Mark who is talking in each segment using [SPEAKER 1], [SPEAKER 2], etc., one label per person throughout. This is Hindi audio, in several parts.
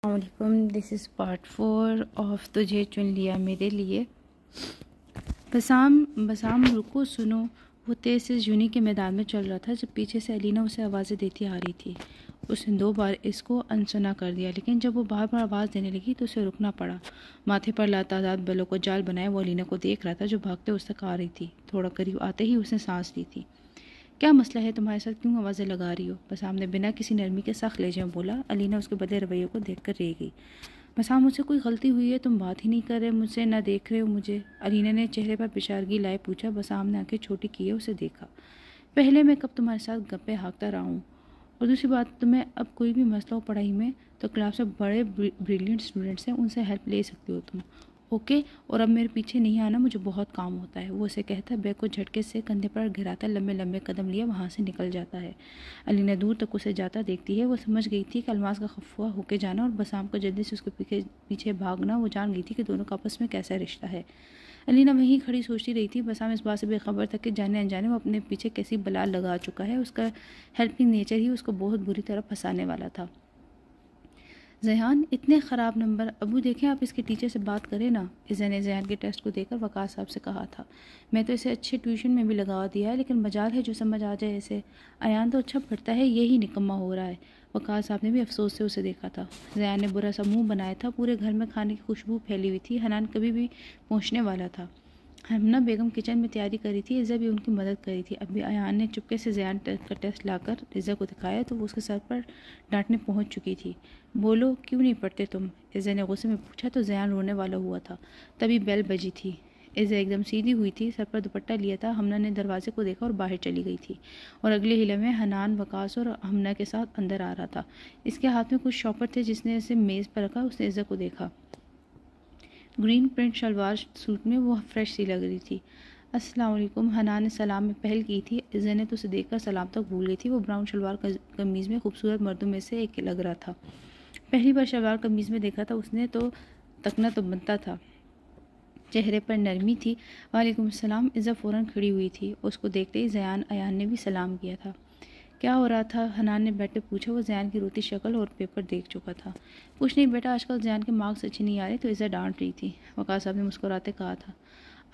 [SPEAKER 1] अस्सलामुअलैकुम, दिस इज़ पार्ट 4 ऑफ तुझे चुन लिया मेरे लिए। बसाम रुको सुनो। वो तेज़ से यूनी के मैदान में चल रहा था जब पीछे से अलीना उसे आवाज़ें देती आ रही थी। उसने 2 बार इसको अनसुना कर दिया, लेकिन जब वो बार बार आवाज़ देने लगी तो उसे रुकना पड़ा। माथे पर लातादाद बलों को जाल बनाए वो अलीना को देख रहा था जो भागते उस तक आ रही थी। थोड़ा करीब आते ही उसने सांस ली थी। क्या मसला है तुम्हारे साथ, क्यों आवाज़ें लगा रही हो? बसाम ने बिना किसी नरमी के सख्त लहजे में बोला। अलीना उसके बदले रवैये को देखकर रह गई। बसाम, मुझसे कोई गलती हुई है? तुम बात ही नहीं कर रहे मुझसे, ना देख रहे हो मुझे। अलीना ने चेहरे पर पिशारगी लाए पूछा। बसाम ने आंखें छोटी किए उसे देखा। पहले मैं कब तुम्हारे साथ गप्पे हाँकता रहा हूँ? और दूसरी बात, तुम्हें अब कोई भी मसला हो पढ़ाई में तो क्लास में बड़े ब्रिलियंट स्टूडेंट्स हैं, उनसे हेल्प ले सकती हो तुम। ओके, और अब मेरे पीछे नहीं आना, मुझे बहुत काम होता है। वो उसे कहता बैग को झटके से कंधे पर गिराता लंबे लंबे कदम लिए वहाँ से निकल जाता है। अलीना दूर तक उसे जाता देखती है। वो समझ गई थी कि अलमास का खफुआ होके जाना और बसाम को जल्दी से उसके पीछे भागना, वो जान गई थी कि दोनों का आपस में कैसा रिश्ता है। अलीना वहीं खड़ी सोचती रही थी। बसाम इस बात से बेखबर था कि जाने अनजाने वो अपने पीछे कैसी बला लगा चुका है। उसका हेल्पिंग नेचर ही उसको बहुत बुरी तरह फंसाने वाला था। ज़यान, इतने ख़राब नंबर। अबू देखें, आप इसके टीचर से बात करें ना। इज़ा ने ज़यान के टेस्ट को देखकर वकास साहब से कहा था। मैं तो इसे अच्छे ट्यूशन में भी लगा दिया है, लेकिन मजाल है जो समझ आ जाए इसे। अयान तो अच्छा पढ़ता है, यही निकम्मा हो रहा है। वकास साहब ने भी अफसोस से उसे देखा था। ज़यान ने बुरा सा मुँह बनाया था। पूरे घर में खाने की खुशबू फैली हुई थी। हनान कभी भी पहुँचने वाला था। हमना बेगम किचन में तैयारी करी थी, इज़ा भी उनकी मदद करी थी। अभी अयान ने चुपके से ज़यान का टेस्ट लाकर इज़ा को दिखाया तो वो उसके सर पर डांटने पहुंच चुकी थी। बोलो, क्यों नहीं पढ़ते तुम? इज़ा ने गुस्से में पूछा तो ज़यान रोने वाला हुआ था। तभी बेल बजी थी। इज़ा एकदम सीधी हुई थी, सर पर दुपट्टा लिया था। हमना ने दरवाजे को देखा और बाहर चली गई थी, और अगले हिले में हनान, वकास और हमना के साथ अंदर आ रहा था। इसके हाथ में कुछ शॉपर थे जिसने इसे मेज़ पर रखा। उसने इज़ा को देखा। ग्रीन प्रिंट शलवार सूट में वो फ्रेश सी लग रही थी। अस्सलाम वालेकुम, हनान ने सलाम में पहल की थी। इज़ा ने तो उसे देखकर सलाम तक भूल गई थी। वो ब्राउन शलवार कमीज़ में खूबसूरत मर्दों में से एक लग रहा था। पहली बार शलवार कमीज़ में देखा था उसने तो तकना तो बनता था। चेहरे पर नरमी थी। वालेकुम सलाम। इज़ा फ़ौरन खड़ी हुई थी। उसको देखते ही ज़यान अयान ने भी सलाम किया था। क्या हो रहा था? हनान ने बैठे पूछा। वो ज़यान की रोती शक्ल और पेपर देख चुका था। कुछ नहीं बेटा, आजकल ज़यान के मार्क्स अच्छे नहीं आ रहे तो इज़ा डांट रही थी। वकास साहब ने मुस्कुराते कहा था।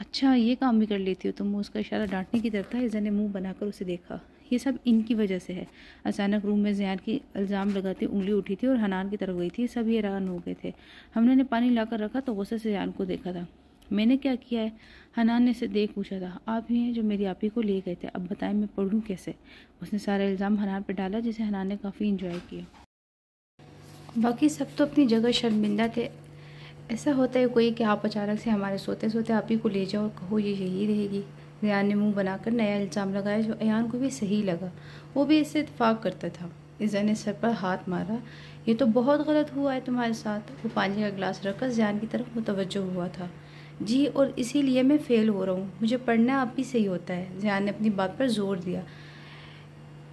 [SPEAKER 1] अच्छा, ये काम भी कर लेती हो तुम? उसका इशारा डांटने की तरफ था। इज़ा ने मुंह बनाकर उसे देखा। ये सब इनकी वजह से है। अचानक रूम में ज़यान की इल्ज़ाम लगाती उंगली उठी थी और हनान की तरफ गई थी। सब हैरान हो गए थे। हमने पानी लाकर रखा तो गुस्से से ज़यान को देखा था। मैंने क्या किया है? हनान ने इसे देख पूछा था। आप ही हैं जो मेरी आपी को ले गए थे, अब बताएं मैं पढ़ूं कैसे? उसने सारा इल्ज़ाम हनान पर डाला, जिसे हनान ने काफ़ी इंजॉय किया। बाकी सब तो अपनी जगह शर्मिंदा थे। ऐसा होता है कोई कि आप अचानक से हमारे सोते सोते आपी को ले जाओ और कहो ये यही रहेगी। ज़यान ने मुंह बनाकर नया इल्ज़ाम लगाया जो अयान को भी सही लगा। वो भी इससे इत्तेफाक करता था। इज़ा ने सर पर हाथ मारा। ये तो बहुत गलत हुआ है तुम्हारे साथ। वो पानी का गिलास रखकर ज़यान की तरफ मुतवज्जो हुआ था। जी, और इसीलिए मैं फ़ेल हो रहा हूँ। मुझे पढ़ना आप ही सही होता है। ज़यान ने अपनी बात पर जोर दिया।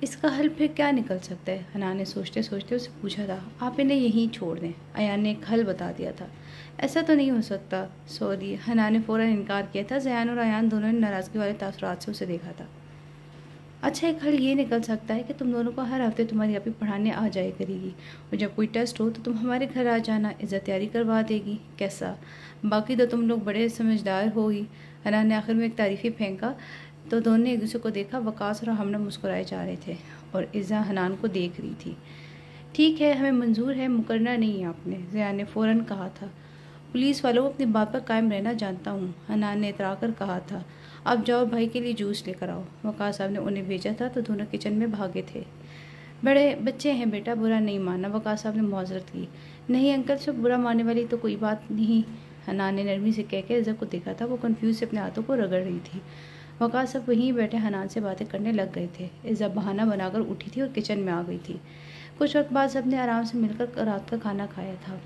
[SPEAKER 1] इसका हल फिर क्या निकल सकता है? हनान ने सोचते सोचते उससे पूछा था। आप इन्हें यहीं छोड़ दें। अयान ने एक हल बता दिया था। ऐसा तो नहीं हो सकता, सॉरी। हनान ने फ़ौरन इनकार किया था। ज़यान और अयान दोनों ने नाराज़गी वाले तासुरात से उसे देखा था। अच्छा, एक हल ये निकल सकता है कि तुम दोनों को हर हफ्ते तुम्हारी आपी पढ़ाने आ जाया करेगी, और जब कोई टेस्ट हो तो तुम हमारे घर आ जाना। इज़्ज़त तैयारी करवा देगी। कैसा? बाकी तो तुम लोग बड़े समझदार हो ही। हनान ने आखिर में एक तारीफ़ी फेंका तो दोनों ने एक दूसरे को देखा। वकास और हमना मुस्कुराए जा रहे थे और इज़ा हनान को देख रही थी। ठीक है, हमें मंजूर है, मुकरना नहीं है आपने, ज़यान ने फ़ौरन कहा था। पुलिस वालों, अपनी बात पर कायम रहना जानता हूँ, हनान ने इतरा कर कहा था। अब जाओ भाई के लिए जूस लेकर आओ। वकास साहब ने उन्हें भेजा था तो दोनों किचन में भागे थे। बड़े बच्चे हैं बेटा, बुरा नहीं मानना। वकास साहब ने मुआज़रत की। नहीं अंकल, सब बुरा मानने वाली तो कोई बात नहीं। हनान ने नरमी से कहकर इज़ा को देखा था। वो कंफ्यूज से अपने हाथों को रगड़ रही थी। वकास सब वहीं बैठे हनान से बातें करने लग गए थे। इज़ा बहाना बनाकर उठी थी और किचन में आ गई थी। कुछ वक्त बाद सबने आराम से मिलकर रात का खाना खाया था।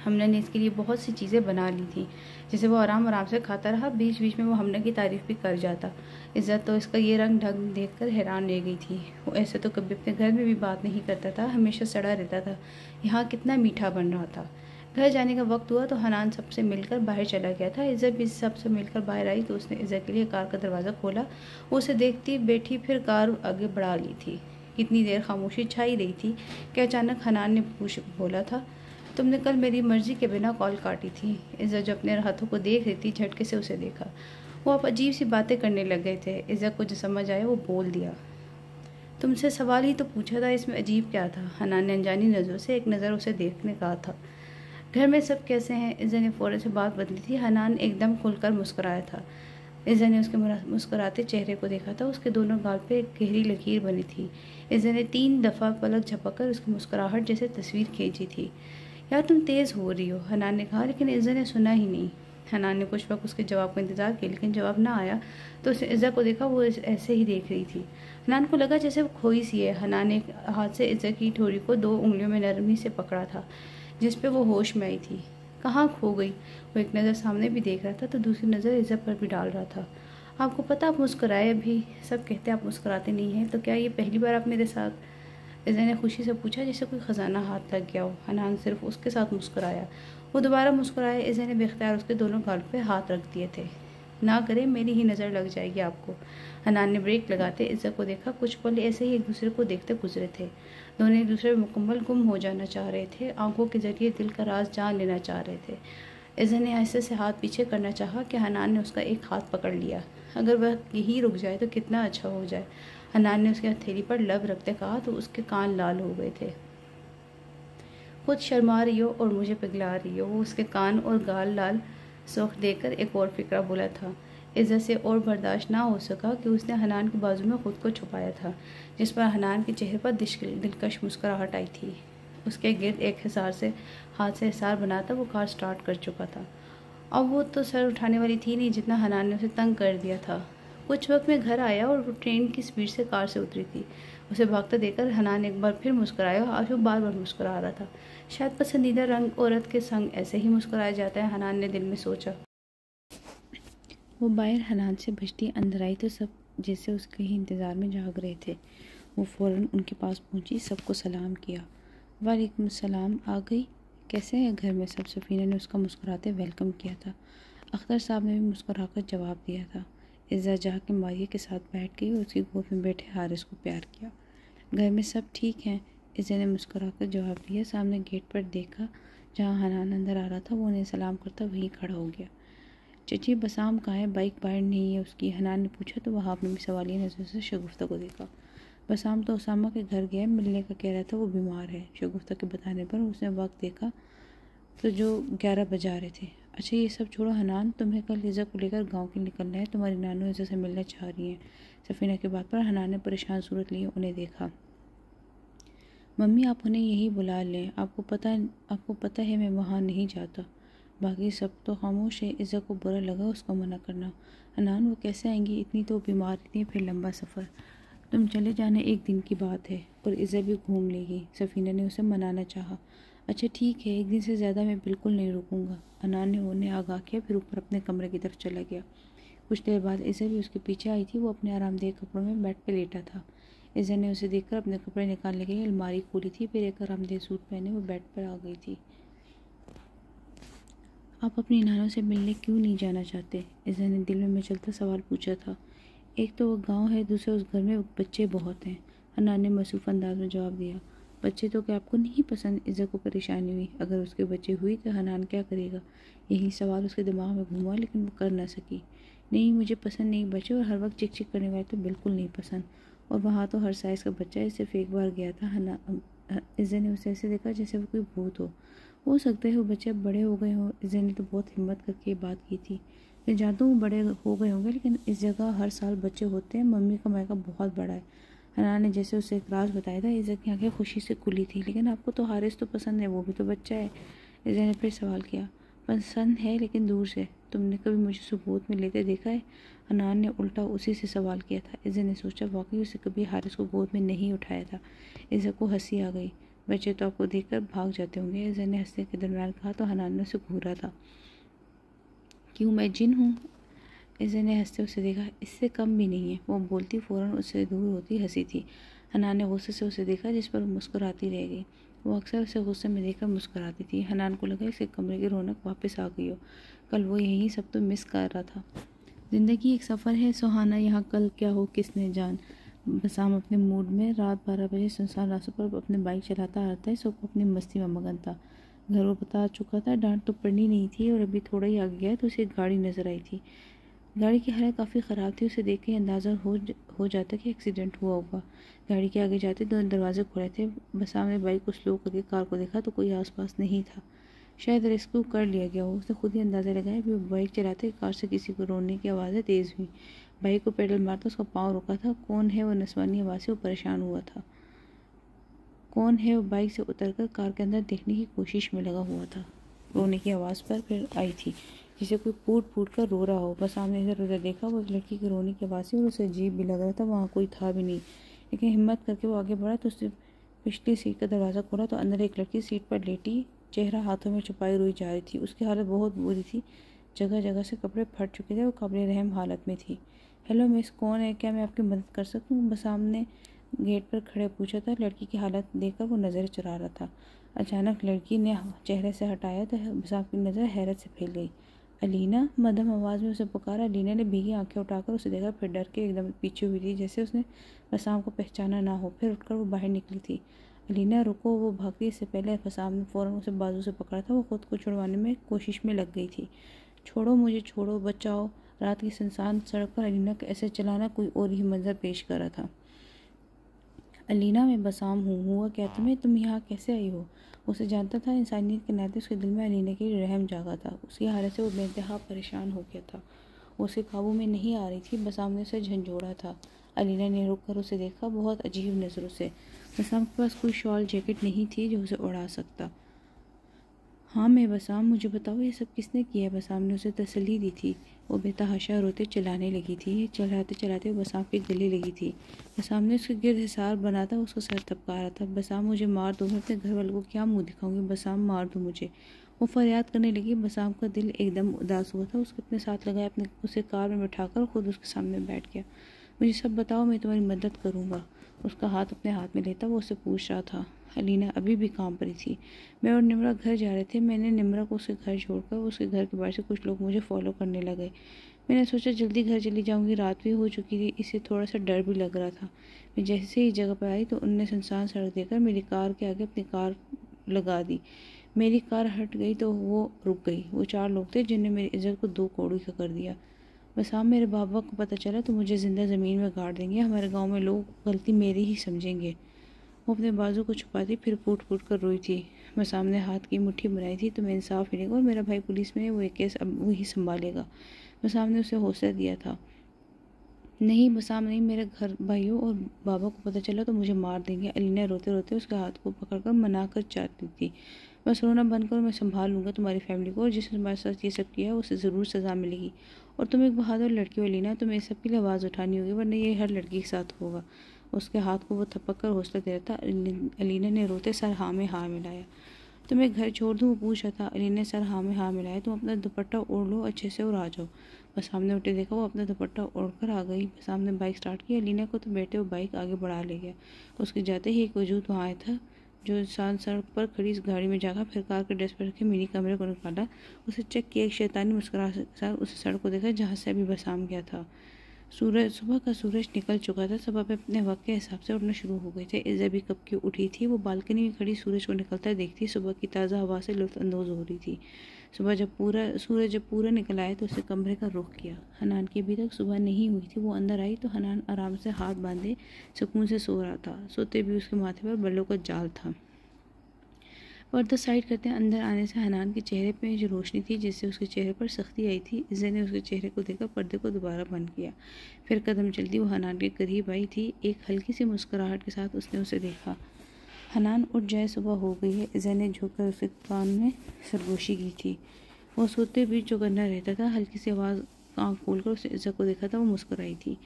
[SPEAKER 1] हमने ने इसके लिए बहुत सी चीज़ें बना ली थी जिसे वो आराम से खाता रहा। बीच बीच में वो हमने की तारीफ़ भी कर जाता। इज़्ज़त तो इसका ये रंग ढंग देखकर हैरान रह गई थी। वो ऐसे तो कभी अपने घर में भी बात नहीं करता था, हमेशा सड़ा रहता था। यहाँ कितना मीठा बन रहा था। घर जाने का वक्त हुआ तो हनान सबसे मिलकर बाहर चला गया था। इज़्ज़त भी सबसे मिलकर बाहर आई तो उसने इज़्ज़त के लिए कार का दरवाज़ा खोला। वो उसे देखती बैठी फिर कार आगे बढ़ा ली थी। इतनी देर खामोशी छाई रही थी कि अचानक हनान ने बोला था, तुमने कल मेरी मर्जी के बिना कॉल काटी थी। इज़्ज़त जो अपने हाथों को देख रही थी झटके से उसे देखा। वो आप अजीब सी बातें करने लग गए थे। इज़्ज़त को जो समझ आया वो बोल दिया, तुमसे सवाल ही तो पूछा था, इसमें अजीब क्या था। हनान ने अनजानी नज़रों से एक नज़र उसे देखने कहा था। घर में सब कैसे हैं? इज़्ज़त ने फ़ौरन से बात बदली थी। हनान एकदम खुलकर मुस्कुराया था। इज़्ज़त ने उसके मुस्कुराते चेहरे को देखा था। उसके दोनों गाल पे एक गहरी लकीर बनी थी। इज़्ज़त ने 3 दफ़ा पलक झपककर उसकी मुस्कुराहट जैसे तस्वीर खींची थी। यार तुम तेज़ हो रही हो, हनान ने कहा, लेकिन इज़्ज़त ने सुना ही नहीं। हनान ने कुछ वक्त उसके जवाब का इंतज़ार किया, लेकिन जवाब ना आया तो उसने इज़्ज़त को देखा। वो ऐसे ही देख रही थी। हनान को लगा जैसे वो खोई सी है। हनान ने एक हाथ से इज़्ज़त की ठोड़ी को 2 उंगलियों में नरमी से पकड़ा था, जिस पे वो होश में आई थी। कहाँ खो गई? वो एक नज़र सामने भी देख रहा था तो दूसरी नज़र इज़्ज़त पर भी डाल रहा था। आपको पता आप मुस्कुराए अभी? सब कहते हैं आप मुस्कुराते नहीं हैं, तो क्या ये पहली बार आप मेरे साथ? इज़्ज़त ने खुशी से पूछा, जैसे कोई ख़जाना हाथ लग गया हो। हनान सिर्फ उसके साथ मुस्कुराया। वो दोबारा मुस्कुराया। इज़्ज़त ने बेख्तियार उसके दोनों गाल पे हाथ रख दिए थे। ना करे, मेरी ही नज़र लग जाएगी आपको। हनान ने ब्रेक लगाते इज़्ज़त को देखा। कुछ पल ऐसे ही एक दूसरे को देखते गुजरे थे। दोनों एक दूसरे में मुकम्मल गुम हो जाना चाह रहे थे। आंखों के जरिए दिल का राज जान लेना चाह रहे थे। इज़्ज़त ने आहिस्ते से हाथ पीछे करना चाहा कि हनान ने उसका एक हाथ पकड़ लिया। अगर वह यही रुक जाए तो कितना अच्छा हो जाए। हनान ने उसकी हथेली पर लब रखते कहा तो उसके कान लाल हो गए थे। खुद शर्मा रही हो और मुझे पिघला रही हो। वो उसके कान और गाल लाल सुर्ख देकर एक और फिक्रा बोला था। इज़्ज़त से और बर्दाश्त ना हो सका कि उसने हनान के बाजू में खुद को छुपाया था, जिस पर हनान के चेहरे पर दिलकश मुस्कुराहट आई थी। उसके गिर्द एक हिसार से हाथ से हिसार बनाता वो कार स्टार्ट कर चुका था। अब वो तो सर उठाने वाली थी नहीं जितना हनान ने उसे तंग कर दिया था। कुछ वक्त में घर आया और वो ट्रेन की स्पीड से कार से उतरी थी। उसे भागता देखकर हनान एक बार फिर मुस्कुराया। आज वो बार बार मुस्कुरा रहा था। शायद पसंदीदा रंग औरत के संग ऐसे ही मुस्कुराया जाता है, हनान ने दिल में सोचा। वो बाहर हनान से बचती अंदर आई तो सब जैसे उसके ही इंतज़ार में जाग रहे थे। वो फ़ौरन उनके पास पहुंची, सबको सलाम किया। वालेकुम सलाम, आ गई? कैसे है घर में सब? सफ़ीना ने उसका मुस्कुराते वेलकम किया था। अख्तर साहब ने भी मुस्कुराकर जवाब दिया था। इज़्ज़त जाके मारिया के साथ बैठ गई और उसकी गोद में बैठे हारिस को प्यार किया। घर में सब ठीक हैं? इज़्ज़त ने मुस्कुराकर जवाब दिया। सामने गेट पर देखा जहाँ हनान अंदर आ रहा था। वो उन्हें सलाम करता वहीं खड़ा हो गया। चची बसाम कहाँ है? बाइक बाहर नहीं है उसकी, हनान ने पूछा तो वहाँ आपने भी सवालिया नज़र से शगुफ्ता को देखा। बसाम तो उसामा के घर गया, मिलने का कह रहा था, वो बीमार है। शगुफ्ता के बताने पर उसने वक्त देखा तो जो 11 बजा रहे थे। अच्छा ये सब छोड़ो हनान, तुम्हें कल इज़्ज़त को लेकर गांव के निकलना है। तुम्हारी नानू इज़्ज़त से मिलना चाह रही हैं। सफ़ीना की बात पर हनान ने परेशान सूरत लिए उन्हें देखा। मम्मी आप उन्हें यही बुला लें, आपको पता है मैं वहाँ नहीं जाता। बाकी सब तो खामोश है। इज़्ज़त को बुरा लगा उसका मना करना। हनान वो कैसे आएंगी, इतनी तो बीमार थी, फिर लंबा सफ़र। तुम चले जाना, एक दिन की बात है, पर इज़्ज़त भी घूम लेगी। सफ़ीना ने उसे मनाना चाहा। अच्छा ठीक है, एक दिन से ज़्यादा मैं बिल्कुल नहीं रुकूंगा। हनान ने उन्हें आगाह किया, फिर ऊपर अपने कमरे की तरफ चला गया। कुछ देर बाद इज़्ज़त भी उसके पीछे आई थी। वो अपने आरामदेह कपड़ों में बेड पर लेटा था। इज़्ज़त ने उसे देखकर अपने कपड़े निकालने के लिए अलमारी खोली थी, फिर एक आरामदेह सूट पहने वो बेड पर आ गई थी। आप अपनी नानों से मिलने क्यों नहीं जाना चाहते? इज़्ज़त ने दिल में मचलता सवाल पूछा था। एक तो वो गांव है, दूसरे उस घर में बच्चे बहुत हैं। हनान ने मासूफ अंदाज में जवाब दिया। बच्चे तो क्या आपको नहीं पसंद? इज़्ज़त को परेशानी हुई। अगर उसके बच्चे हुई तो हनान क्या करेगा? यही सवाल उसके दिमाग में घूमा, लेकिन वो कर न सकी। नहीं मुझे पसंद नहीं बच्चे, और हर वक्त चिक चिक करने वाले तो बिल्कुल नहीं पसंद। और वहाँ तो हर साइज़ का बच्चा है, सिर्फ एक बार गया था। इज़्ज़त ने उसे ऐसे देखा जैसे वो कोई भूत हो सकता है वो बच्चे अब बड़े हो गए हों। इज़्ज़त ने तो बहुत हिम्मत करके ये बात की थी। मैं जानता हूँ बड़े हो गए होंगे, लेकिन इस जगह हर साल बच्चे होते हैं। मम्मी का मायका बहुत बड़ा है। हनान ने जैसे उसे एक राज बताया था। इज़्ज़त की आंखें खुशी से खुली थी। लेकिन आपको तो हारिस तो पसंद है, वो भी तो बच्चा है। इज़्ज़त ने फिर सवाल किया। पसंद है लेकिन दूर से। तुमने कभी मुझे सुबोत में लेते देखा है? हनान ने उल्टा उसी से सवाल किया था। इज़्ज़त ने सोचा वाकई उसे कभी हारिस को गोद में नहीं उठाया था। इज़्ज़त को हंसी आ गई। बच्चे तो आपको देखकर भाग जाते होंगे। इज़्ज़त ने हंसने के दरमियान कहा तो हनान ने उसे घूरा था। क्यों मैं जिन हूँ? इज़्ज़त ने हंसते उसे देखा। इससे कम भी नहीं है। वो बोलती फ़ौरन उससे दूर होती हंसी थी। हनान ने गुस्से से उसे देखा, जिस पर वो मुस्कुराती रह गई। वो अक्सर उसे गुस्से में देखकर मुस्कुराती थी। हनान को लगा इसके कमरे की रौनक वापस आ गई हो। कल वो यही सब तो मिस कर रहा था। ज़िंदगी एक सफ़र है सुहाना, यहाँ कल क्या हो किसने जान। बसाम अपने मूड में रात 12 बजे सुनसान रास्तों पर अपने बाइक चलाता आ रहा था। सब अपनी मस्ती में मगन था। घर वो बता चुका था, डांट तो पड़नी नहीं थी और अभी थोड़ा ही आगे गया तो उसे एक गाड़ी नजर आई थी। गाड़ी की हालत काफ़ी ख़राब थी। उसे देख के अंदाज़ा हो जाता कि एक्सीडेंट हुआ होगा। गाड़ी के आगे जाते दोनों दरवाजे खुले थे। बसाम ने बाइक को स्लो करके कार को देखा तो कोई आसपास नहीं था। शायद रेस्क्यू कर लिया गया हो। उसने खुद ही अंदाज़ा लगाया कि वो बाइक चलाते कार से किसी को रोने की आवाज़ें तेज़ हुई। बाइक को पेडल मारता उसका पाँव रुका था। कौन है वो नस्वानी आवाज़ से वो परेशान हुआ था। कौन है वो बाइक से उतरकर कार के अंदर देखने की कोशिश में लगा हुआ था। रोने की आवाज़ पर फिर आई थी जिसे कोई फूट फूट कर रो रहा हो। बस सामने इधर उधर देखा, वो एक लड़की की रोने की आवाज़ थी और उसे अजीब भी लग रहा था। वहाँ कोई था भी नहीं, लेकिन हिम्मत करके वो आगे बढ़ा तो उसने पिछली सीट का दरवाज़ा खोला तो अंदर एक लड़की सीट पर लेटी, चेहरा हाथों में छुपाई रोई जा रही थी। उसकी हालत बहुत बुरी थी। जगह जगह से कपड़े फट चुके थे। वो काबिल रहम हालत में थी। हेलो मिस, कौन है? क्या मैं आपकी मदद कर सकूँ? बस सामने गेट पर खड़े पूछा था। लड़की की हालत देखकर वो नज़र चुरा रहा था। अचानक लड़की ने चेहरे से हटाया तो बसाम की नज़र हैरत से फैल गई। अलीना, मध्यम आवाज़ में उसे पुकारा। अलीना ने भीगी आंखें उठाकर उसे देखा, फिर डर के एकदम पीछे हुई थी, जैसे उसने बसाम को पहचाना ना हो। फिर उठकर वो बाहर निकली थी। अलीना, रुको! वो भागी। इससे पहले बसाम ने फ़ौरन उसे बाजू से पकड़ा था। वो खुद को छुड़वाने में कोशिश में लग गई थी। छोड़ो मुझे, छोड़ो, बचाओ! रात की सुनसान सड़क पर अलीना का ऐसे चलाना कोई और ही मंजर पेश कर रहा था। अलीना, मैं बसाम हूँ। हुआ क्या तुम्हें? तुम यहाँ कैसे आई हो? उसे जानता था। इंसानियत के नाते उसके दिल में अलीना के लिए रहम जागा था। उसकी हालत से वो बेइंतहा परेशान हो गया था। उसे काबू में नहीं आ रही थी। बसाम ने उसे झंझोड़ा था। अलीना ने रुक कर उसे देखा, बहुत अजीब नज़रों से। बसाम के पास कोई शॉल जैकेट नहीं थी जो उसे उड़ा सकता। हाँ मैं बसाम, मुझे बताओ ये सब किसने किया है? बसाम ने उसे तसल्ली दी थी। वो बेतहाशा रोते चिल्लाने लगी थी। चलाते चलाते वो बसाम के गले लगी थी। बसाम ने उसके गिर्द हिसार बना था, उसका सर थपका रहा था। बसाम, मुझे मार दो, मैं अपने घर वालों को क्या मुंह दिखाऊंगी? बसाम, मार दो मुझे! वो फरियाद करने लगी। बसाम का दिल एकदम उदास हुआ था। उसके अपने साथ लगाए अपने उसे कार में बैठाकर खुद उसके सामने बैठ गया। मुझे सब बताओ, मैं तुम्हारी मदद करूँगा। उसका हाथ अपने हाथ में लेता वो उससे पूछ रहा था। अलीना अभी भी काम पर ही थी। मैं और निम्रा घर जा रहे थे। मैंने निम्रा को उसके घर छोड़कर उसके घर के बाहर से कुछ लोग मुझे फॉलो करने लगे। मैंने सोचा जल्दी घर चली जाऊंगी। रात भी हो चुकी थी, इससे थोड़ा सा डर भी लग रहा था। मैं जैसे ही जगह पर आई तो उनने सुनसान सड़क देखकर मेरी कार के आगे अपनी कार लगा दी। मेरी कार हट गई तो वो रुक गई। वो 4 लोग थे जिनने मेरी इज्जत को 2 कौड़ी का कर दिया। बस हाँ, मेरे बाबा को पता चला तो मुझे जिंदा ज़मीन में गाड़ देंगे। हमारे गांव में लोग गलती मेरी ही समझेंगे। वो अपने बाजू को छुपाती फिर फूट फूट कर रोई थी। मैं सामने हाथ की मुट्ठी बनाई थी, तुम्हें इंसाफ मिलेगा और मेरा भाई पुलिस में है, वो एक केस अब वही संभालेगा। मैं सामने उसे हौसला दिया था। नहीं बसाम नहीं, मेरे घर भाइयों और बाबा को पता चला तो मुझे मार देंगे। अलीना रोते रोते उसके हाथ को पकड़कर मना कर चाहती थी। बस रोना बंद करो, मैं संभाल लूँगा तुम्हारी फैमिली को, और जिसने तुम्हारे साथ ये सब किया है उसे ज़रूर सज़ा मिलेगी। और तुम एक बहादुर लड़की हो अलीना, तुम्हें इस सब के लिए आवाज़ उठानी होगी, वरना ये हर लड़की के साथ होगा। उसके हाथ को वो थपक कर हौसला दे रहा था। अलीना ने रोते सर हाँ में हाँ मिलाया। तुम्हें घर छोड़ दूँ? वो पूछ रहा था। अलीना ने सर हाँ में हाँ मिलाया। तुम अपना दुपट्टा ओढ़ लो अच्छे से और आ जाओ। बस सामने उठे देखा, वो अपना दुपट्टा ओढ़कर आ गई। सामने बाइक स्टार्ट की। अलीना को तो बैठे वो बाइक आगे बढ़ा ले गया। उसके जाते ही एक वजूद वहाँ आया था जो इंसान सड़क पर खड़ी इस गाड़ी में जाकर फिर कार के डेस्क पर रखे मिनी कमरे को निकाला। उसे चेक किया। एक शैतानी मुस्कुरा के साथ उसे सड़क को देखा जहाँ से अभी बसाम गया था। सुबह का सूरज निकल चुका था। सब अपने वक्त के हिसाब से उठना शुरू हो गए थे। इज़ा भी कब की उठी थी। वो बालकनी में खड़ी सूरज को निकलता देखती सुबह की ताज़ा हवा से लुत्फ़अंदोज़ हो रही थी। सूरज जब पूरा निकल आया तो उसने कमरे का रुख किया। हनान की अभी तक सुबह नहीं हुई थी। वो अंदर आई तो हनान आराम से हाथ बांधे सुकून से सो रहा था। सोते भी उसके माथे पर बल्लों का जाल था। पर्दा साइड करते अंदर आने से हनान के चेहरे पे जो रोशनी थी जिससे उसके चेहरे पर सख्ती आई थी, इज़्ज़त ने उसके चेहरे को देखकर पर्दे को दोबारा बंद किया। फिर कदम चलती वो हनान के करीब आई थी। एक हल्की सी मुस्कुराहट के साथ उसने उसे देखा। हनान, उठ जाए, सुबह हो गई है। इज़्ज़त ने झुककर उसके कान में सरगोशी की थी। वो सोते भी जो करना रहता था। हल्की सी आवाज़ आँख खोलकर उसने इज़्ज़त को देखा था। वो मुस्कुराई थी।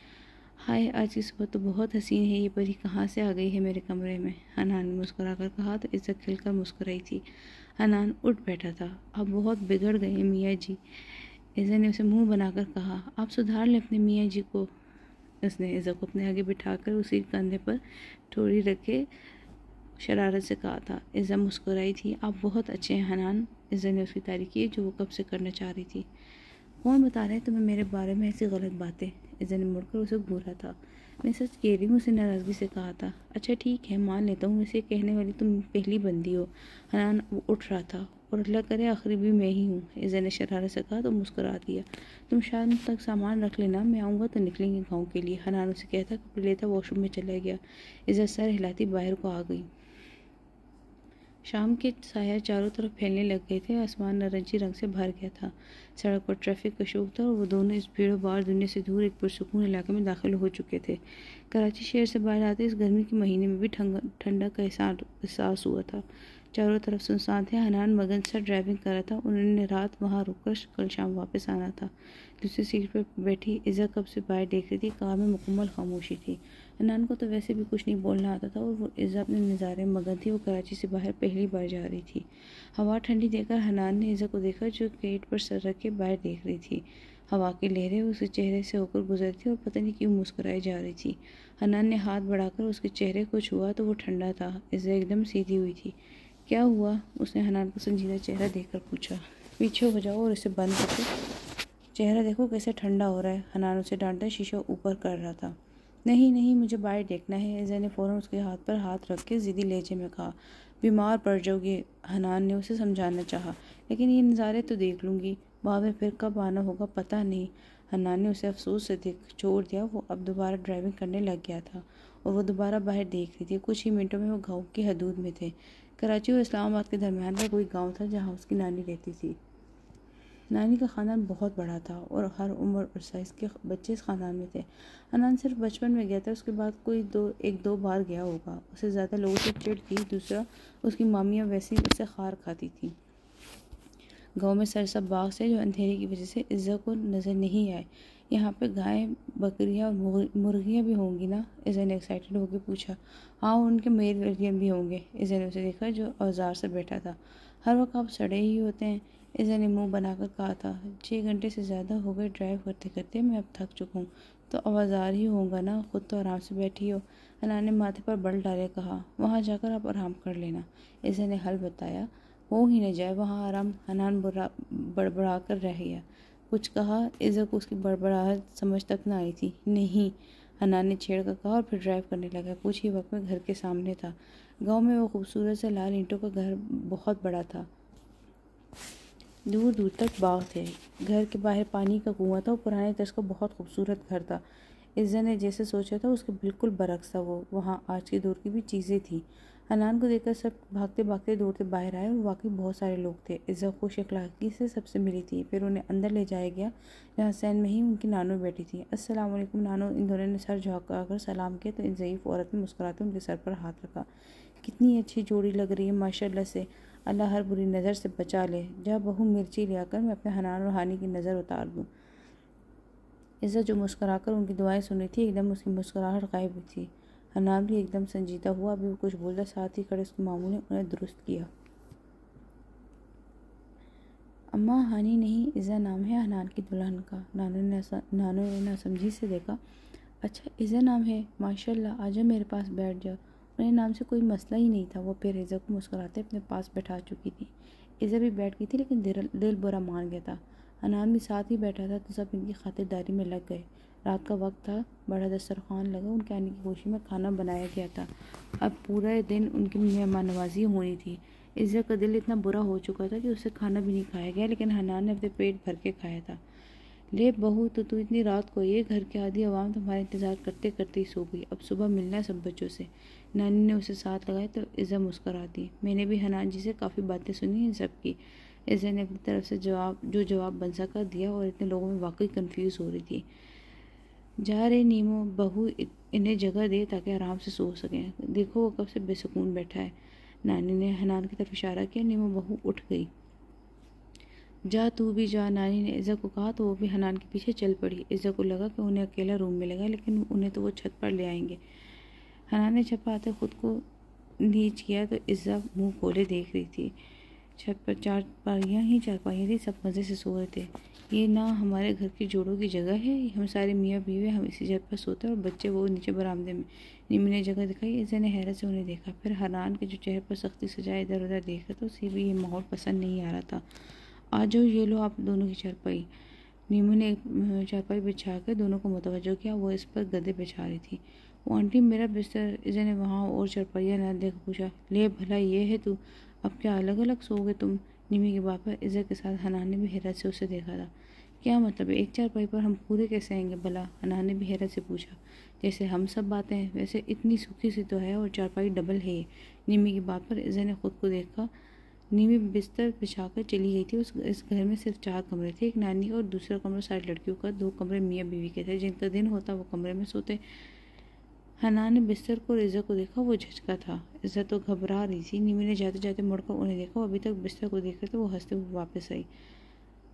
[SPEAKER 1] हाय, आज की सुबह तो बहुत हसीन है। ये परी कहाँ से आ गई है मेरे कमरे में? हनान ने मुस्कुरा कर कहा तो इज़्ज़त खिलकर मुस्कुराई थी। हनान उठ बैठा था। आप बहुत बिगड़ गए हैं मियाँ जी। इज़्ज़त ने उसे मुंह बनाकर कहा। आप सुधार लें अपने मियाँ जी को। उसने इज़्ज़त को अपने आगे बिठाकर उसी कंधे पर ठोड़ी रखे शरारत से कहा था। इज़्ज़त मुस्कुराई थी। आप बहुत अच्छे हैं हनान। इज़्ज़त ने उसकी तारीफ की जो वो कब से करना चाह रही थी। कौन बता रहे हैं तुम्हें मेरे बारे में ऐसी गलत बातें? इज़्ज़त ने मुड़कर उसे घूरा था। मैं सच कह रही हूँ, उसने नाराज़गी से कहा था। अच्छा ठीक है, मान लेता हूँ, वैसे कहने वाली तुम पहली बंदी हो। हनान वो उठ रहा था। और अल्लाह करे आखिरी भी मैं ही हूँ, इज़ा ने शरारत से कहा तो मुस्कुरा दिया। तुम शाम तक सामान रख लेना, मैं आऊँगा तो निकलेंगे गाँव के लिए। हनान उसे कहता कपड़े लेता वॉशरूम में चला गया। इज़ा सर हिलाती बाहर को आ गई। शाम के साया चारों तरफ फैलने लग गए थे। आसमान नारंगी रंग से भर गया था। सड़क पर ट्रैफिक का शोर था और वो दोनों इस भीड़ों-भाड़ दुनिया से दूर एक पुरसुकून इलाके में दाखिल हो चुके थे। कराची शहर से बाहर आते इस गर्मी के महीने में भी ठंडक का एहसास हुआ था। चारों तरफ सुनसान थे। हनान मगन सा ड्राइविंग कर रहा था। उन्होंने रात वहाँ रुककर कल शाम वापस आना था। दूसरी सीट पर बैठी इज़ा कब से बाहर देख रही थी। कार में मुकम्मल खामोशी थी। हनान को तो वैसे भी कुछ नहीं बोलना आता था और वो इज़ा अपने नज़ारे में मगन थी। वो कराची से बाहर पहली बार जा रही थी। हवा ठंडी देखकर हनान ने इज़ा को देखा, जो गेट पर सर रख के बाहर देख रही थी। हवा की लहरें उसके चेहरे से होकर गुजरती थी और पता नहीं क्यों मुस्कुराई जा रही थी। हनान ने हाथ बढ़ाकर उसके चेहरे को छुआ तो वो ठंडा था। इज़ा एकदम सीधी हुई थी। क्या हुआ? उसने हनान का संजीदा चेहरा देखकर पूछा। पीछे हो जाओ और इसे बंद करके चेहरा देखो कैसे ठंडा हो रहा है। हनान उसे डांटता शीशा ऊपर कर रहा था। नहीं नहीं, मुझे बाहर देखना है, इज़ा ने फ़ौरन उसके हाथ पर हाथ रख के ज़िद्दी लहजे में कहा। बीमार पड़ जाओगे, हनान ने उसे समझाना चाहा। लेकिन ये नज़ारे तो देख लूँगी, बाद में फिर कब आना होगा पता नहीं। हनान ने उसे अफसोस से छोड़ दिया। वो अब दोबारा ड्राइविंग करने लग गया था और वो दोबारा बाहर देख रही थी। कुछ ही मिनटों में वो गाँव की हदूद में थे। कराची और इस्लामाबाद के दरमियान का कोई गाँव था जहाँ उसकी नानी रहती थी। नानी का ख़ानदान बहुत बड़ा था और हर उम्र और साइज़ के बच्चे इस ख़ानदान में थे। हनान सिर्फ बचपन में गया था, उसके बाद कोई एक दो बार गया होगा। उसे ज़्यादा लोगों से चिढ़ थी। दूसरा, उसकी मामियाँ वैसे ही उससे खार खाती थी। गांव में सरसब बाग से जो अंधेरे की वजह से इज़्ज़ा को नज़र नहीं आए। यहाँ पे गायें, बकरियाँ और मुर्गियाँ भी होंगी ना? इज़्ज़ा ने एक्साइटेड होकर पूछा। हाँ, उनके मेड वर्जियन भी होंगे। इज़्ज़ा ने उसे देखा जो औजार से बैठा था। हर वक्त आप सड़े ही होते हैं, इज़्ज़ा ने मुंह बनाकर कहा था। 6 घंटे से ज़्यादा हो गए ड्राइव करते करते, मैं अब थक चुका हूँ। तो आवाज़ार ही होगा ना, खुद तो आराम से बैठी हो। हनान ने माथे पर बल डाले कहा। वहाँ जाकर आप आराम कर लेना, इज़्ज़ा ने हल बताया। हो ही न जाए वहाँ आराम। हनान बड़बड़ा कर रह गया। कुछ कहा, इज़्ज़ा को उसकी बड़बड़ाहट समझ तक न आई थी। नहीं, हनान ने छेड़ कर कहा और फिर ड्राइव करने लगा। कुछ ही वक्त में घर के सामने था। गांव में वो खूबसूरत सा लाल ईंटों का घर बहुत बड़ा था। दूर दूर तक बाग थे। घर के बाहर पानी का कुआं था और पुराने तर्ज का बहुत खूबसूरत घर था। इज़्ज़ा ने जैसे सोचा था उसके बिल्कुल बरक्स था वो। वहाँ आज के दौर की भी चीज़ें थी। हनान को देखकर सब भागते भागते दौड़ते बाहर आए और वाकई बहुत सारे लोग थे। इज़्ज़ा खुश अखलाकी से सबसे मिली थी। फिर उन्हें अंदर ले जाया गया जहाँ सैन में ही उनकी नानो बैठी थी। अस्सलाम वालेकुम नानो। इन दोनों ने सर झुकाकर सलाम किया तो इन ज़ईफ़ औरत ने मुस्कुराते उनके सर पर हाथ रखा। कितनी अच्छी जोड़ी लग रही है माशाल्लाह से। अल्लाह हर बुरी नज़र से बचा ले। जा बहू मिर्ची ले आकर मैं अपने हनान और हानी की नज़र उतार दूँ। इज़्ज़ा जो मुस्कुराकर उनकी दुआएं सुन रही थी, एकदम उसकी मुस्कुराहट गायब हुई थी। हनान भी एकदम संजीदा हुआ। अभी वो कुछ बोला, साथ ही खड़े उसके मामू ने उन्हें दुरुस्त किया। अम्मा, हानी नहीं, इज़्ज़ा नाम है हनान की दुल्हन का। नानू ने नासमझी से देखा। अच्छा, इज़्ज़ा नाम है, माशाल्लाह। आजा मेरे पास बैठ जा। उन्हें नाम से कोई मसला ही नहीं था। वो फिर इज़्ज़ा को मुस्कुराते अपने पास बैठा चुकी थी। इज़्ज़ा भी बैठ गई थी, लेकिन दिल बुरा मान गया था। हनान भी साथ ही बैठा था तो सब इनकी खातिरदारी में लग गए। रात का वक्त था। बड़ा दस्तरखान लगा। उनके आने की खुशी में खाना बनाया गया था। अब पूरे दिन उनकी मेहमान नवाजी होनी थी। इज़्ज़ा का दिल इतना बुरा हो चुका था कि उससे खाना भी नहीं खाया गया, लेकिन हनान ने अपने पेट भर के खाया था। ले बहू, तो तू इतनी रात को ये घर के आधी आवाम तुम्हारा इंतज़ार करते करते ही सो गई। अब सुबह मिलना है सब बच्चों से। नानी ने उसे साथ लगाया तो इज़्ज़ा मुस्कुरा दी। मैंने भी हनान जी से काफ़ी बातें सुनी इन सब की। इज़्ज़ा ने अपनी तरफ से जवाब बन सका दिया और इतने लोगों में वाकई कंफ्यूज हो रही थी। जा रहे नीमो, बहू इन्हें जगह दे ताकि आराम से सो सकें। देखो वो कब से बेसुकून बैठा है। नानी ने हनान की तरफ इशारा किया। नीमो बहू उठ गई। जा तू भी जा, नानी ने इज़्ज़ा को कहा तो वो भी हनान के पीछे चल पड़ी। इज़्ज़ा को लगा कि उन्हें अकेला रूम मिलेगा, लेकिन उन्हें तो वो छत पर ले आएंगे। हनान ने छत पर आते खुद को नीच किया तो इज़्ज़ा मुंह खोले देख रही थी। छत पर चारपाइयाँ थी। सब मज़े से सो रहे थे। ये ना हमारे घर की जोड़ों की जगह है। हम सारे मियाँ बीवी हम इसी छत पर सोते हैं और बच्चे वो नीचे बरामदे में। निमी ने जगह दिखाई। इज़्ज़ा ने हैरत से उन्हें देखा। फिर हनान के जो चेहरे पर सख्ती से जाए इधर उधर देखा तो उसे भी ये माहौल पसंद नहीं आ रहा था। आ जाओ, ये लो आप दोनों की चारपाई। नीमू ने चारपाई बिछा कर दोनों को मुतवज्जो किया। वो इस पर गद्दे बिछा रही थी। वो आंटी मेरा बिस्तर, इज़ा ने वहाँ और चारपाइयाँ न देख पूछा। ले भला ये है तू, अब क्या अलग अलग सोओगे तुम? निमी के बाप पर इज़ा के साथ हनान ने भी हैरत से उसे देखा था। क्या मतलब है, एक चारपाई पर हम पूरे कैसे आएंगे भला? हनान ने भी हैरत से पूछा। जैसे हम सब बातें हैं वैसे इतनी सूखी सी तो है, और चारपाई डबल है ये। निमी की बात पर इज़ा ने खुद को देखा। निमी बिस्तर बिछाकर चली गई थी। इस घर में सिर्फ 4 कमरे थे, एक नानी और दूसरा कमरा सारी लड़कियों का, 2 कमरे मियाँ बीवी के थे। जिनका दिन होता वो कमरे में सोते। हनान ने बिस्तर को और इज़्ज़त को देखा। वो झटका था। इज़्ज़त तो घबरा रही थी। निमी ने जाते जाते मुड़कर उन्हें देखा। वो अभी तक बिस्तर को देख रहे थे। वो हंसते हुए वापस आई।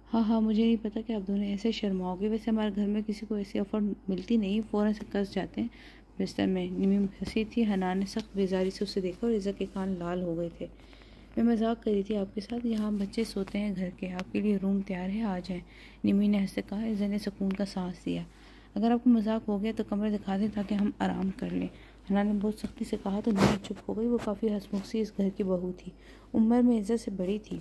[SPEAKER 1] हाँ हाँ, मुझे नहीं पता कि आप दोनों ऐसे शर्माओगे, वैसे हमारे घर में किसी को ऐसी ऑफर मिलती नहीं, फ़ौरन से कस जाते हैं बिस्तर में। निमी हंसी थी। हनान ने सख्त बेजारी से उसे देखा और इज़्ज़त के कान लाल हो गए थे। मैं मजाक कर रही थी आपके साथ, यहाँ बच्चे सोते हैं घर के, आपके लिए रूम तैयार है, आ जाएं। निमी ने हंस कहा। इज़्ज़त ने सुकून का सांस दिया। अगर आपको मजाक हो गया तो कमरे दिखा दें ताकि हम आराम कर लें। हनान ने बहुत सख्ती से कहा तो निमी चुप हो गई। वो काफ़ी हंसमुख सी इस घर की बहू थी, उम्र में इज़्ज़त से बड़ी थी।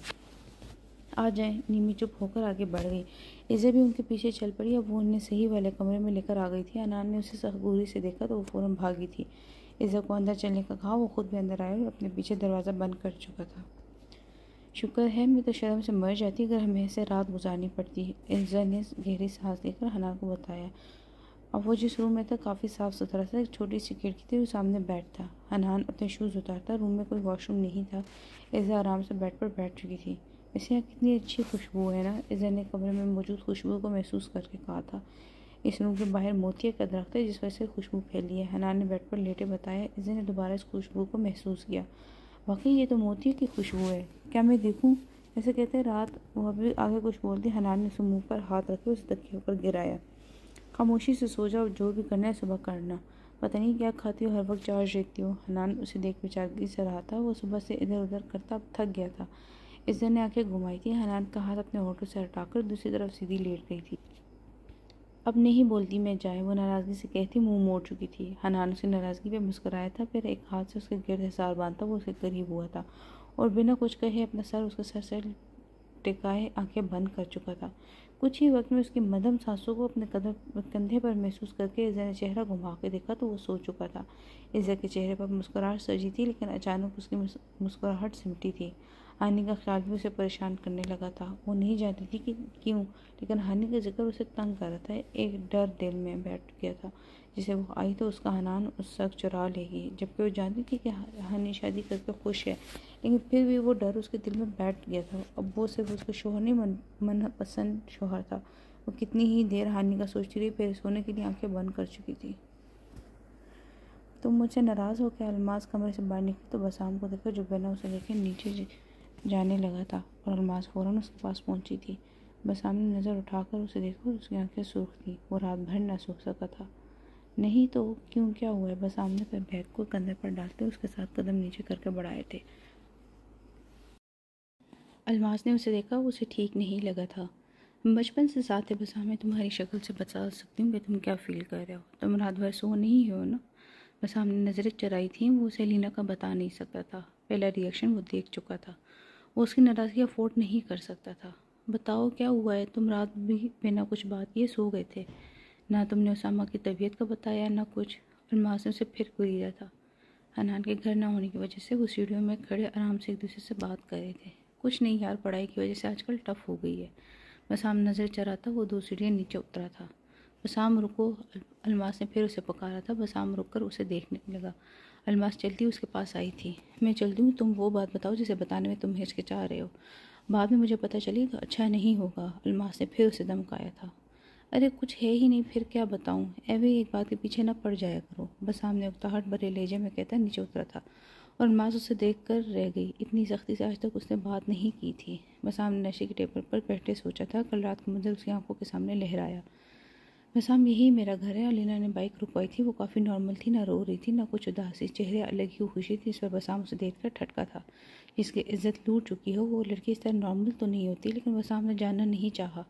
[SPEAKER 1] आ जाएं। निमी चुप होकर आगे बढ़ गई। इज़्ज़त भी उनके पीछे चल पड़ी। अब वो उन्हें सही वाले कमरे में लेकर आ गई थी। हनान ने उसे सख्त से देखा तो वो फ़ौरन भागी थी। इज़्ज़त को अंदर चलने का कहा। वो खुद भी अंदर आया और अपने पीछे दरवाज़ा बंद कर चुका था। शुक्र है, मैं तो शर्म से मर जाती अगर हमें ऐसे रात गुजारनी पड़ती। इज़्ज़त ने गहरी सांस लेकर हनान को बताया। अब वो जिस रूम में था काफ़ी साफ़ सुथरा था। एक छोटी सी खिड़की थी और सामने बेड था। हनान अपने शूज़ उतारता। रूम में कोई वॉशरूम नहीं था। इज़्ज़त आराम से बेड पर बैठ चुकी थी। वैसे यहाँ कितनी अच्छी खुशबू है ना, इज़्ज़त ने कमरे में मौजूद खुशबू को महसूस करके कहा था। इस रूम के बाहर मोतिया का दरख्त है जिस वजह से खुशबू फैली है। हनान ने बेड पर लेटे बताया। इज़्ज़त ने दोबारा इस खुशबू को महसूस किया। वाकई ये तो मोतिया की खुशबू है, क्या मैं देखूं? ऐसे कहते रात वो अभी आगे कुछ बोलती। हनान ने उसे मुंह पर हाथ रखे उसे तकिए पर गिराया। खामोशी से सो जाओ, जो भी करना है सुबह करना। पता नहीं क्या खाती हो, हर वक्त चार्ज रहती हो। हनान उसे देख बेचारगी से रहा था। वो सुबह से इधर उधर करता अब थक गया था। इज़्ज़त ने आंखें घुमाई थी। हनान का हाथ अपने होठों से हटाकर दूसरी तरफ सीधी लेट गई थी। अब नहीं बोलती मैं जाए, वो नाराज़गी से कहती मुंह मोड़ चुकी थी। हनान उसे नाराज़गी पे मुस्कुराया था, फिर एक हाथ से उसके गिर्द हिसार बांधता वो उसके करीब हुआ था और बिना कुछ कहे अपना सर उसके सर से टिकाए आंखें बंद कर चुका था। कुछ ही वक्त में उसकी मदम सांसों को अपने कंधे पर महसूस करके इज़्ज़त ने चेहरा घुमा के देखा तो वो सो चुका था। इज़्ज़त के चेहरे पर मुस्कुराहट सजी थी, लेकिन अचानक उसकी मुस्कुराहट सिमटी थी। हानि का ख्याल भी उसे परेशान करने लगा था। वो नहीं जानती थी कि क्यों, लेकिन हानि का जिक्र उसे तंग कर रहा था। एक डर दिल में बैठ गया था, जिसे वो आई तो उसका हनान उस तक चुरा लेगी, जबकि वो जानती थी कि हानि शादी करके खुश है, लेकिन फिर भी वो डर उसके दिल में बैठ गया था। अब वो सिर्फ उसका शोहर नहीं, मनपसंद शोहर था। वो कितनी ही देर हानि का सोचती रही, फिर सोने के लिए आंखें बंद कर चुकी थी। तुम मुझसे नाराज़ हो क्या? अलमास कमरे से बाहर निकली तो बसाम को देखकर जो बिना उसे देखे नीचे जाने लगा था और अलमास फ़ौरन उसके पास पहुंची थी। बसाम ने नज़र उठाकर उसे देखा और उसकी आंखें सूख थी। वो रात भर ना सूख सका था। नहीं तो क्यों, क्या हुआ है? बसाम ने फिर बैग को कंधे पर डालते उसके साथ कदम नीचे करके बढ़ाए थे। अलमास ने उसे देखा। उसे ठीक नहीं लगा था। बचपन से साथ है बसाम, मैं तुम्हारी शक्ल से बता सकती हूँ कि तुम क्या फील कर रहे हो। तुम रात भर सो नहीं हो ना? बसाम ने नज़रें चराई थी। वो सेलिना का बता नहीं सकता था। पहला रिएक्शन वो देख चुका था। वो उसकी नाराज़गी अफोर्ड नहीं कर सकता था। बताओ क्या हुआ है? तुम रात भी बिना कुछ बात किए सो गए थे। ना तुमने उसामा की तबीयत का बताया ना कुछ। अलमास ने उसे फिर कुरीदा था। हनान के घर ना होने की वजह से वो सीढ़ियों में खड़े आराम से एक दूसरे से बात कर रहे थे। कुछ नहीं यार, पढ़ाई की वजह से आजकल टफ हो गई है। बसाम नज़र चढ़ाता वो 2 सीढ़ियाँ नीचे उतरा था। बसाम रुको, अलमास ने फिर उसे पुकारा था। बसाम रुक कर उसे देखने लगा। अलमास चलती उसके पास आई थी। मैं चलती हूँ, तुम वो बात बताओ जिसे बताने में तुम हिचकिचा रहे हो। बाद में मुझे पता चली तो अच्छा नहीं होगा। अलमास ने फिर उसे धमकाया था। अरे कुछ है ही नहीं, फिर क्या बताऊँ? एवे एक बात के पीछे न पड़ जाया करो। बसाम ने उकताहट भरे लहजे में कहता नीचे उतरा था और अलमास उसे देख कर रह गई। इतनी सख्ती से आज तक उसने बात नहीं की थी। बसाम ने नशे के टेबल पर बैठे सोचा था। कल रात का मंजर उसकी आंखों के सामने लहराया। बसाम, यही मेरा घर है। अलीना ने बाइक रुकवाई थी। वो काफ़ी नॉर्मल थी, ना रो रही थी ना कुछ उदासी। चेहरे अलग ही खुशी थी। इस पर बसाम उसे देखकर ठटका था। जिसकी इज्जत लूट चुकी हो वो लड़की इस तरह नॉर्मल तो नहीं होती, लेकिन बसाम ने जानना नहीं चाहा।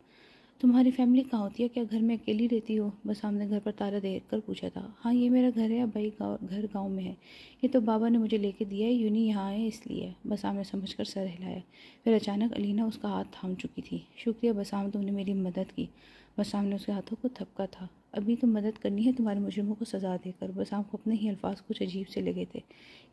[SPEAKER 1] तुम्हारी फैमिली कहाँ होती है? क्या घर में अकेली रहती हो? बसाम ने घर पर ताला देख कर पूछा था। हाँ, ये मेरा घर है, अब भाई घर गाँव में है। ये तो बाबा ने मुझे लेके दिया है, यूनी यहाँ है इसलिए। बसाम ने समझ कर सर हिलाया। फिर अचानक अलीना उसका हाथ थाम चुकी थी। शुक्रिया बसाम, तुमने मेरी मदद की। बसाम ने उसके हाथों को थपका था। अभी तो मदद करनी है तुम्हारे मुजरिमों को सज़ा देकर। बसाम को अपने ही अल्फाज कुछ अजीब से लगे थे,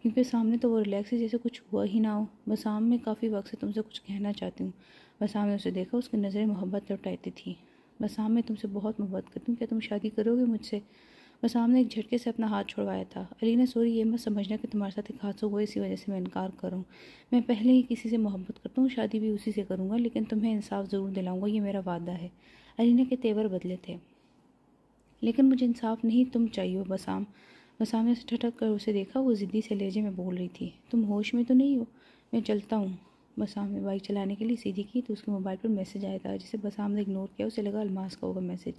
[SPEAKER 1] क्योंकि सामने तो वो रिलैक्स है जैसे कुछ हुआ ही ना हो। बसाम, मैं काफ़ी वक्त से तुमसे कुछ कहना चाहती हूँ। बसाम ने उसे देखा, उसकी नज़रें मोहब्बत लौटाती थी। बसाम, मैं तुमसे बहुत मोहब्बत करती हूँ, क्या तुम शादी करोगे मुझसे? बसाम ने एक झटके से अपना हाथ छुड़वाया था। अलीना, सॉरी, ये मत समझना कि तुम्हारे साथ एक हादसा हुआ इसी वजह से मैं इनकार करूँ। मैं पहले ही किसी से मोहब्बत करता हूँ, शादी भी उसी से करूँगा, लेकिन तुम्हें इंसाफ ज़रूर दिलाऊंगा, ये मेरा वादा है। अलीना के तेवर बदले थे। लेकिन मुझे इंसाफ नहीं, तुम चाहिए हो बसाम। बसाम ने ठटक कर उसे देखा। वो ज़िद्दी से लहजे में बोल रही थी। तुम होश में तो नहीं हो? मैं चलता हूँ। बसाम ने बाइक चलाने के लिए सीधी की तो उसके मोबाइल पर मैसेज आया था, जिसे बसाम ने इग्नोर किया। उसे लगा अलमास का होगा मैसेज।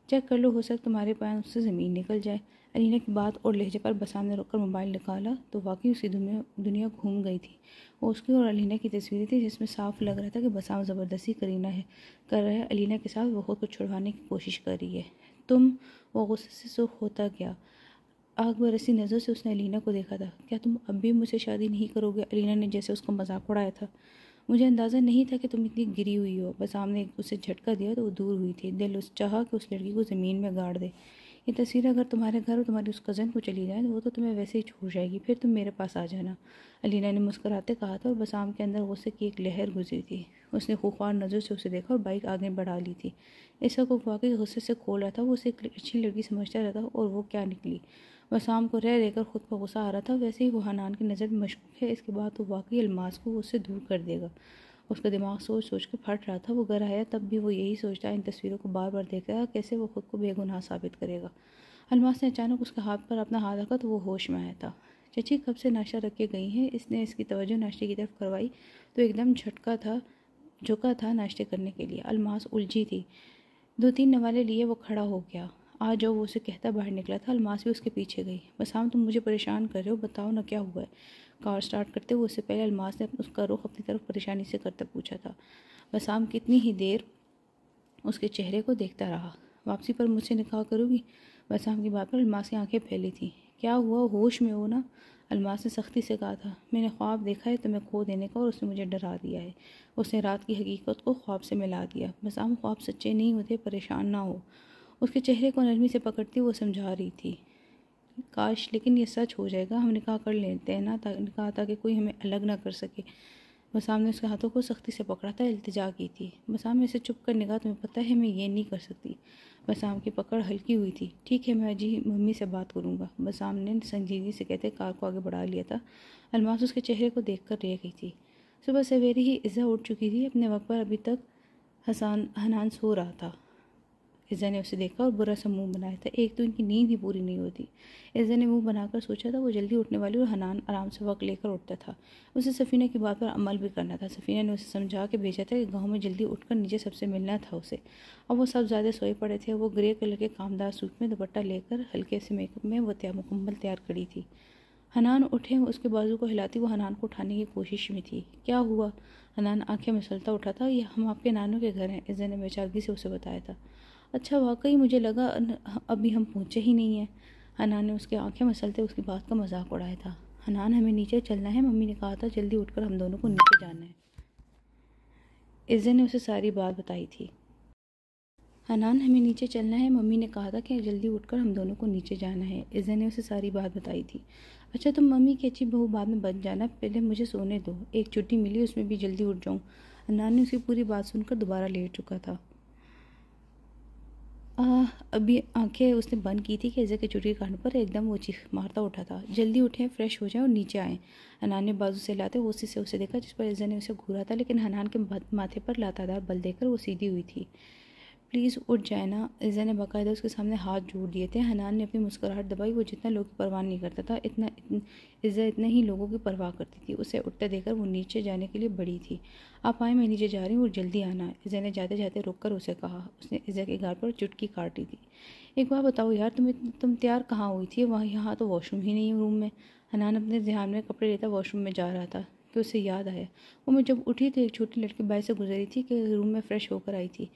[SPEAKER 1] चेक कर लो, हो सकता तुम्हारे पास उससे ज़मीन निकल जाए। अलीना की बात और लहजे पर बसाम ने रुककर मोबाइल निकाला तो वाकई उसकी दुनिया घूम गई थी। वो उसकी और अलीना की तस्वीरें थी, जिसमें साफ लग रहा था कि बसाम ज़बरदस्ती कर रहा है अलीना के साथ। वो खुद को छुड़वाने की कोशिश कर रही है। तुम? वो गुस्से से सुर्ख होता गया। आग बरसी नज़र से उसने अलीना को देखा था। क्या तुम अब भी मुझसे शादी नहीं करोगे? अलीना ने जैसे उसका मजाक उड़ाया था। मुझे अंदाज़ा नहीं था कि तुम इतनी गिरी हुई हो। बस सामने उसे झटका दिया तो वो दूर हुई थी। दिल उस चाहा कि उस लड़की को ज़मीन में गाड़ दे। ये तस्वीर अगर तुम्हारे घर और तुम्हारी उस कज़न को चली जाए तो वो तो तुम्हें वैसे ही छोड़ जाएगी, फिर तुम मेरे पास आ जाना। अलीना ने मुस्कुराते कहा था और बसाम के अंदर गुस्से की एक लहर गुजरी थी। उसने खूंखार नज़र से उसे देखा और बाइक आगे बढ़ा ली थी। इसका को वाकई गुस्से से खोल रहा था। वो उसे एक अच्छी लड़की समझता रहता और वो क्या निकली। बसाम को रह रहकर खुद पर गुस्सा आ रहा था। वैसे ही वो हनान की नज़र में मशकूक है, इसके बाद तो वाकई अलमास को उससे दूर कर देगा। उसका दिमाग सोच सोच कर फट रहा था। वो घर आया तब भी वो यही सोचता, इन तस्वीरों को बार बार देख रहा, कैसे वो खुद को बेगुनाह साबित करेगा। अलमास ने अचानक उसके हाथ पर अपना हाथ रखा तो वो होश में आया था। चची कब से नाश्ता रख के गई हैं? इसने इसकी तवज्जो नाश्ते की तरफ करवाई तो एकदम झुका था नाश्ते करने के लिए। अलमास उलझी थी। 2-3 नवाले लिए वो खड़ा हो गया। आज जो वो उसे कहता बाहर निकला था। अलमास भी उसके पीछे गई। बसाम, तुम मुझे परेशान कर रहे हो, बताओ ना क्या हुआ है? कार स्टार्ट करते हुए उससे पहले अलमास ने उसका रुख अपनी तरफ परेशानी से करते पूछा था। बसाम कितनी ही देर उसके चेहरे को देखता रहा। वापसी पर मुझसे निकाह करोगी? बसाम की बात पर अलमास की आंखें फैली थी। क्या हुआ, होश में हो ना? अलमास ने सख्ती से कहा था। मैंने ख्वाब देखा है तुम्हें खो देने का और उसने मुझे डरा दिया है। उसने रात की हकीकत को ख्वाब से मिला दिया। बसाम, ख्वाब सच्चे नहीं होते, परेशान ना हो। उसके चेहरे को नरमी से पकड़ती वो समझा रही थी। काश, लेकिन ये सच हो जाएगा। हम निकाह कर लेते हैं ना, निकाह ताकि कोई हमें अलग ना कर सके। बसाम ने उसके हाथों को सख्ती से पकड़ा था, इल्तिजा की थी। बसाम ने इसे चुप करने कहा, तुम्हें पता है मैं ये नहीं कर सकती। बसाम की पकड़ हल्की हुई थी। ठीक है, मैं अजी मम्मी से बात करूँगा। बसाम ने संजीदगी से कहते कार को आगे बढ़ा लिया था। अलमास उसके चेहरे को देख कर रह गई थी। सुबह सवेरे ही इज़्ज़ा उठ चुकी थी। अपने वक्त पर अभी तक हनान सो रहा था। इज़्ज़ा ने उसे देखा और बुरा सा मुंह बनाया था। एक तो इनकी नींद ही पूरी नहीं होती। इज़्ज़ा ने मुंह बनाकर सोचा था वो जल्दी उठने वाली और हनान आराम से वक्त लेकर उठता था। उसे सफ़ीना की बात पर अमल भी करना था। सफ़ीना ने उसे समझा के भेजा था कि गांव में जल्दी उठकर नीचे सबसे मिलना था उसे। अब वो सब ज़्यादा सोए पड़े थे। वो ग्रे कलर के कामदार सूट में दुपट्टा लेकर हल्के से मेकअप में वो मुकम्मल तैयार खड़ी थी। हनान उठे, उसके बाजू को हिलाती वो हनान को उठाने की कोशिश में थी। क्या हुआ? हनान आंखें मसलता उठा था। ये हम आपके नानों के घर हैं, इज़्ज़ा ने बेचारगी से उसे बताया था। अच्छा, वाकई मुझे लगा अभी हम पहुँचे ही नहीं हैं। हनान ने उसकी आंखें मसलते उसकी बात का मजाक उड़ाया था। हनान, हमें नीचे चलना है, मम्मी ने कहा था जल्दी उठकर हम दोनों को नीचे जाना है। इज़्ज़ा ने उसे सारी बात बताई थी। हनान, हमें नीचे चलना है, मम्मी ने कहा था कि जल्दी उठकर हम दोनों को नीचे जाना है। इज़्ज़ा ने उसे सारी बात बताई थी। अच्छा, तुम मम्मी की अच्छी बहू बाद में बन जाना, पहले मुझे सोने दो। एक छुट्टी मिली, उसमें भी जल्दी उठ जाऊँ। हनान ने उसकी पूरी बात सुनकर दोबारा लेट चुका था। अभी आंखें उसने बंद की थी कि इज़्ज़ा की चुटकी काटने पर एकदम वो चीख मारता उठा था। जल्दी उठें, फ्रेश हो जाएं और नीचे आएँ। हनान ने बाजू से लाते उसी से उसे देखा, जिस पर इज़्ज़ा ने उसे घूरा था, लेकिन हनान के माथे पर लातादार बल देकर वो सीधी हुई थी। प्लीज़ उठ जाए ना, इज़्ज़ा ने बाकायदा उसके सामने हाथ जोड़ दिए थे। हनान ने अपनी मुस्कुराहट दबाई। वो जितना लोगों की परवाह नहीं करता था, इज़्ज़ा इतने ही लोगों की परवाह करती थी। उसे उठते देखकर वो नीचे जाने के लिए बड़ी थी। आप आए, मैं नीचे जा रही हूँ और जल्दी आना। इज़्ज़ा ने जाते जाते रुक कर उसे कहा। उसने इज़्ज़ा के गाल पर चुटकी काटी थी। एक बार बताओ यार, तुम तैयार कहाँ हुई थी? वहाँ यहाँ तो वॉशरूम ही नहीं है रूम में। हनान अपने ध्यान में कपड़े लेता वॉशरूम में जा रहा था कि उसे याद आया, वो मैं जब उठी तो एक छोटी लड़की बाहर से गुजरी थी कि रूम में फ़्रेश होकर आई थी।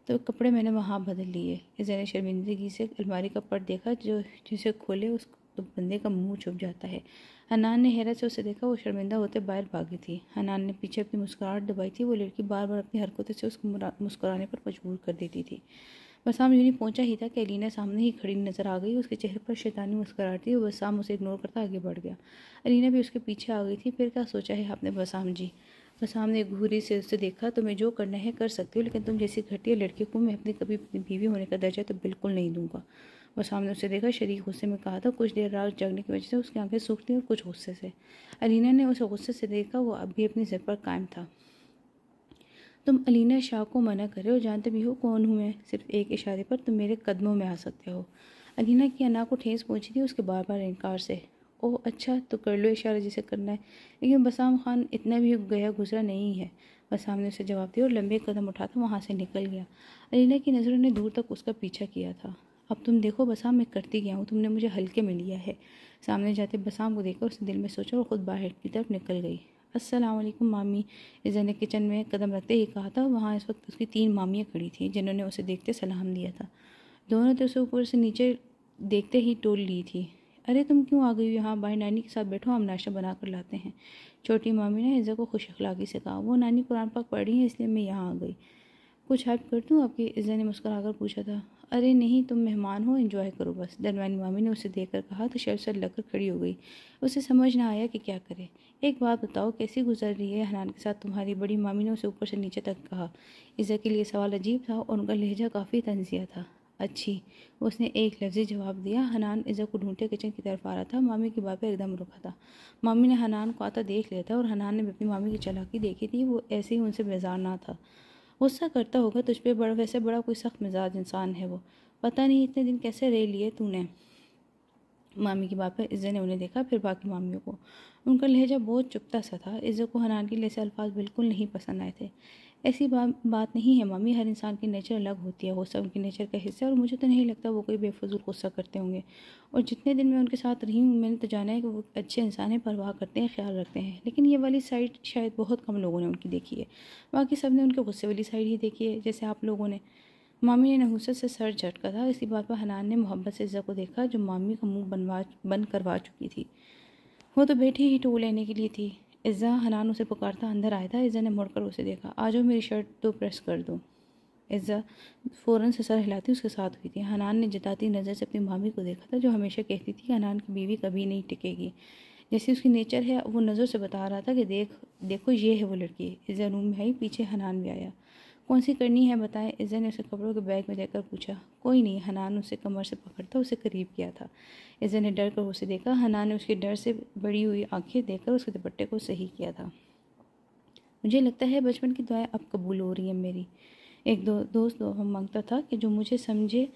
[SPEAKER 1] तो कपड़े मैंने वहाँ बदल लिए। इज़ा ने शर्मिंदगी से अलमारी का पर्द देखा, जो जिसे खोले उस तो बंदे का मुंह छुप जाता है। हनान ने हैरत से उसे देखा। वो शर्मिंदा होते बाहर भागी थी। हनान ने पीछे अपनी मुस्कुराहट दबाई थी। वो लड़की बार बार अपनी हरकतों से उसको मुस्कुराने पर मजबूर कर देती थी। बसाम यूँ ही पहुंचा ही था कि अलीना सामने ही खड़ी नजर आ गई। उसके चेहरे पर शैतानी मुस्कुराहट थी। बसाम उसे इग्नोर करता आगे बढ़ गया। अलीना भी उसके पीछे आ गई थी। फिर क्या सोचा है आपने बसाम जी? बसाम ने घूरी से उससे देखा। तुम्हें जो करना है कर सकती हो, लेकिन तुम जैसी घटिया लड़की को मैं कभी अपनी बीवी होने का दर्जा तो बिल्कुल नहीं दूंगा। बसाम ने उसे देखा। शरीक गुस्से में कहा था। कुछ देर रात जगने की वजह से उसकी आंखें सूख थी और कुछ गुस्से से। अलीना ने उसे गुस्से से देखा। वो अब भी अपनी जिद पर कायम था। तुम अलीना शाह को मना करे हो, जानते भी हो कौन हूँ मैं। सिर्फ एक इशारे पर तुम मेरे कदमों में आ सकते हो। अलीना की अना को ठेस पहुंची थी उसके बार बार इनकार से। ओह अच्छा, तो कर लो इशारा जिसे करना है, लेकिन बसाम खान इतना भी गया गुजरा नहीं है। बसाम ने उसे जवाब दिया और लंबे कदम उठाकर वहाँ से निकल गया। अलीना की नज़रों ने दूर तक उसका पीछा किया था। अब तुम देखो बसाम, मैं करती गया हूँ, तुमने मुझे हल्के में लिया है। सामने जाते बसाम को देखकर उसने दिल में सोचा और ख़ुद बाहर की तरफ निकल गई। अस्सलाम वालेकुम मामी, इज़ा ने किचन में कदम रखते ही कहा था। वहाँ इस वक्त उसकी 3 मामियाँ खड़ी थीं, जिन्होंने उसे देखते सलाम दिया था। दोनों तो उसे ऊपर से नीचे देखते ही टोल ली थी। अरे तुम क्यों आ गई हो यहाँ? बाहर नानी के साथ बैठो, हम नाश्ता बना कर लाते हैं। छोटी मामी ने इज़ा को खुश अखलाकी से कहा। वो नानी कुरान पाक पढ़ रही हैं, इसलिए मैं यहाँ आ गई। कुछ हेल्प कर दूँ आपकी? इज़ा ने मुस्कुराकर पूछा था। अरे नहीं, तुम मेहमान हो, एंजॉय करो बस। दरमियानी मामी ने उसे देखकर कहा तो शेल्फ से लगकर खड़ी हो गई। उसे समझ ना आया कि क्या करे। एक बात बताओ, कैसी गुजर रही है हनान के साथ तुम्हारी? बड़ी मामी ने उसे ऊपर से नीचे तक कहा। इज़ा के लिए सवाल अजीब था और उनका लहजा काफ़ी तंजिया था। अच्छी, उसने एक लफ्ज़ी जवाब दिया। हनान इज़ा को ढूंढते किचन की तरफ आ रहा था। मामी की बात पर एकदम रुका था। मामी ने हनान को आता देख लिया था और हनान ने भी अपनी मामी की चालाकी देखी थी। वो ऐसे ही उनसे बेजार ना था। गुस्सा करता होगा तुझ पे, बड़ा वैसे बड़ा कोई सख्त मिजाज इंसान है वो। पता नहीं इतने दिन कैसे रह लिए तूने। मामी की बात पर इज़्ज़ा ने उन्हें देखा, फिर बाकी मामियों को। उनका लहजा बहुत चुपता सा था। इज़्ज़ा को हनान के लिए ऐसे अल्फाज बिल्कुल नहीं पसंद आए थे। ऐसी बात नहीं है मामी, हर इंसान की नेचर अलग होती है, गुस्सा उनकी नेचर का हिस्सा है और मुझे तो नहीं लगता वो कोई बेफजूल गुस्सा करते होंगे। और जितने दिन मैं उनके साथ रही हूँ, मैंने तो जाना है कि वो अच्छे इंसान हैं, परवाह करते हैं, ख्याल रखते हैं। लेकिन ये वाली साइड शायद बहुत कम लोगों ने उनकी देखी है। बाकी सब ने उनके गुस्से वाली साइड ही देखी है, जैसे आप लोगों ने। मामी ने नहुसत से सर झटका था। इसी बात पर हनान ने मोहब्बत से इज़्ज़ा को देखा, जो मामी का मुंह बंद करवा चुकी थी। वो तो बैठी ही टू लेने के लिए थी। इज़्ज़ा, हनान उसे पुकारता अंदर आया था। इज़्ज़ा ने मुड़कर उसे देखा। आ जाओ, मेरी शर्ट तो प्रेस कर दो। इज़्ज़ा फ़ौरन से सर हिलाती उसके साथ हुई थी। हनान ने जताती नज़र से अपनी मामी को देखा था, जो हमेशा कहती थी कि हनान की बीवी कभी नहीं टिकेगी। जैसी उसकी नेचर है, वो नज़र से बता रहा था कि देखो ये है वो लड़की। इज़्ज़ा रूम में आई, पीछे हनान भी आया। कौन सी करनी है बताएं? इज़्ज़ा ने उसे कपड़ों के बैग में देकर पूछा। कोई नहीं। हनान उसे कमर से पकड़ता उसे करीब किया था। इज़्ज़ा ने डर कर उसे देखा। हनान ने उसके डर से बड़ी हुई आंखें देखकर उसके दुपट्टे को सही किया था। मुझे लगता है बचपन की दुआएं अब कबूल हो रही हैं मेरी। एक दोस्त मांगता था कि जो मुझे समझे,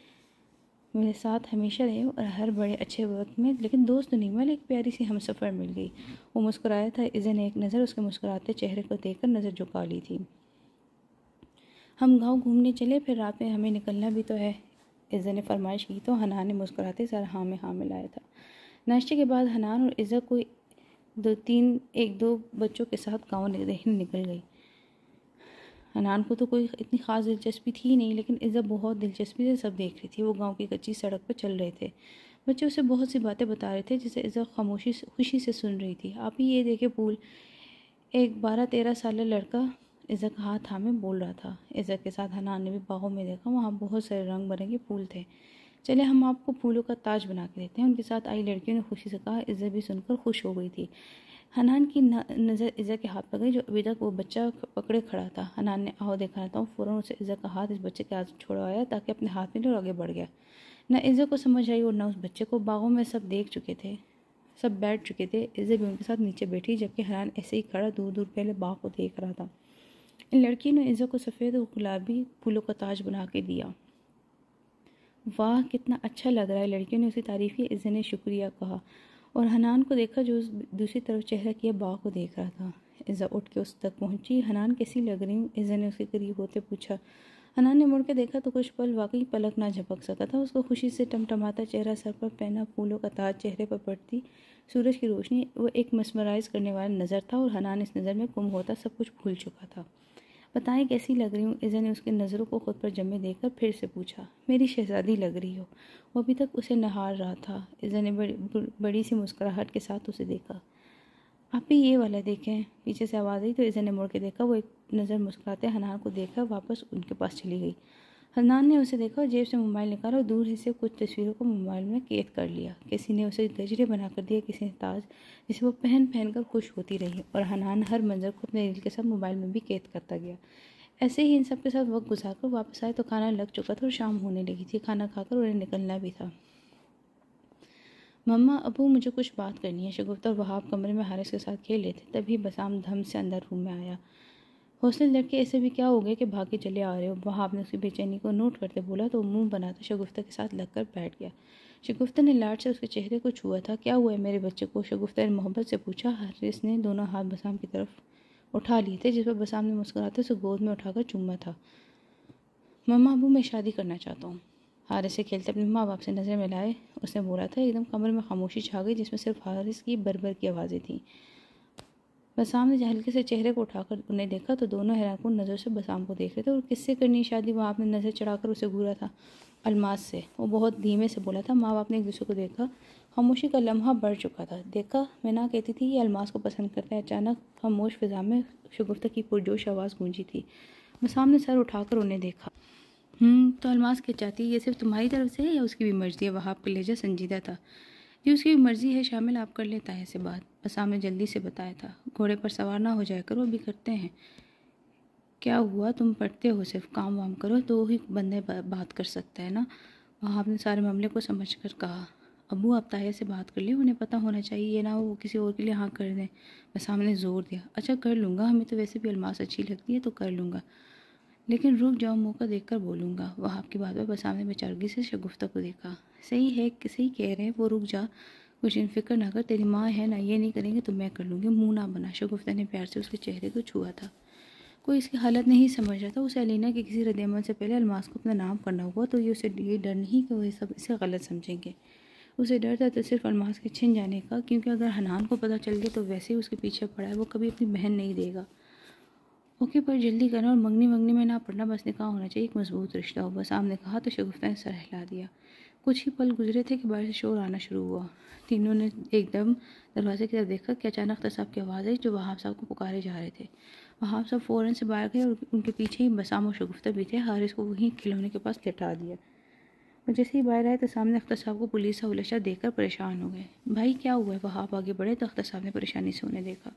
[SPEAKER 1] मेरे साथ हमेशा रहे और हर बड़े अच्छे वक्त में। लेकिन दोस्त नहीं मिला, एक प्यारी सी हमसफ़र मिल गई। वो मुस्कुराया था। इज़्ज़ा ने एक नज़र उसके मुस्कुराते चेहरे को देखकर नज़र झुका ली थी। हम गांव घूमने चले, फिर रात में हमें निकलना भी तो है, इज़्ज़ा ने फरमाइश की तो हनान ने मुस्कुराते सर हाँ में हाँ मिलाया था। नाश्ते के बाद हनान और इज़्ज़ा कोई एक दो बच्चों के साथ गाँव देखने निकल गई। हनान को तो कोई इतनी ख़ास दिलचस्पी थी नहीं, लेकिन इज़्ज़ा बहुत दिलचस्पी से सब देख रही थी। वो गांव की कच्ची सड़क पर चल रहे थे। बच्चे उसे बहुत सी बातें बता रहे थे, जिसे इज़्ज़ा खुशी से सुन रही थी। आप ही ये देखे पुल, एक 12-13 साल लड़का इज़्ज़ा का हाथ थामे बोल रहा था। इज़्ज़ा के साथ हनान ने भी बागों में देखा, वहाँ बहुत सारे रंग बिरंगे फूल थे। चले हम आपको फूलों का ताज बना के देते हैं, उनके साथ आई लड़कियों ने खुशी से कहा। इज़्ज़ा भी सुनकर खुश हो गई थी। हनान की नज़र इज़्ज़ा के हाथ पर गई, जो अभी तक वो बच्चा पकड़े खड़ा था। हनान ने आओ देखा था, फ़ौरन उसे इज़्ज़ा का हाथ इस बच्चे के हाथ छुड़वाया ताकि अपने हाथ में ले और आगे बढ़ गया। न इज़्ज़ा को समझ आई और न उस बच्चे को। बागों में सब देख चुके थे, सब बैठ चुके थे। इज़्ज़ा भी उनके साथ नीचे बैठी, जबकि हनान ऐसे ही खड़ा दूर दूर पहले बाग को देख रहा था। इन लड़की ने इज़्ज़ा को सफ़ेद और गुलाबी फूलों का ताज बना के दिया। वाह कितना अच्छा लग रहा है, लड़कियों ने उसे तारीफ़ की। इज़्ज़ा ने शुक्रिया कहा और हनान को देखा, जो दूसरी तरफ चेहरा किए बाग को देख रहा था। इज़्ज़ा उठ के उस तक पहुंची। हनान कैसी लग रही हूँ? इज़्ज़ा ने उसके करीब होते पूछा। हनान ने मुड़ के देखा तो कुछ पल वाकई पलक ना झपक सका था। उसको खुशी से टमटमाता चेहरा, सर पर पहना फूलों का ताज, चेहरे पर पड़ती सूरज की रोशनी, वो एक मस्मराइज करने वाला नज़र था और हनान इस नज़र में गुम होता सब कुछ भूल चुका था। बताएं कैसी लग रही हूँ? इज़ा ने उसकी नज़रों को खुद पर जमे देखकर फिर से पूछा। मेरी शहज़ादी लग रही हो। वो अभी तक उसे निहार रहा था। इज़ा ने बड़ी सी मुस्कुराहट के साथ उसे देखा। आप भी ये वाला देखें। पीछे से आवाज़ आई तो इज़ा ने मुड़ के देखा। वो एक नज़र मुस्कुराते हनान को देखकर वापस उनके पास चली गई। हनान ने उसे देखा और जेब से मोबाइल निकाला और दूर से कुछ तस्वीरों को मोबाइल में कैद कर लिया। किसी ने उसे गजरे बना कर दिया, किसी ने ताज, जिसे वो पहन पहन कर खुश होती रही। और हनान हर मंजर को अपने दिल के साथ मोबाइल में भी कैद करता गया। ऐसे ही इन सब के साथ वक्त गुजारकर वापस आए तो खाना लग चुका था और शाम होने लगी थी। खाना खाकर उन्हें निकलना भी था। मम्मा, अबू, मुझे कुछ बात करनी है। शगुफ्ता और वहाब कमरे में हारिस के साथ खेल रहे थे। तभी बसाम धम से अंदर रूम में आया। हौसले लड़के ऐसे भी क्या हो गए कि भाग के चले आ रहे हो? वहाब ने उसकी बेचैनी को नोट करते बोला तो मुंह बनाता शगुफ्ता के साथ लगकर बैठ गया। शगुफ्ता ने लाड से उसके चेहरे को छुआ था। क्या हुआ है मेरे बच्चे को? शगुफ्ता ने मोहब्बत से पूछा। हारिस ने दोनों हाथ बसाम की तरफ उठा लिए थे, जिस पर बसाम ने मुस्कुराते उसे गोद में उठाकर चूमा था। मम्मा, अबू, मैं शादी करना चाहता हूँ। हारिस से खेलते अपने माँ बाप से नज़र मिलाए उसने बोला था। एकदम कमरे में खामोशी छा गई, जिसमें सिर्फ हारिस की बरबर की आवाज़ें थीं। बसाम ने हल्के से चेहरे को उठाकर उन्हें देखा तो दोनों हैरानकुन नज़र से बसाम को देख रहे थे। और किससे करनी शादी? वहाँ आपने नज़र चढ़ाकर उसे घूरा था। अलमास से। वो बहुत धीमे से बोला था। माँ बाप ने एक दूसरे को देखा। खामोशी का लम्हा बढ़ चुका था। देखा, मैं ना कहती थी ये अलमास को पसंद करता है। अचानक खामोश फिजा में शगुफ्ता की पुरजोश आवाज़ गूंजी थी। बसाम ने सर उठाकर उन्हें देखा। तो अलमास क्या चाहती है? ये सिर्फ तुम्हारी तरफ से है या उसकी भी मर्जी है? वहाब का लहजा संजीदा था। ये उसकी भी मर्जी है शामिल, आप कर लेता है ऐसे बात। बसाम ने जल्दी से बताया था। घोड़े पर सवार ना हो जाया करो, अभी करते हैं। क्या हुआ? तुम पढ़ते हो, सिर्फ काम वाम करो तो ही बंदे बात कर सकता है ना। वहाब ने सारे मामले को समझ कर कहा। अबू, आप ताया से बात कर ले, उन्हें पता होना चाहिए, ये ना वो किसी और के लिए हाँ कर दें। बसाम ने जोर दिया। अच्छा, कर लूँगा, हमें तो वैसे भी अलमास अच्छी लगती है तो कर लूँगा, लेकिन रुक जाओ, मौका देखकर बोलूँगा। वहाब की बात पर बसाम ने बेचारगी से शगुफ्ता को देखा। सही है, सही कह रहे हैं वो, रुक जा, कुछ इन फिक्र ना कर, तेरी माँ है ना, ये नहीं करेंगे तो मैं कर लूँगी, मुंह ना बना। शगुफ्ता ने प्यार से उसके चेहरे को छुआ था। कोई इसकी हालत नहीं समझ रहा था। उसे अलीना के किसी रद्द-ए-अमल से पहले अलमास को अपना नाम करना हुआ तो उसे ये डर नहीं कि वह सब इसे गलत समझेंगे। उसे डर था तो सिर्फ अलमास के छिन जाने का, क्योंकि अगर हनान को पता चल गया तो वैसे ही उसके पीछे पड़ा है, वो कभी अपनी बहन नहीं देगा। ओके, पर जल्दी करना और मंगनी मंगनी में ना पड़ना, बस निकाह होना चाहिए, एक मजबूत रिश्ता हो। बस सामने कहा तो शगुफ्ता ने सर हिला दिया। कुछ ही पल गुजरे थे कि बाहर से शोर आना शुरू हुआ। तीनों ने एकदम दरवाजे की तरफ देखा कि अचानक साहब की आवाज़ आई जो वहाब साहब को पुकारे जा रहे थे। वहाब साहब फ़ौरन से बाहर गए और उनके पीछे ही बसाम और शगुफ्ता भी थे। हारिस को वहीं खिलौने के पास लिटा दिया और जैसे ही बाहर आए तो सामने अख्तर साहब को पुलिस का उलझा देखकर परेशान हो गए। भाई, क्या हुआ है? वहाब आगे बढ़े तो अख्तर साहब ने परेशानी से उन्हें देखा।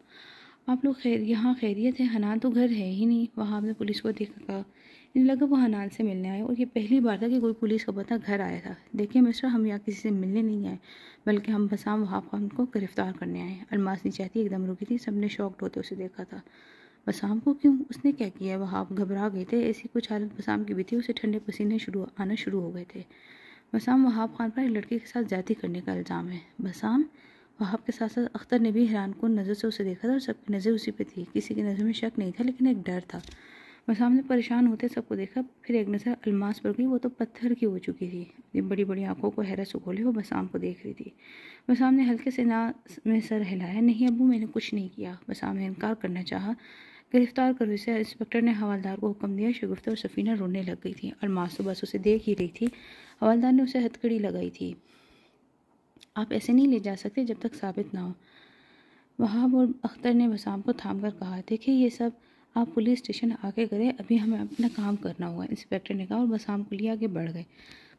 [SPEAKER 1] आप लोग यहाँ खैरियत है? हनान तो घर है ही नहीं। वहाब ने पुलिस को देखा कहा। इन्हें लगा वो हनान से मिलने आए और ये पहली बार था कि कोई पुलिस का बंदा घर आया था। देखिए मिस्टर, हम यहाँ किसी से मिलने नहीं आए, बल्कि हम बसाम वहाब खान को गिरफ्तार करने आए। अलमास नीचे आती एकदम रुकी थी। सबने शॉक्ड होते उसे देखा था। बसाम को क्यों? उसने क्या किया? वहाब घबरा गए थे। ऐसी कुछ हालत बसाम की भी थी। उसे ठंडे पसीने आना शुरू हो गए थे। बसाम, वहाब खान पर एक लड़के के साथ ज्यादती करने का इल्ज़ाम है। बसाम। वहाब के साथ साथ अख्तर ने भी हैरानकुन नज़र से उसे देखा था और सबकी नज़र उसी पे थी। किसी की नज़र में शक नहीं था, लेकिन एक डर था। बसाम ने परेशान होते सबको देखा, फिर एक नज़र अलमास पर गई। वो तो पत्थर की हो चुकी थी। अपनी बड़ी बड़ी आंखों को हैरत से खोले वो बसाम को देख रही थी। बसाम ने हल्के से ना में सर हिलाया। नहीं अबू, मैंने कुछ नहीं किया। बसाम ने इनकार करना चाहा। गिरफ्तार करो इसे। इंस्पेक्टर ने हवलदार को हुक्म दिया। शगुफ्ता और सफ़ीना रोने लग गई थी। अलमास तो बस उसे देख ही रही थी। हवलदार ने उसे हथकड़ी लगाई थी। आप ऐसे नहीं ले जा सकते जब तक साबित ना हो। वहाब और अख्तर ने बसाम को थाम कर कहा। देखिए, ये सब आप पुलिस स्टेशन आके करें, अभी हमें अपना काम करना हुआ। इंस्पेक्टर ने कहा और बसाम को लिए आगे बढ़ गए।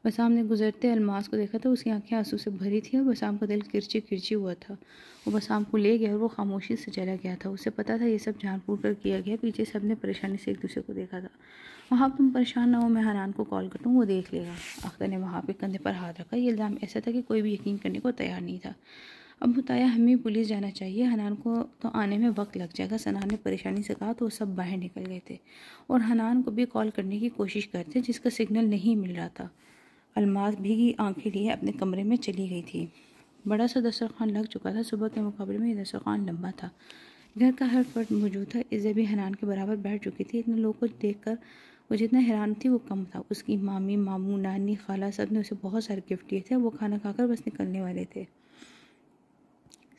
[SPEAKER 1] बसाम ने गुजरते अलमास को देखा तो उसकी आंखें आंसू से भरी थी और बसाम का दिल किरची किरची हुआ था। वो बसाम को ले गया और वो खामोशी से चला गया था। उसे पता था ये सब जानबूझ कर किया गया। पीछे सब ने परेशानी से एक दूसरे को देखा था। वहाँ तुम परेशान ना हो, मैं हनान को कॉल करता हूँ, वो देख लेगा। अख्तर ने वहाँ पे कंधे पर हाथ रखा। ये इल्ज़ाम ऐसा था कि कोई भी यकीन करने को तैयार नहीं था। अब बताया, हमें पुलिस जाना चाहिए, हनान को तो आने में वक्त लग जाएगा। सना ने परेशानी से कहा तो वो सब बाहर निकल गए थे और हनान को भी कॉल करने की कोशिश करते, जिसका सिग्नल नहीं मिल रहा था। अलमास भी आंखें लिए अपने कमरे में चली गई थी। बड़ा सा दस्तरखान लग चुका था। सुबह के मुकाबले में ये दस्तरखान लंबा था। घर का हर फर्द मौजूद था। इज़्ज़त भी हनान के बराबर बैठ चुकी थी। इतने लोगों को देखकर वो जितना हैरान थी वो कम था। उसकी मामी, मामू, नानी, खाला सब ने उसे बहुत सारे गिफ्ट दिए थे। वो खाना खाकर बस निकलने वाले थे।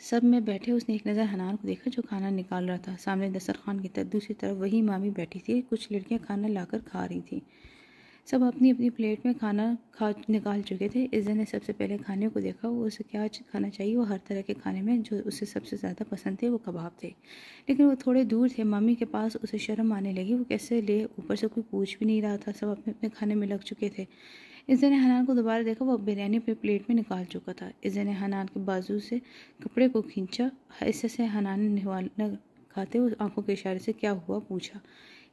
[SPEAKER 1] सब में बैठे उसने एक नज़र हनान को देखा जो खाना निकाल रहा था। सामने दस्तरखान की तरफ दूसरी तरफ वही मामी बैठी थी। कुछ लड़कियां खाना लाकर खा रही थी। सब अपनी अपनी प्लेट में खाना खा निकाल चुके थे। इज़्ज़त ने सबसे पहले खाने को देखा। वो उसे क्या खाना चाहिए, वो हर तरह के खाने में जो उसे सबसे ज़्यादा पसंद थे वो कबाब थे, लेकिन वो थोड़े दूर थे मामी के पास। उसे शर्म आने लगी। वो कैसे ले, ऊपर से कोई पूछ भी नहीं रहा था। सब अपने अपने खाने में लग चुके थे। इज़्ज़त ने हनान को दोबारा देखा। वो बिरयानी अपनी प्लेट में निकाल चुका था। इज़्ज़त ने हनान के बाजू से कपड़े को खींचा। हिस्से से हनान ने निवाला खाते हुए आंखों के इशारे से क्या हुआ पूछा।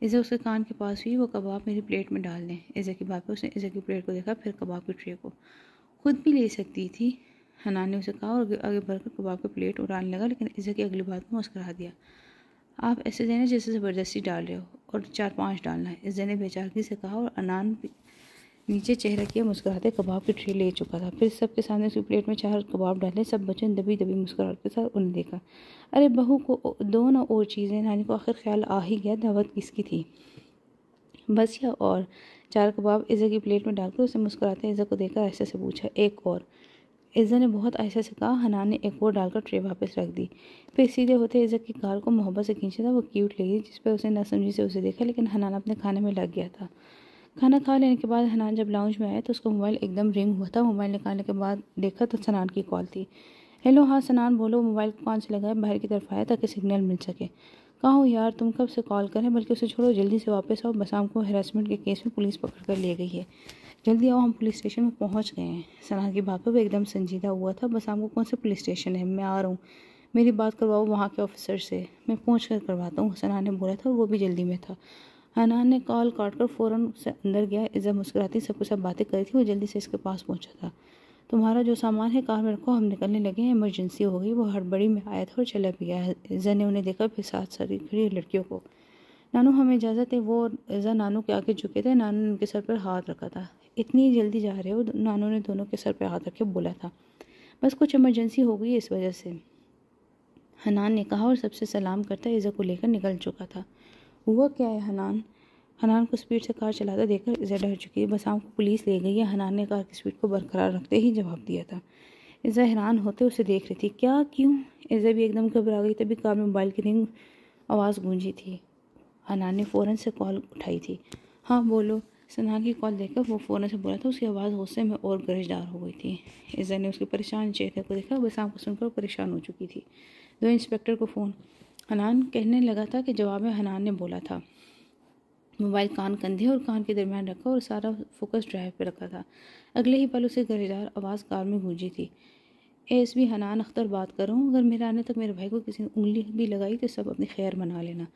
[SPEAKER 1] इज़्ज़त उसके कान के पास हुई। वो कबाब मेरी प्लेट में डाल दें। इज़्ज़त की बात पर उसने इज़्ज़त की प्लेट को देखा, फिर कबाब की ट्रे को। खुद भी ले सकती थी, हनान ने उसे कहा और आगे बढ़कर कबाब की प्लेट उड़ाने लगा, लेकिन इज़्ज़त की अगली बात में मुस्कुरा दिया। आप ऐसे देना जैसे ज़बरदस्ती डाल रहे हो, और 4-5 डालना है, इज़्ज़त ने बेचारगी से कहा। और हनान नीचे चेहरा किया मुस्कुराते कबाब की ट्रे ले चुका था। फिर सबके सामने उसकी प्लेट में 4 कबाब डाले। सब बच्चों ने दबी दबी मुस्कुराहट के साथ उन्हें देखा। अरे बहू को दो ना और चीज़ें। नानी को आखिर ख्याल आ ही गया दावत किसकी थी। बस या और 4 कबाब इज़्ज़त की प्लेट में डालकर उसे मुस्कुराते इज़्ज़त को देखकर ऐसे से पूछा, एक और। इज़्ज़त ने बहुत ऐसे से कहा। हनान ने एक और डालकर ट्रे वापस रख दी। फिर सीधे होते इज़्ज़त की गाल को मोहब्बत से खींचा था। वो क्यूट लगी जिस पर उसे नासमझी से उसे देखा, लेकिन हनान अपने खाने में लग गया था। खाना खा लेने के बाद हनान जब लाउंज में आया तो उसका मोबाइल एकदम रिंग हुआ था। मोबाइल निकालने के बाद देखा तो सनान की कॉल थी। हेलो, हाँ सनान बोलो। मोबाइल को कान से लगाए बाहर की तरफ आया ताकि सिग्नल मिल सके। कहाँ हो यार, तुम कब से कॉल करें, बल्कि उसे छोड़ो, जल्दी से वापस आओ। बसाम को हैरेसमेंट के केस में पुलिस पकड़ कर ले गई है। जल्दी आओ, हम पुलिस स्टेशन में पहुंच गए हैं। सनान की बात पर वो एकदम संजीदा हुआ था। बसाम को कौन से पुलिस स्टेशन है, मैं आ रहा हूँ। मेरी बात करवाओ वहाँ के ऑफिसर से, मैं पहुँच कर करवाता हूँ, सनान ने बोला था और वो भी जल्दी में था। हनान ने कॉल काटकर फ़ौरन से अंदर गया। इज़्ज़त मुस्कुराती सबके सब बातें कर रही थी। वो जल्दी से इसके पास पहुंचा था। तुम्हारा जो सामान है कार में रखो, हम निकलने लगे हैं, इमरजेंसी हो गई। वो हड़बड़ी में आया था और चला भी गया। इज़्ज़त ने उन्हें देखा, फिर साथ साथ खड़ी लड़कियों को। नानू हमें इजाज़त है। वो इज़्ज़त नानू के आगे झुके थे। नानू ने उनके सर पर हाथ रखा था। इतनी जल्दी जा रहे हो, नानू ने दोनों के सर पर हाथ रखे बोला था। बस कुछ इमरजेंसी हो गई इस वजह से, हनान ने कहा और सबसे सलाम करता इज़्ज़त को लेकर निकल चुका था। हुआ क्या है हनान? हनान को स्पीड से कार चलाता देखकर इज़्ज़त डर चुकी है। बसाम को पुलिस ले गई है, हनान ने कार की स्पीड को बरकरार रखते ही जवाब दिया था। इज़्ज़त हैरान होते उसे देख रही थी। क्या, क्यों? इज़्ज़त भी एकदम घबरा गई। तभी कार में मोबाइल की रिंग आवाज़ गूंजी थी। हनान ने फ़ौरन से कॉल उठाई थी। हाँ बोलो। सनान की कॉल देखकर वो फ़ौरन से बोला था। उसकी आवाज़ गुस्से में और गरजदार हो गई थी। इज़्ज़त ने उसके परेशान चेहरे को देखा। बसाम को सुनकर परेशान हो चुकी थी। दो इंस्पेक्टर को फ़ोन, हनान कहने लगा था कि जवाब में हनान ने बोला था। मोबाइल कान कंधे और कान के दरमियान रखा और सारा फोकस ड्राइव पर रखा था। अगले ही पल उसे गरजदार आवाज़ कार में गूंजी थी। एएसपी हनान अख्तर बात कर रहा हूँ। अगर मेरे आने तक मेरे भाई को किसी ने उंगली भी लगाई तो सब अपनी खैर मना लेना।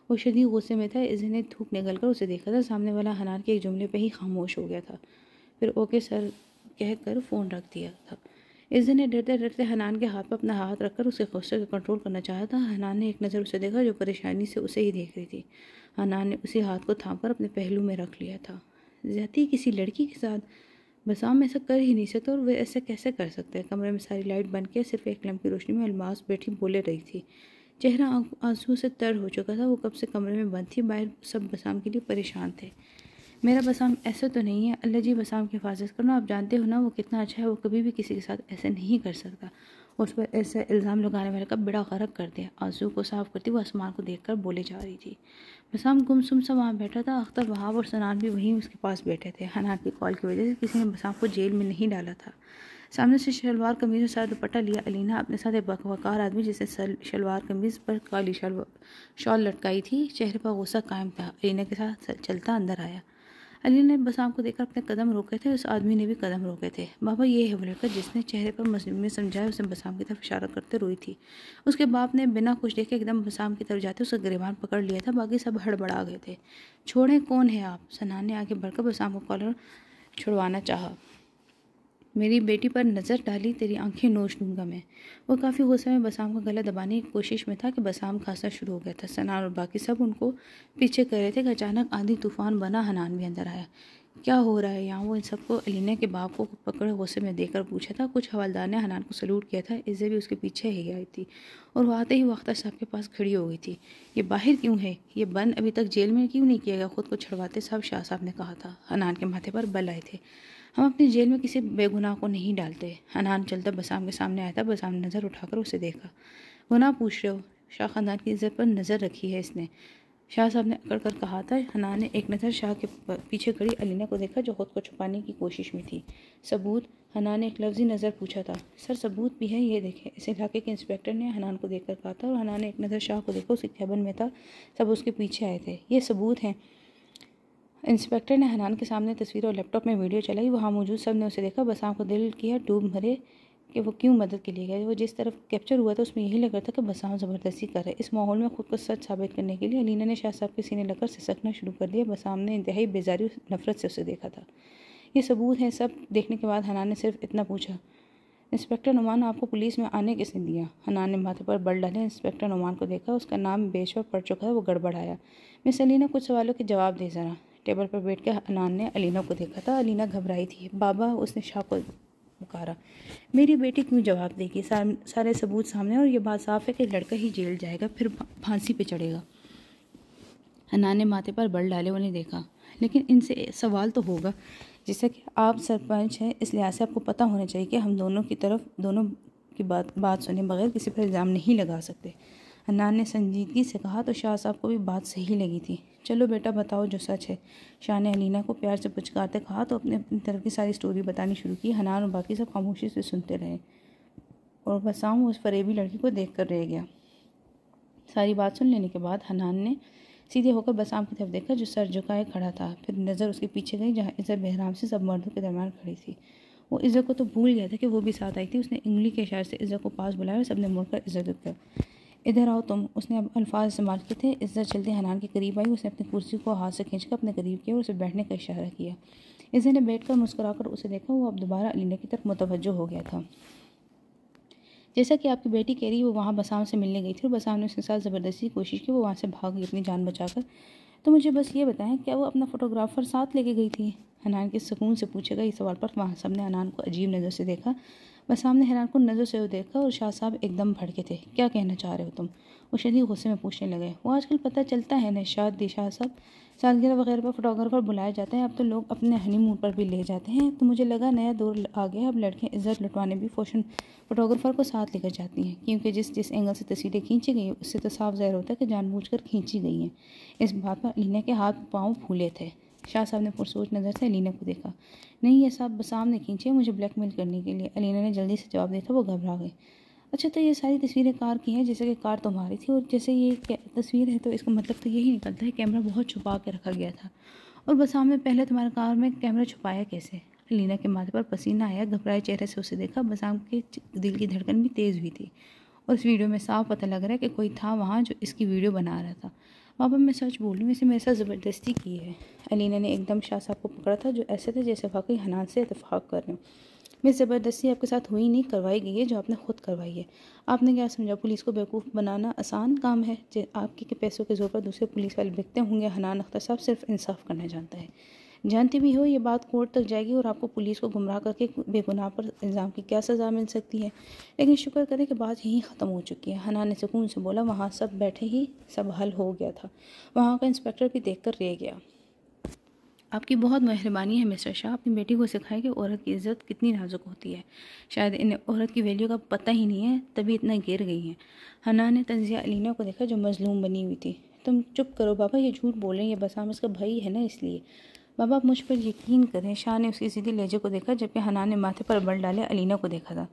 [SPEAKER 1] वो शदीद गुस्से में था। इज़्ज़त ने धूप निकल कर उसे देखा था। सामने वाला हनान के एक जुमले पे ही खामोश हो गया था। फिर ओके सर कहकर फ़ोन रख दिया था। इज़्ज़त ने डरते डरते हनान के हाथ पर अपना हाथ रखकर उसे गुस्से को कंट्रोल करना चाहा था। हनान ने एक नज़र उसे देखा जो परेशानी से उसे ही देख रही थी। हनान ने उसी हाथ को थामकर अपने पहलू में रख लिया था। ज़्यादती किसी लड़की के साथ? बसाम ऐसा कर ही नहीं सकता, और वे ऐसा कैसे कर सकते हैं? कमरे में सारी लाइट बंद किया, सिर्फ एक लैंप की रोशनी में अलमास बैठी बोले रही थी। चेहरा आंसू से तर हो चुका था। वो कब से कमरे में बंद थी। बाहर सब बसाम के लिए परेशान थे। मेरा बसाम ऐसा तो नहीं है। अल्लाह जी बसाम की हिफाजत करना। आप जानते हो ना वो कितना अच्छा है। वो कभी भी किसी के साथ ऐसे नहीं कर सकता। उस पर ऐसा इल्ज़ाम लगाने वाले का बेड़ा गर्क कर दिया। आंसू को साफ करती वो आसमान को देखकर बोले जा रही थी। बसाम गुमसुम सा वहाँ बैठा था। अख्तर वहाब और सनान भी वहीं उसके पास बैठे थे। हनान की कॉल की वजह से किसी ने बसाम को जेल में नहीं डाला था। सामने से शलवार कमीज और सारा दुपट्टा लिया अलीना अपने साथ एक बकवाकार आदमी जिसने शलवार कमीज पर काली शॉल लटकाई थी। चेहरे पर गुस्सा कायम था। अलीना के साथ चलता अंदर आया। अली ने बसाम को देखकर अपने कदम रोके थे। उस आदमी ने भी कदम रोके थे। बाबा ये है वो लड़का जिसने चेहरे पर मजलूमी समझाया। उसे बसाम की तरफ इशारा करते रोई थी। उसके बाप ने बिना कुछ देखे एकदम बसाम की तरफ जाते उसका गिरबान पकड़ लिया था। बाकी सब हड़बड़ा गए थे। छोड़ें, कौन है आप? सनान ने आगे बढ़कर बसाम को कॉलर छुड़वाना चाहा। मेरी बेटी पर नज़र डाली, तेरी आंखें नोच दूंगा मैं। वो काफ़ी गुस्से में बसाम का गला दबाने की कोशिश में था कि बसाम खांसना शुरू हो गया था। सनान और बाकी सब उनको पीछे कर रहे थे कि अचानक आंधी तूफान बना। हनान भी अंदर आया। क्या हो रहा है यहाँ? वो इन सबको अलीना के बाप को पकड़े गुस्से में देकर पूछा था। कुछ हवलदार ने हनान को सलूट किया था। इज़्ज़त भी उसके पीछे ही आई थी और वो आते ही वो अख्तर साहब के पास खड़ी हो गई थी। ये बाहर क्यों है? ये बंद अभी तक जेल में क्यों नहीं किया गया? खुद को छुड़वाते साहब शाह साहब ने कहा था। हनान के माथे पर बल आए थे। हम अपनी जेल में किसी बेगुनाह को नहीं डालते। हनान चलता बसाम के सामने आया था। बसाम ने नज़र उठाकर उसे देखा। गुनाह पूछ रहे हो? शाह ख़ानदान की इज्जत पर नज़र रखी है इसने, शाह साहब ने अकड़ कर कहा था। हनान ने एक नज़र शाह के पीछे खड़ी अलीना को देखा जो खुद को छुपाने की कोशिश में थी। सबूत? हनान ने एक लफ्ज़ी नज़र पूछा था। सर सबूत भी है, ये देखें। इस इलाके के इंस्पेक्टर ने हनान को देखकर कहा था और हनान ने एक नज़र शाह को देखा। उसके कैबिन में था, सब उसके पीछे आए थे। ये सबूत हैं। इंस्पेक्टर ने हनान के सामने तस्वीर और लैपटॉप में वीडियो चलाई। वहाँ मौजूद सब ने उसे देखा। बसाम को दिल किया डूब मरे कि वो क्यों मदद के लिए गए। वो जिस तरफ कैप्चर हुआ था उसमें यही लग रहा था कि बसाम ज़बरदस्ती कर रहे। इस माहौल में खुद को सच साबित करने के लिए अलीना ने शाह साहब के सीने लगकर सिसकना शुरू कर दिया। बसाम ने इंतहाई बेजारी और नफरत से उसे देखा था। ये सबूत हैं। सब देखने के बाद हनान ने सिर्फ इतना पूछा, इंस्पेक्टर नुमान, आपको पुलिस में आने किसने दिया? हनान ने माथे पर बल डाले। इंस्पेक्टर नुमान को देखा। उसका नाम बेशक पड़ चुका है। वो गड़बड़ाया। मिस अलीना, कुछ सवालों के जवाब दे ज़रा। टेबल पर बैठ कर हनान ने अलीना को देखा था। अलीना घबराई थी। बाबा, उसने शाह को पुकारा। मेरी बेटी क्यों जवाब देगी? सारे सबूत सामने और ये बात साफ है कि लड़का ही जेल जाएगा, फिर फांसी पे चढ़ेगा। हनान ने माथे पर बल डाले उन्हें देखा। लेकिन इनसे सवाल तो होगा। जैसा कि आप सरपंच हैं, इस लिहाज से आपको पता होना चाहिए कि हम दोनों की बात सुने बगैर किसी पर इल्ज़ाम नहीं लगा सकते। हनान ने संजीदगी से कहा। तो शाह साहब को भी बात सही लगी थी। चलो बेटा बताओ जो सच है, शाह ने अलीना को प्यार से पुचकारते कहा। तो अपनी तरफ की सारी स्टोरी बतानी शुरू की। हनान और बाकी सब खामोशी से सुनते रहे और बसाम उस फरेबी लड़की को देख कर रह गया। सारी बात सुन लेने के बाद हनान ने सीधे होकर बसाम की तरफ देखा जो सर झुकाए खड़ा था। फिर नज़र उसके पीछे गई जहाँ इज़्ज़त बेहराम से सब मर्दों के दरमियान खड़ी थी। वो इज़्ज़त को तो भूल गया था कि वो भी साथ आई थी। उसने उंगली के इशारे से इज़्ज़त को पास बुलाया और सबने मुड़कर इज़्ज़त कर, इधर आओ तुम। उसने अब अल्फाज इस्तेमाल किए थे। इज़्ज़त चलते हनान के करीब आई। उसने अपनी कुर्सी को हाथ से खींचकर अपने करीब किया और उसे बैठने का इशारा किया। इज़्ज़त ने बैठकर मुस्कुराकर उसे देखा। वो अब दोबारा अलीना की तरफ मुतवज्जो हो गया था। जैसा कि आपकी बेटी कह रही, वो वहाँ बसाम से मिलने गई थी और बसाम ने उसके साथ ज़बरदस्ती कोशिश की। वो वहाँ से भाग गई अपनी जान बचाकर। तो मुझे बस ये बताएं, क्या वो अपना फ़ोटोग्राफ़र साथ लेके गई थी? हनान के सुकून से पूछेगा। इस सवाल पर वहाँ सबने हनान को अजीब नज़र से देखा। बसाम ने हनान को नज़र से देखा और शाह साहब एकदम भड़के थे। क्या कहना चाह रहे हो तुम? वो शदीद गुस्से में पूछने लगे। वो आजकल पता चलता है न शाह साहब, सालगिरह वगैरह पर फोटोग्राफर बुलाए जाते हैं। अब तो लोग अपने हनीमून पर भी ले जाते हैं। तो मुझे लगा नया दौर आ गया। अब लड़कियां इज्जत लुटवाने भी फोटोग्राफर को साथ लेकर जाती हैं, क्योंकि जिस एंगल से तस्वीरें खींची गई उससे तो साफ ज़ाहिर होता है कि जानबूझकर खींची गई हैं। इस बात पर अलीना के हाथ पाँव फूले थे। शाह साहब ने पुरसोच नज़र से अलीना को देखा। नहीं, ये सब बसाम ने खींचे हैं मुझे ब्लैकमेल करने के लिए। अलीना ने जल्दी से जवाब दिया था। वो घबरा गई। अच्छा, तो ये सारी तस्वीरें कार की हैं, जैसे कि कार तुम्हारी थी, और जैसे ये तस्वीर है तो इसका मतलब तो यही निकलता है कैमरा बहुत छुपा के रखा गया था। और बसाम ने पहले तुम्हारे कार में कैमरा छुपाया कैसे? अलीना के माथे पर पसीना आया। घबराए चेहरे से उसे देखा। बसाम के दिल की धड़कन भी तेज़ हुई थी और इस वीडियो में साफ पता लग रहा है कि कोई था वहाँ जो इसकी वीडियो बना रहा था। बाबा, मैं सच बोल रही हूँ, इसे मेरे साथ ज़बरदस्ती की है। अलीना ने एकदम शाह साहब को पकड़ा था जो ऐसे थे जैसे वाकई हनान से इत्तेफाक कर रहे हैं। मैं ज़बरदस्ती आपके साथ हुई नहीं, करवाई गई है जो आपने खुद करवाई है। आपने क्या समझा पुलिस को बेवकूफ़ बनाना आसान काम है? आपके के पैसों के ज़ोर पर दूसरे पुलिस वाले बिकते होंगे। हनान अख्तर साहब सिर्फ इंसाफ करना जानता है। जानती भी हो ये बात कोर्ट तक जाएगी और आपको पुलिस को गुमराह करके बेगुनाह पर इल्ज़ाम की क्या सज़ा मिल सकती है। लेकिन शुक्र करें कि बात यहीं ख़त्म हो चुकी है। हनान ने सुकून से बोला। वहाँ सब बैठे ही सब हल हो गया था। वहाँ का इंस्पेक्टर भी देख कर रह गया। आपकी बहुत मेहरबानी है मिस्टर शाह। अपनी बेटी को सिखाएं कि औरत की इज़्ज़त कितनी नाजुक होती है। शायद इन्हें औरत की वैल्यू का पता ही नहीं है, तभी इतना गिर गई हैं। हनान ने तंजिया अलीना को देखा जो मजलूम बनी हुई थी। तुम चुप करो बाबा, ये झूठ बोल रहे हैं। ये बसाम इसका भाई है ना, इसलिए। बाबा, आप मुझ पर यकीन करें। शाह ने उसकी सीधी लहजे को देखा जबकि हनान ने माथे पर बल डाले अलीना को देखा था।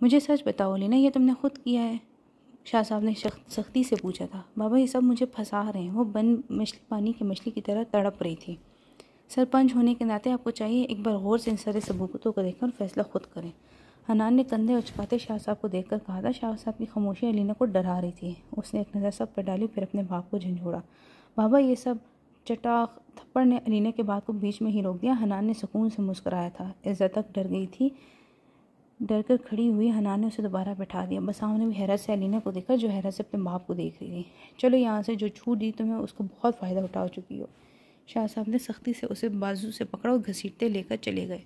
[SPEAKER 1] मुझे सच बताओ अलीना, ये तुमने खुद किया है? शाह साहब ने सख्ती से पूछा था। बाबा, ये सब मुझे फंसा रहे हैं। वो बंद मछली पानी की मछली की तरह तड़प रही थी। सरपंच होने के नाते आपको चाहिए एक बार गौर से इन सारे सबूतों को देखकर फैसला खुद करें। हनान ने कंधे उचकाते शाह साहब को देखकर कहा था। शाह साहब की खामोशी अलीना को डरा रही थी। उसने एक नज़र सब पर डाली, फिर अपने बाप को झंझोड़ा। बाबा, ये सब चटाक थप्पड़ ने अलीना के बात को बीच में ही रोक दिया। हनान ने सुकून से मुस्कुराया था। इज़्ज़त तक डर गई थी। डर कर खड़ी हुई हनान ने उसे दोबारा बैठा दिया। बसाम ने भी हैरत से अलीना को देखा जो हैरत से अपने बाप को देख रही थी। चलो यहाँ से, जो छूट दी तुम्हें उसको बहुत फ़ायदा उठा चुकी हो। शाह साहब ने सख्ती से उसे बाजू से पकड़ा और घसीटते लेकर चले गए।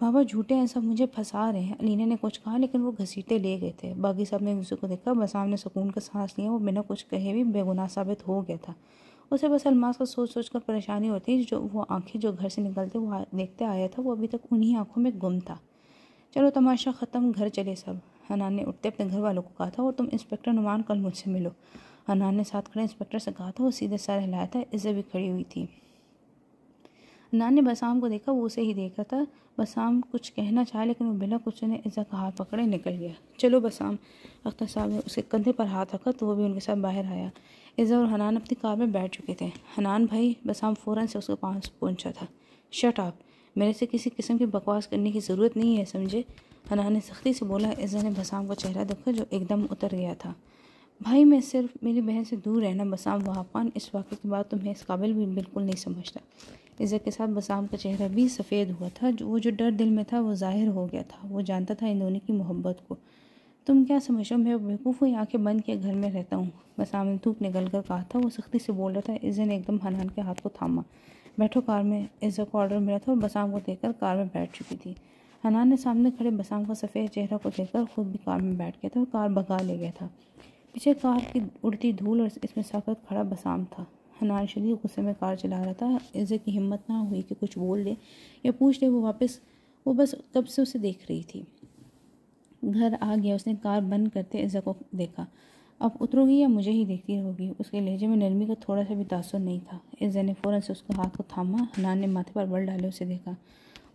[SPEAKER 1] बाबा, झूठे हैं सब, मुझे फंसा रहे हैं। अलीना ने कुछ कहा लेकिन वो घसीटते ले गए थे। बागी साहब ने एक दूसरे को देखा। बसाम ने सुकून का सांस लिया। वो बिना कुछ कहे भी बेगुनाह साबित हो गया था। उसे बस अलमास को सोच सोच कर परेशानी होती, जो वो आंखें जो घर से निकलते वो देखते आया था, वो अभी तक उन्हीं आंखों में गुम था। चलो तमाशा ख़त्म, घर चले सब, हनान ने उठते अपने घर वालों को कहा था। और तुम इंस्पेक्टर नुमान कल मुझसे मिलो, हनान ने साथ खड़े इंस्पेक्टर से कहा था। वो सीधे सर हिलाया था। इज़्ज़त भी खड़ी हुई थी। हनान ने बसाम को देखा, वो उसे ही देख रहा था। बसाम कुछ कहना चाहा लेकिन वो बिना कुछ ने इज़्ज़त का हाथ पकड़े निकल गया। चलो बसाम, अख्तर साहब ने उसके कंधे पर हाथ रखा तो वो भी उनके साथ बाहर आया। इज़्ज़त और हनान अपनी कार में बैठ चुके थे। हनान भाई, बसाम फ़ौरन से उसके पास पहुंचा था। शट अप, मेरे से किसी किस्म की बकवास करने की ज़रूरत नहीं है, समझे, हनान ने सख्ती से बोला। इज़्ज़त ने बसाम का चेहरा देखा जो एकदम उतर गया था। भाई मैं सिर्फ मेरी बहन से दूर रहना बसाम वहाब खान, इस वाक़े के बाद तुम्हें इस काबिल भी बिल्कुल नहीं समझता। इज़्ज़त के साथ बसाम का चेहरा भी सफ़ेद हुआ था। जो डर दिल में था वो ज़ाहिर हो गया था। वो जानता था इन दोनों की मोहब्बत को। तुम क्या समझो, मैं बेवकूफ़ हुई आंखें बंद किए घर में रहता हूँ, बसाम ने धूप निकल कर कहा था। वो सख्ती से बोल रहा था। इज़्ज़त ने एकदम हनान के हाथ को थामा। बैठो कार में, इज़्ज़त को ऑर्डर मिला था और बसाम को देखकर कार में बैठ चुकी थी। हनान ने सामने खड़े बसाम का सफ़ेद चेहरा को देखकर खुद भी कार में बैठ गया था और कार भगा ले गया था। पीछे कार की उड़ती धूल और इसमें साकत खड़ा बसाम था। हनान शदीद गुस्से में कार चला रहा था। इज़्ज़त की हिम्मत ना हुई कि कुछ बोल दे या पूछ ले। वो बस कब से उसे देख रही थी। घर आ गया, उसने कार बंद करते इज़्ज़त को देखा। अब उतरोगी या मुझे ही देखती रहोगी? उसके लहजे में नरमी का थोड़ा सा भी तासुर नहीं था। इज़्ज़त ने फ़ौरन से उसके हाथ को थामा। हनान ने माथे पर बल डाले उसे देखा।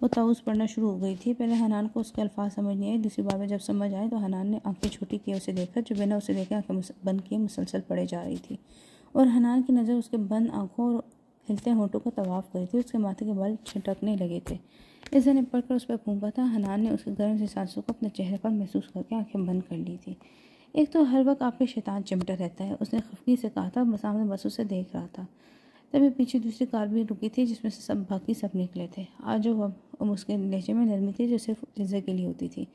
[SPEAKER 1] वो ताउस पढ़ना शुरू हो गई थी। पहले हनान को उसके अल्फाज समझ नहीं आए। दूसरी बार में जब समझ आए तो हनान ने आंखें छोटी किए उसे देखा, जो बिना उसे देखे आंखें बंद किए मुसलसल पड़े जा रही थी। और हनान की नज़र उसके बंद आंखों और हिलते होंठों का तवाफ कर रही थी। उसके माथे के बाल छिटकने लगे थे। इज़्ज़त ने पढ़कर उस पर फूंका था। हनान ने उसके गर्म से सांसों को अपने चेहरे पर महसूस करके आंखें बंद कर ली थी। एक तो हर वक्त आप पे शैतान चिमटा रहता है, उसने खफगी से कहा था। सामने बस उसे देख रहा था। तभी पीछे दूसरी कार भी रुकी थी जिसमें से बाकी सब निकले थे। आज जो अब उसके लहजे में नरमी थी जो सिर्फ इज़्ज़त के लिए होती थी।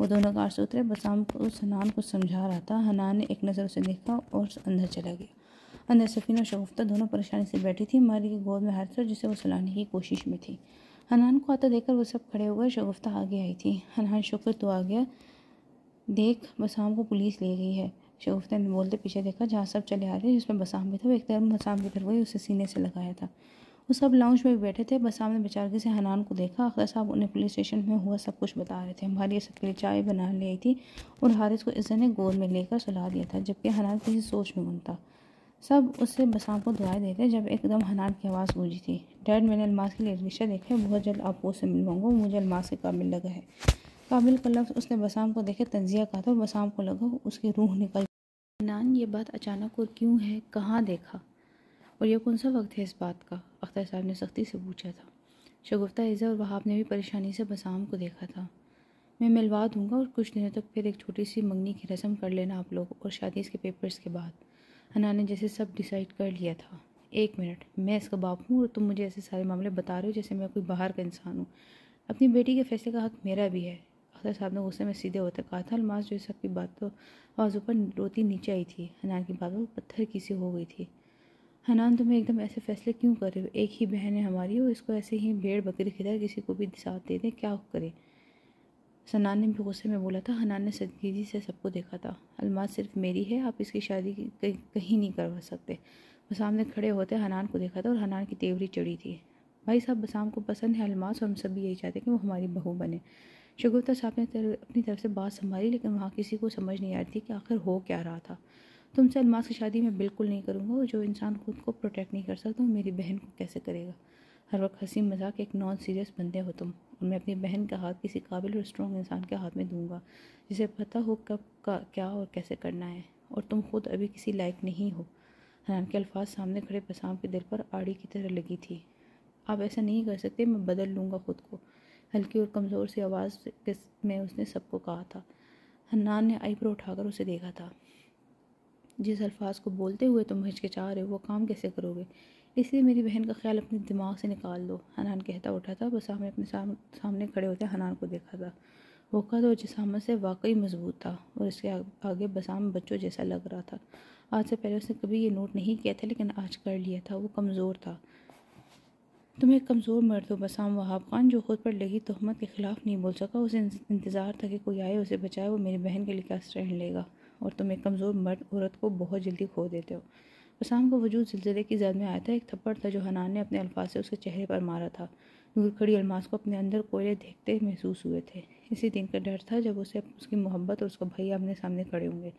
[SPEAKER 1] वो दोनों कार से उतरे। बसाम को उस हनान को समझा रहा था। हनान ने एक नज़र उसे देखा और अंदर चला गया। अंदर सफीना और शगुफ्ता दोनों परेशानी से बैठी थी। मारी की गोद में हाथ जिसे वो सुलाने की कोशिश में थी। हनान को आता देखकर वो सब खड़े हो गए। शगुफ्ता आगे आई थी। हनान शुक्र तो आ गया, देख बसाम को पुलिस ले गई है, शगुफ्ता ने बोलते पीछे देखा जहाँ सब चले आ रहे जिसमें बसाम भी था। वो एकदम बसाम की तरफ गई, उसे सीने से लगाया था। वो सब लाउंज में बैठे थे। बसाम ने बेचारगी से हनान को देखा। अख्तर साहब उन्हें पुलिस स्टेशन में हुआ सब कुछ बता रहे थे। हमारी सबके लिए चाय बना ले आई थी और हारिस को इज़्ज़त ने गोद में लेकर सुला दिया था, जबकि हनान किसी सोच में गुम था। सब उससे बसाम को दुआएं देते जब एकदम हनान की आवाज़ गूंजी थी। डैड, मैंने अलमास के लिए रिक्शा देखा है, बहुत जल्द आपको उससे मिलवाऊंगा, मुझे अलमास के काबिल लगा है। काबिल का लफ्ज़ उसने बसाम को देखे तंजिया कहा था और बसाम को लगा उसकी रूह निकल। हनान, ये बात अचानक और क्यों है, कहाँ देखा और ये कौन सा वक्त है इस बात का? अख्तर साहब ने सख्ती से पूछा था। शगुफ्ता, इज़्ज़त और वहाब ने भी परेशानी से बसाम को देखा था। मैं मिलवा दूंगा और कुछ दिनों तक फिर एक छोटी सी मंगनी की रस्म कर लेना आप लोग, और शादी इसके पेपर्स के बाद। हनान ने जैसे सब डिसाइड कर लिया था। एक मिनट, मैं इसका बाप हूँ और तुम मुझे ऐसे सारे मामले बता रहे हो जैसे मैं कोई बाहर का इंसान हूँ। अपनी बेटी के फैसले का हक मेरा भी है, अख्तर साहब ने गुस्से में सीधे होकर कहा था। अलमास जो इस सबकी बात तो आवाज़ ऊपर रोती नीचे आई थी। हनान की बातों पत्थर की सी हो गई थी। हनान, तुम्हें एकदम ऐसे फैसले क्यों कर रहे हो? एक ही बहन है हमारी और इसको ऐसे ही भेड़ बकरी की तरह किसी को भी साथ दे दें, क्या करे? सनान ने भी गुस्से में बोला था। हनान ने संजीदगी से सबको देखा था। अलमास सिर्फ मेरी है, आप इसकी शादी कहीं नहीं करवा सकते। वो सामने खड़े होते हनान को देखा था और हनान की तेवरी चढ़ी थी। भाई साहब, बसाम को पसंद है अलमास और हम सब भी यही चाहते हैं कि वो हमारी बहू बने। शगुफ्ता साहब ने अपनी तरफ से बात संभाली, लेकिन वहाँ किसी को समझ नहीं आ रही थी कि आखिर हो क्या रहा था। तुमसे अलमास की शादी मैं बिल्कुल नहीं करूँगा, और जो इंसान खुद को प्रोटेक्ट नहीं कर सकता वो मेरी बहन को कैसे करेगा? हर वक्त हंसी मजाक एक नॉन सीरियस बंदे हो तुम, और मैं अपनी बहन का हाथ किसी काबिल और स्ट्रॉन्ग इंसान के हाथ में दूंगा जिसे पता हो कब का क्या और कैसे करना है, और तुम खुद अभी किसी लायक नहीं हो। हनान के अल्फाज सामने खड़े बसाम के दिल पर आड़ी की तरह लगी थी। आप ऐसा नहीं कर सकते, मैं बदल लूँगा खुद को, हल्की और कमज़ोर सी आवाज़ में उसने सबको कहा था। हन्नान ने आईब्रो उठाकर उसे देखा था। जिस अल्फाज को बोलते हुए तुम हिचकिचा रहे हो वो काम कैसे करोगे? इसलिए मेरी बहन का ख्याल अपने दिमाग से निकाल दो, हनान कहता उठा था। बस सामने अपने सामने खड़े होते हनान को देखा था। वो कद और जिसामत से वाकई मजबूत था और इसके आगे बसाम बच्चों जैसा लग रहा था। आज से पहले उसने कभी ये नोट नहीं किया था, लेकिन आज कर लिया था। वो कमज़ोर था। तुम एक कमज़ोर मर्द हो बसाम वहाब खान, जो खुद पर लगी तहमत के खिलाफ नहीं बोल सका। उसे इंतज़ार था कि कोई आए उसे बचाए। वो मेरी बहन के लिए क्या स्टैंड लेगा, और तुम एक कमज़ोर मर्द औरत को बहुत जल्दी खो देते हो। बसाम का वजूद ज़िलज़ले की जद में आया था। एक थप्पड़ था जो हनान ने अपने अल्फाज से उसके चेहरे पर मारा था। दूर खड़ी अलमास को अपने अंदर कोयले देखते महसूस हुए थे। इसी दिन का डर था जब उसे उसकी मोहब्बत और उसका भैया अपने सामने खड़े होंगे।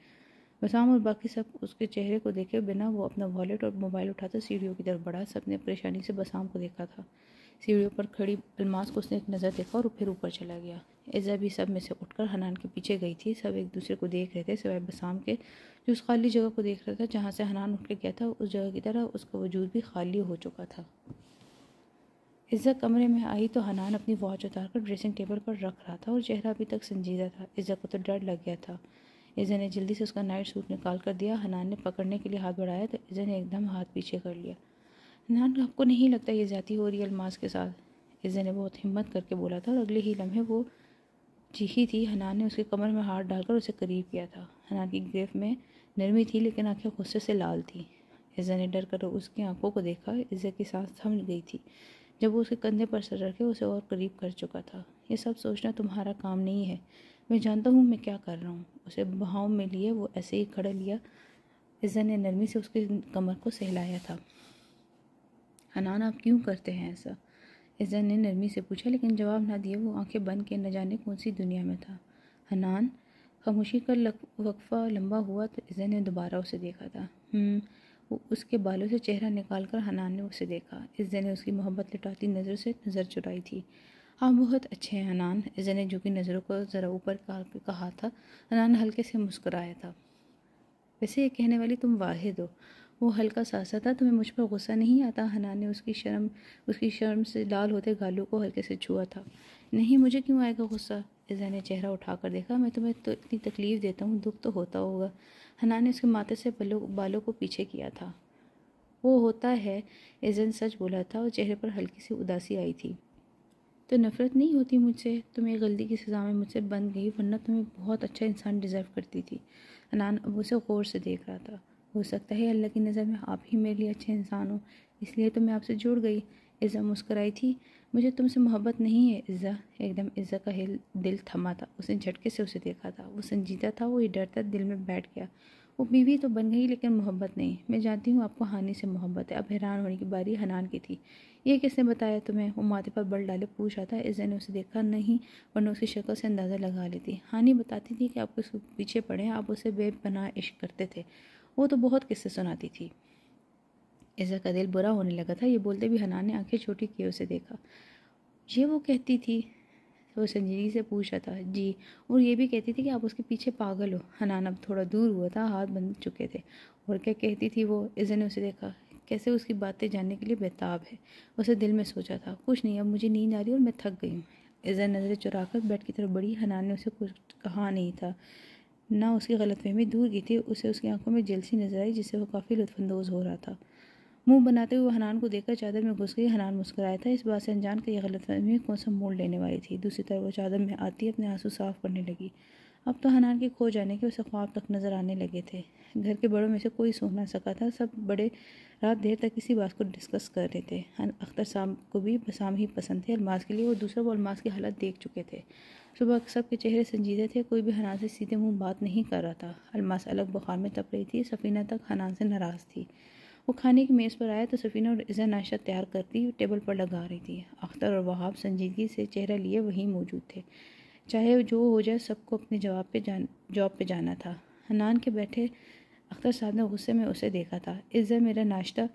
[SPEAKER 1] बसाम और बाकी सब उसके चेहरे को देखे बिना वो अपना वॉलेट और मोबाइल उठाकर सीढ़ियों की तरफ बढ़ा। सबने परेशानी से बसाम को देखा था। सीढ़ियों पर खड़ी अलमास को उसने एक नज़र देखा और फिर ऊपर चला गया। इज़्ज़ा भी सब में से उठकर हनान के पीछे गई थी। सब एक दूसरे को देख रहे थे सिवाय बसाम के, जो उस खाली जगह को देख रहा था जहाँ से हनान उठ के गया था। उस जगह की तरह उसका वजूद भी खाली हो चुका था। इज़्ज़ा कमरे में आई तो हनान अपनी वॉच उतारकर ड्रेसिंग टेबल पर रख रहा था और चेहरा अभी तक संजीदा था। इज़्ज़ा को तो डर लग गया था। इज़्ज़ा ने जल्दी से उसका नाइट सूट निकाल कर दिया। हनान ने पकड़ने के लिए हाथ बढ़ाया तो इज़्ज़ा ने एकदम हाथ पीछे कर लिया। हनान, आपको नहीं लगता ये ज़्यादती हो रही है अलमास के साथ? इज़्ज़ा ने बहुत हिम्मत करके बोला था और अगले ही लम्हे वो चीखी थी। हनान ने उसके कमर में हाथ डालकर उसे करीब किया था। हनान की गिरफ्त में नरमी थी लेकिन आंखें गुस्से से लाल थी। इज़्ज़ा ने डर कर उसकी आंखों को देखा। इज़्ज़ा की सांस थम गई थी जब वो उसके कंधे पर सर रख के उसे और करीब कर चुका था। ये सब सोचना तुम्हारा काम नहीं है। मैं जानता हूँ मैं क्या कर रहा हूँ। उसे बहाव में लिए वो ऐसे ही खड़ा लिया। इज़्ज़ा ने नरमी से उसके कमर को सहलाया था। हनान, आप क्यों करते हैं ऐसा? इज़्ज़ा ने नरमी से पूछा लेकिन जवाब ना दिए। वो आंखें बंद के न जाने कौन सी दुनिया में था। हनान, खामोशी का वक्फा लंबा हुआ तो इज़्ज़ा ने दोबारा उसे देखा था। वो उसके बालों से चेहरा निकाल कर हनान ने उसे देखा। इज़्ज़ा ने उसकी मोहब्बत लुटाती नज़र से नज़र चुराई थी। आप बहुत अच्छे हैं हनान। इज़्ज़ा ने झुकी नज़रों को ज़रा ऊपर कहा था। हनान हल्के से मुस्कुराया था। वैसे ये कहने वाली तुम वाहिद हो। वो हल्का सासा था। तुम्हें मुझ पर गुस्सा नहीं आता? हनान ने उसकी शर्म से लाल होते गालों को हल्के से छुआ था। नहीं, मुझे क्यों आएगा गुस्सा? इज़्ज़ा ने चेहरा उठाकर देखा। मैं तुम्हें तो इतनी तकलीफ़ देता हूँ, दुख तो होता होगा। हनान ने उसके माथे से बालों को पीछे किया था। वो होता है, इज़्ज़ा ने सच बोला था और चेहरे पर हल्की सी उदासी आई थी। तो नफ़रत नहीं होती मुझसे? तुम एक गलती की सज़ा में मुझसे बन गई, वरना तुम्हें बहुत अच्छा इंसान डिज़र्व करती थी। हनान अब उसे गौर से देख रहा था। हो सकता है अल्लाह की नज़र में आप ही मेरे लिए अच्छे इंसान हो, इसलिए तो मैं आपसे जुड़ गई। इज़्ज़ा मुस्कुराई थी। मुझे तुमसे मोहब्बत नहीं है इज़्ज़ा। एकदम इज़्ज़ा का दिल थमा था। उसने झटके से उसे देखा था। वो संजीदा था। वो ये डरता दिल में बैठ गया। वो बीवी तो बन गई लेकिन मोहब्बत नहीं। मैं जानती हूँ आपको हानि से मोहब्बत है। अब हैरान होने की बारी हनान की थी। ये किसने बताया तुम्हें? वो माथे पर बल डाले पूछ रहा था। इज़्ज़ा ने उसे देखा नहीं, वरना उसकी शक्ल से अंदाज़ा लगा लेती। हानि बताती थी कि आप उसके पीछे पड़े हैं, आप उसे बेपनाह इश्क करते थे। वो तो बहुत किस्से सुनाती थी। इज़्ज़ा का दिल बुरा होने लगा था। ये बोलते भी हनान ने आंखें छोटी किए उसे देखा। ये वो कहती थी? वो संजीदगी से पूछ रहा था। जी, और ये भी कहती थी कि आप उसके पीछे पागल हो। हनान अब थोड़ा दूर हुआ था, हाथ बंध चुके थे। और क्या कहती थी वो? इज़्ज़ा ने उसे देखा। कैसे उसकी बातें जानने के लिए बेताब है। उसे दिल में सोचा था, कुछ नहीं, अब मुझे नींद आ रही और मैं थक गई हूँ। इज़्ज़ा नज़रें चुराकर बेड की तरफ बढ़ी। हनान ने उसे कुछ कहा नहीं था, ना उसकी गलतफहमी दूर की थी। उसे उसकी आंखों में जेलसी नजर आई जिससे वो काफ़ी लुत्फानंदोज़ हो रहा था। मुंह बनाते हुए हनान को देखकर चादर में घुस गई। हनान मुस्कुराया था। इस बात से अनजान कि यह गलतफहमी में कौन सा मोड़ लेने वाली थी। दूसरी तरफ वो चादर में आती अपने आंसू साफ करने लगी। अब तो हनान के खो जाने के उसे ख्वाब तक नजर आने लगे थे। घर के बड़ों में से कोई सो ना सका था। सब बड़े रात देर तक इसी बात को डिस्कस कर रहे थे। अख्तर साहब को भी बसाम ही पसंद थे अलमास के लिए, और दूसरा वो अलमास की हालत देख चुके थे। सुबह सबके चेहरे संजीदे थे। कोई भी हनान से सीधे मुंह बात नहीं कर रहा था। अलमास अलग बुखार में तप रही थी। सफ़ीना तक हनान से नाराज़ थी। वो खाने की मेज़ पर आया तो सफ़ीना और इज़्ज़ा नाश्ता तैयार करती टेबल पर लगा रही थी। अख्तर और वहाब संजीदगी से चेहरा लिए वहीं मौजूद थे। चाहे जो हो जाए, सबको अपने जॉब पे जाना था। हनान के बैठे अख्तर साहब ने गुस्से में उसे देखा था। इज़्ज़ा, मेरा नाश्ता।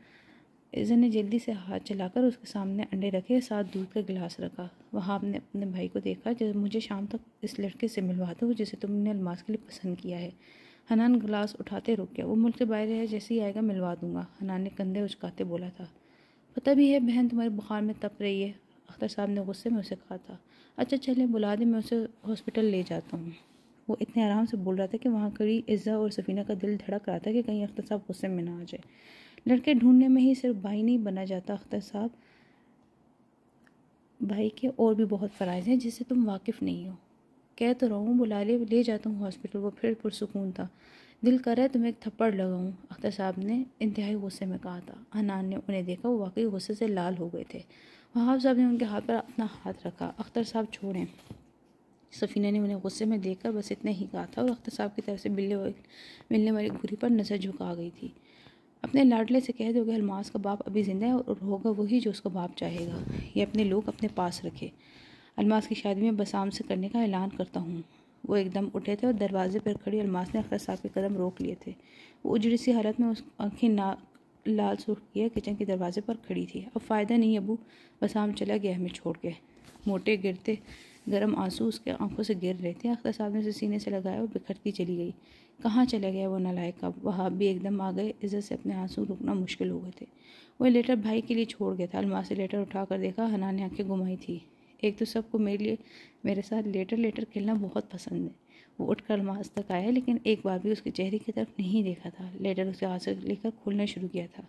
[SPEAKER 1] इज़्ज़ा ने जल्दी से हाथ चलाकर उसके सामने अंडे रखे, साथ दूध का गिलास रखा। वहाब ने अपने भाई को देखा। जब मुझे शाम तक इस लड़के से मिलवा दो जिसे तुमने अलमास के लिए पसंद किया है। हनान गिलास उठाते रुक गया। वो मुल्क से बाहर है, जैसे ही आएगा मिलवा दूंगा। हनान ने कंधे उचकाते बोला था। पता भी है बहन तुम्हारे बुखार में तप रही है, अख्तर साहब ने गुस्से में उसे कहा था। अच्छा चलें, बुला दे, मैं उसे हॉस्पिटल ले जाता हूँ। वो इतने आराम से बोल रहा था कि वहाँ खड़ी इज़्ज़ा और सफ़ीना का दिल धड़क रहा था कि कहीं अख्तर साहब गुस्से में ना आ जाए। लड़के ढूंढने में ही सिर्फ भाई नहीं बना जाता अख्तर साहब, भाई के और भी बहुत फ़राइज़ हैं जिससे तुम वाकिफ़ नहीं हो। कह तो रहा हूँ, बुला ले जाता हूँ हॉस्पिटल। वो फिर पुरसुकून था। दिल कर रहा है तुम्हें एक थप्पड़ लगाऊं, अख्तर साहब ने इंतहाई गुस्से में कहा था। हनान ने उन्हें देखा। वो वाकई गुस्से से लाल हो गए थे। वहाब साहब ने उनके हाथ पर अपना हाथ रखा। अख्तर साहब छोड़ें। सफ़ीना ने उन्हें गुस्से में देखकर बस इतना ही कहा था और अख्तर साहब की तरफ से मिलने वाली घुरी पर नज़र झुका गई थी। अपने लाडले से कह दो कि अलमास का बाप अभी जिंदा है और होगा वही जो उसका बाप चाहेगा। ये अपने लोग अपने पास रखे। अलमास की शादी में बसाम से करने का ऐलान करता हूँ। वो एकदम उठे थे और दरवाजे पर खड़ी अलमास ने अख्तर साहब के कदम रोक लिए थे। वो उजड़ी सी हालत में उस आँखें लाल सुर्ख किए किचन के दरवाजे पर खड़ी थी। अब फ़ायदा नहीं अबू, बसाम चला गया हमें छोड़ के। मोटे गिरते गर्म आंसू उसके आंखों से गिर रहे थे। अख्तर साहब ने उसे सीने से लगाया और बिखरती चली गई। कहाँ चला गया वो नालायक? अब वहाँ भी एकदम आ गए। इज्जत से अपने आंसू रुकना मुश्किल हो गए थे। वो लेटर भाई के लिए छोड़ गया था। अलमास से लेटर उठाकर देखा। हनान ने आंखें घुमाई थी। एक तो सबको मेरे साथ लेटर खेलना बहुत पसंद है। वो उठकर अलमास तक आया, लेकिन एक बार भी उसके चेहरे की तरफ नहीं देखा था। लेटर उसके हाथ से लेकर खोलना शुरू किया था।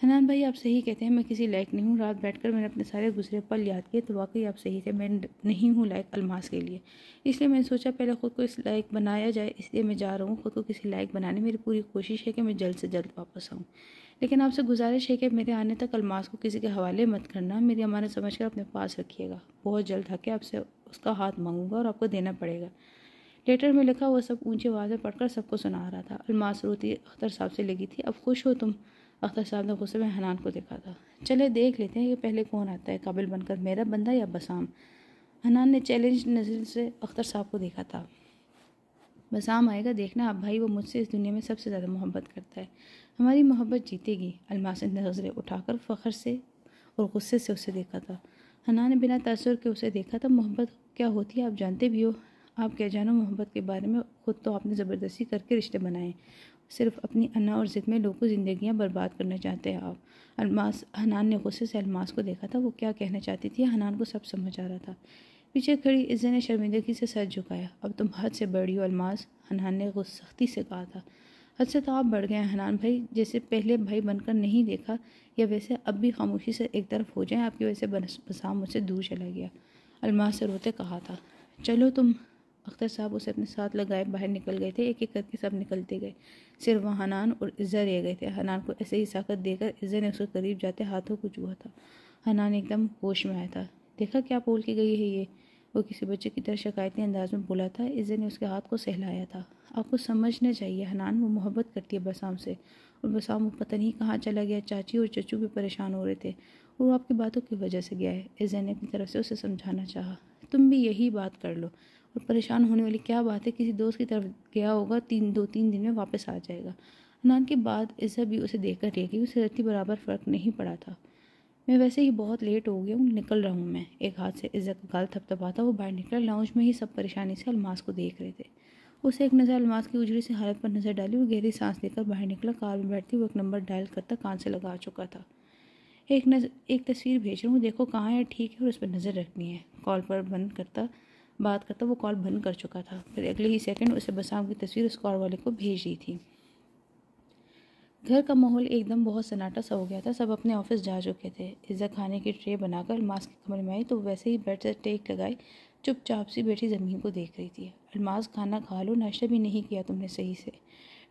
[SPEAKER 1] हनान भाई, आप सही कहते हैं, मैं किसी लायक नहीं हूँ। रात बैठकर मैंने अपने सारे गुजरे पल याद किए तो वाकई आप सही थे। मैं नहीं हूँ लायक अलमास के लिए। इसलिए मैंने सोचा पहले खुद को इस लायक बनाया जाए। इसलिए मैं जा रहा हूँ खुद को किसी लायक बनाने। मेरी पूरी कोशिश है कि मैं जल्द से जल्द वापस आऊँ, लेकिन आपसे गुजारिश है कि मेरे आने तक अलमास को किसी के हवाले मत करना। मेरी अमानत समझकर अपने पास रखिएगा। बहुत जल्द आके आपसे उसका हाथ मांगूंगा और आपको देना पड़ेगा। लेटर में लिखा वो सब ऊंची आवाज़ में पढ़कर सबको सुना रहा था। अलमास रोती अख्तर साहब से लगी थी। अब खुश हो तुम? अख्तर साहब ने गुस्से में हनान को देखा था। चले देख लेते हैं कि पहले कौन आता है काबिल बनकर, मेरा बंदा या बसाम। हनान ने चैलेंज नज़र से अख्तर साहब को देखा था। बसाम आएगा, देखना आप भाई, वो मुझसे इस दुनिया में सबसे ज़्यादा मोहब्बत करता है। हमारी मोहब्बत जीतेगी। अलमास ने नज़रें उठाकर फ़ख्र से और गुस्से से उसे देखा था। हनान ने बिना तासुर के उसे देखा था। मोहब्बत क्या होती है आप जानते भी हो। आप क्या जानो मोहब्बत के बारे में। खुद तो आपने ज़बरदस्ती करके रिश्ते बनाए। सिर्फ अपनी अन्ना और ज़िद में लोगों की ज़िंदगियाँ बर्बाद करना चाहते हैं आप। हनान ने गुस्से से अलमास को देखा था। वो क्या कहना चाहती थी हनान को सब समझ आ रहा था। पीछे खड़ी इज्जत ने शर्मिंदगी से सर झुकाया। अब तुम हद से बढ़ी हो अलमास, हनान ने सख्ती से कहा था। हद से तो आप बढ़ गए हैं हनान भाई। जैसे पहले भाई बनकर नहीं देखा, या वैसे अब भी खामोशी से एक तरफ हो जाएं। आपकी वजह से बसाम मुझसे दूर चला गया। अलमास से रोते कहा था। चलो तुम। अख्तर साहब उसे अपने साथ लगाए बाहर निकल गए थे। एक एक करके सब निकलते गए। सिर्फ वह हनान और इज्जत रह गए थे। हनान को ऐसे ही साकत देकर इज्जत ने उसके करीब जाते हाथों को छुआ था। हनान एकदम होश में आया था। देखा क्या बोल के गई है ये? वो किसी बच्चे की तरह शिकायती अंदाज में बोला था। इज्जत ने उसके हाथ को सहलाया था। आपको समझना चाहिए हनान, वो मोहब्बत करती है बसाम से, और बसाम पता नहीं कहाँ चला गया। चाची और चचू भी परेशान हो रहे थे और वो आपकी बातों की वजह से गया है। इज्जत ने अपनी तरफ से उसे समझाना चाहा। तुम भी यही बात कर लो, और परेशान होने वाली क्या बात है? किसी दोस्त की तरफ गया होगा, 2-3 दिन में वापस आ जाएगा। हनान के बाद इज्जत भी उसे देखकर रह गई। उसे रत्ती बराबर फ़र्क नहीं पड़ा था। मैं वैसे ही बहुत लेट हो गया हूँ, निकल रहा हूँ मैं। एक हाथ से इज्जत का गाल थपथपाता वो बाहर निकला। लाउंज में ही सब परेशानी से अलमास को देख रहे थे। उसे एक नज़र अलमास की उजड़ी सी हालत पर नज़र डाली। वो गहरी सांस लेकर बाहर निकला। कार में बैठती वो एक नंबर डायल करता कान से लगा चुका था। एक तस्वीर भेज रहा हूँ, देखो कहाँ है, ठीक है, और उस पर नज़र रखनी है। कॉल पर बात करता वो कॉल बंद कर चुका था। फिर अगले ही सेकंड उसे बसाम की तस्वीर उस कॉल वाले को भेज दी थी। घर का माहौल एकदम बहुत सन्नाटा सा हो गया था। सब अपने ऑफिस जा चुके थे। इज्जत खाने की ट्रे बनाकर मास्क के कमरे में आई तो वैसे ही बेड से टेक लगाई चुपचाप सी बैठी ज़मीन को देख रही थी। अलमास, खाना खा लो, नाश्ता भी नहीं किया तुमने सही से।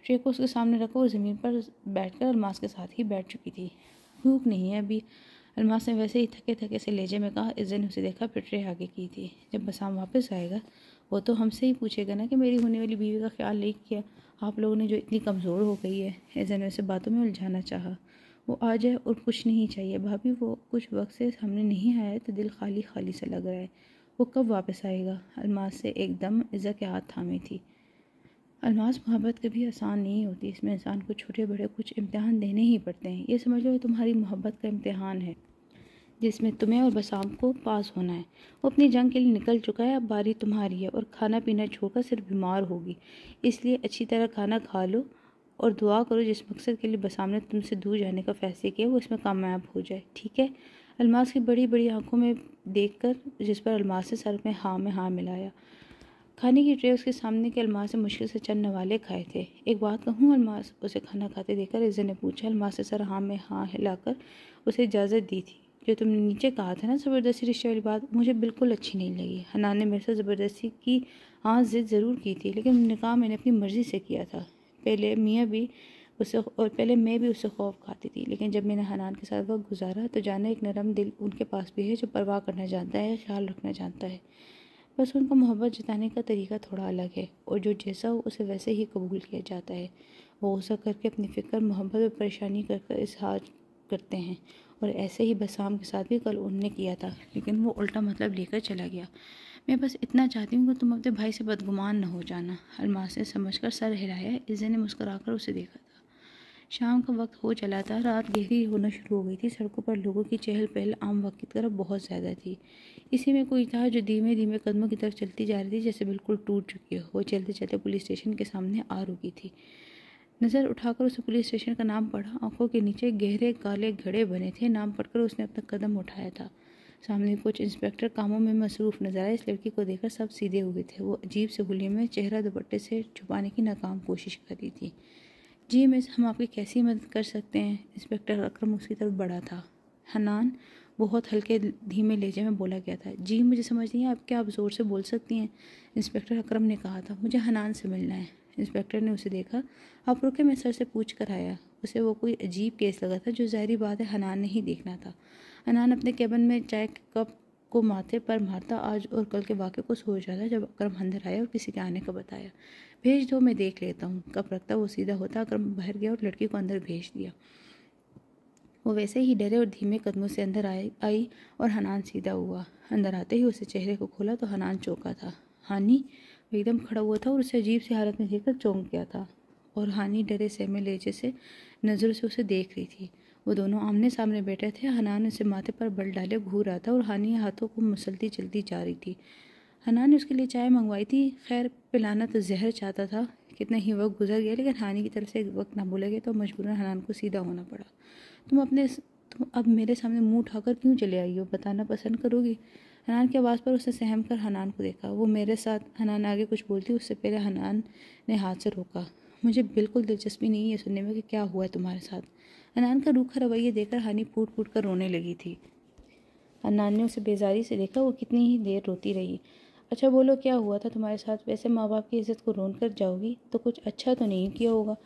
[SPEAKER 1] ट्रे को उसके सामने रखा और ज़मीन पर बैठकर अलमास के साथ ही बैठ चुकी थी। भूख नहीं है अभी, अलमास ने वैसे ही थके थके से लहजे में कहा। इज्जत ने उसे देखा, फिर ट्रे आगे की थी। जब बसाम वापस आएगा वो तो हमसे ही पूछेगा ना कि मेरी होने वाली बीवी का ख्याल नहीं किया आप लोगों ने, जो इतनी कमज़ोर हो गई है। इज्जत ने उसे बातों में उलझाना चाहा। वो आ जाए और कुछ नहीं चाहिए भाभी, वो कुछ वक्त से हमने नहीं आया तो दिल खाली खाली सा लग रहा है। वो कब वापस आएगा? अलमास से एकदम इज्जत के हाथ थामे थी। अलमास, मोहब्बत कभी आसान नहीं होती। इसमें इंसान को छोटे बड़े कुछ इम्तिहान देने ही पड़ते हैं। ये समझ लो तुम्हारी मोहब्बत का इम्तिहान है जिसमें तुम्हें और बसाम को पास होना है। वो अपनी जंग के लिए निकल चुका है, अब बारी तुम्हारी है, और खाना पीना छोड़कर सिर्फ बीमार होगी। इसलिए अच्छी तरह खाना खा लो और दुआ करो जिस मकसद के लिए बसाम ने तुमसे दूर जाने का फैसले किया वो इसमें कामयाब हो जाए, ठीक है? अलमास की बड़ी बड़ी आंखों में देखकर, जिस पर अलमास ने सर में हाँ मिलाया। खाने की ट्रे उसके सामने के अलमास से मुश्किल से चंद नवाले खाए थे। एक बात कहूँ अलमास, उसे खाना खाते देखकर इज्जत ने पूछा। अलमास ने सर में हाँ हिलाकर उसे इजाज़त दी थी। जो तुमने नीचे कहा था ना ज़बरदस्ती रिश्ते वाली बात, मुझे बिल्कुल अच्छी नहीं लगी। हनान ने मेरे से ज़बरदस्ती की, हाँ ज़िद ज़रूर की थी, लेकिन निकाह मैंने अपनी मर्ज़ी से किया था। पहले मैं भी उससे खौफ खाती थी, लेकिन जब मैंने हनान के साथ वक्त गुजारा तो जाना एक नरम दिल उनके पास भी है जो परवाह करना जानता है, ख्याल रखना जानता है। बस उनका मोहब्बत जताने का तरीका थोड़ा अलग है, और जो जैसा हो उसे वैसे ही कबूल किया जाता है। वो गुस्सा करके अपनी फ़िक्र, मोहब्बत और परेशानी कर इजहार करते हैं। और ऐसे ही बसाम के साथ भी कल उनने किया था, लेकिन वो उल्टा मतलब लेकर चला गया। मैं बस इतना चाहती हूँ कि तुम अपने भाई से बदगुमान न हो जाना। अलमास ने समझकर सर हिलाया। इज़्ज़त ने मुस्कुराकर उसे देखा था। शाम का वक्त हो चला था। रात गहरी होना शुरू हो गई थी। सड़कों पर लोगों की चहल पहल आम वक्त की तरफ बहुत ज़्यादा थी। इसी में कोई था जो धीमे धीमे कदमों की तरफ चलती जा रही थी, जैसे बिल्कुल टूट चुकी हो। वो चलते चलते पुलिस स्टेशन के सामने आ रुकी थी। नज़र उठाकर उसे पुलिस स्टेशन का नाम पढ़ा। आंखों के नीचे गहरे काले घड़े बने थे। नाम पढ़कर उसने अपना कदम उठाया था। सामने कुछ इंस्पेक्टर कामों में मसरूफ़ नजर आए। इस लड़की को देखकर सब सीधे हुए थे। वो अजीब से हुलिये में चेहरा दुपट्टे से छुपाने की नाकाम कोशिश कर रही थी। जी मिस, हम आपकी कैसी मदद कर सकते हैं? इंस्पेक्टर अकरम उसकी तरफ बढ़ा था। हनान बहुत हल्के धीमे लहजे में बोला गया था। जी मुझे समझ नहीं है, आप क्या आप ज़ोर से बोल सकती हैं? इंस्पेक्टर अकरम ने कहा था। मुझे हनान से मिलना है। इंस्पेक्टर ने उसे देखा। आप रुके, मैं सर से पूछ कर आया। उसे वो कोई अजीब केस लगा था, जो ज़ाहिरी बात है हनान ने ही देखना था। हनान अपने केबिन में चाय के कप को माथे पर मारता आज और कल के वाक़े को सोच रहा था, जब अकरम अंदर आया और किसी के आने का बताया। भेज दो, मैं देख लेता हूँ। कप रखता वो सीधा होता। अकरम बाहर गया और लड़की को अंदर भेज दिया। वो वैसे ही डरे और धीमे कदमों से अंदर आई और हनान सीधा हुआ। अंदर आते ही उसे चेहरे को खोला तो हनान चौंका था। हानि? वो एकदम खड़ा हुआ था और उसे अजीब सी हालत में देखकर चौंक गया था। और हानि डरे सहमे लहजे से नज़रों से उसे देख रही थी। वो दोनों आमने सामने बैठे थे। हनान उसे माथे पर बल डाले घूर रहा था और हानि हाथों को मसलती चलती जा रही थी। हनान ने उसके लिए चाय मंगवाई थी। खैर, पिलाना तो जहर चाहता था। कितना ही वक्त गुजर गया, लेकिन हानि की तरफ से वक्त ना बोला गया तो मजबूरन हनान को सीधा होना पड़ा। तुम अब मेरे सामने मुंह उठाकर क्यों चले आई हो? बताना पसंद करोगी? हनान की आवाज़ पर उसे सहम कर हनान को देखा। वो मेरे साथ। हनान आगे कुछ बोलती उससे पहले हनान ने हाथ से रोका। मुझे बिल्कुल दिलचस्पी नहीं है सुनने में कि क्या हुआ है तुम्हारे साथ। हनान का रूखा रवैया देखकर हानि फूट फूट कर रोने लगी थी। हनान ने उसे बेजारी से देखा। वो कितनी ही देर रोती रही। अच्छा बोलो, क्या हुआ था तुम्हारे साथ? वैसे माँ बाप की इज्जत को रोन कर जाओगी तो कुछ अच्छा तो नहीं किया होगा।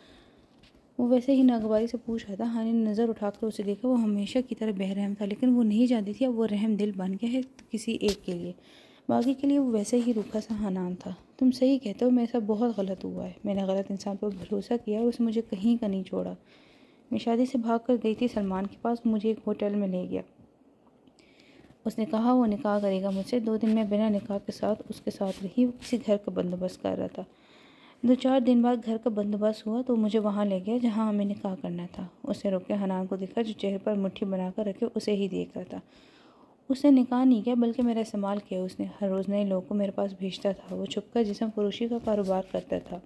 [SPEAKER 1] वो वैसे ही नागवारी से पूछ रहा था। हानि ने नज़र उठाकर उसे देखा। वो हमेशा की तरह बेरहम था, लेकिन वो नहीं जानती थी अब वो रहम दिल बन गया है किसी एक के लिए। बाकी के लिए वो वैसे ही रूखा सा हनान था। तुम सही कहते हो, मेरे साथ बहुत गलत हुआ है। मैंने गलत इंसान पर भरोसा किया और उसने मुझे कहीं का नहीं छोड़ा। मैं शादी से भाग कर गई थी सलमान के पास। मुझे एक होटल में ले गया। उसने कहा वो निकाह करेगा मुझसे। 2 दिन में बिना निकाह के साथ उसके साथ रही। वो किसी घर का बंदोबस्त कर रहा था। 2-4 दिन बाद घर का बंदोबस्त हुआ तो मुझे वहाँ ले गया जहाँ हमें निकाह करना था। उसने रुक के हनान को देखा, जो चेहरे पर मुट्ठी बनाकर रखे उसे ही देख रहा था। उसने निकाह नहीं किया, बल्कि मेरा इस्तेमाल किया। उसने हर रोज़ नए लोगों को मेरे पास भेजता था। वो छुपकर जिस्म फरोशी का कारोबार करता था।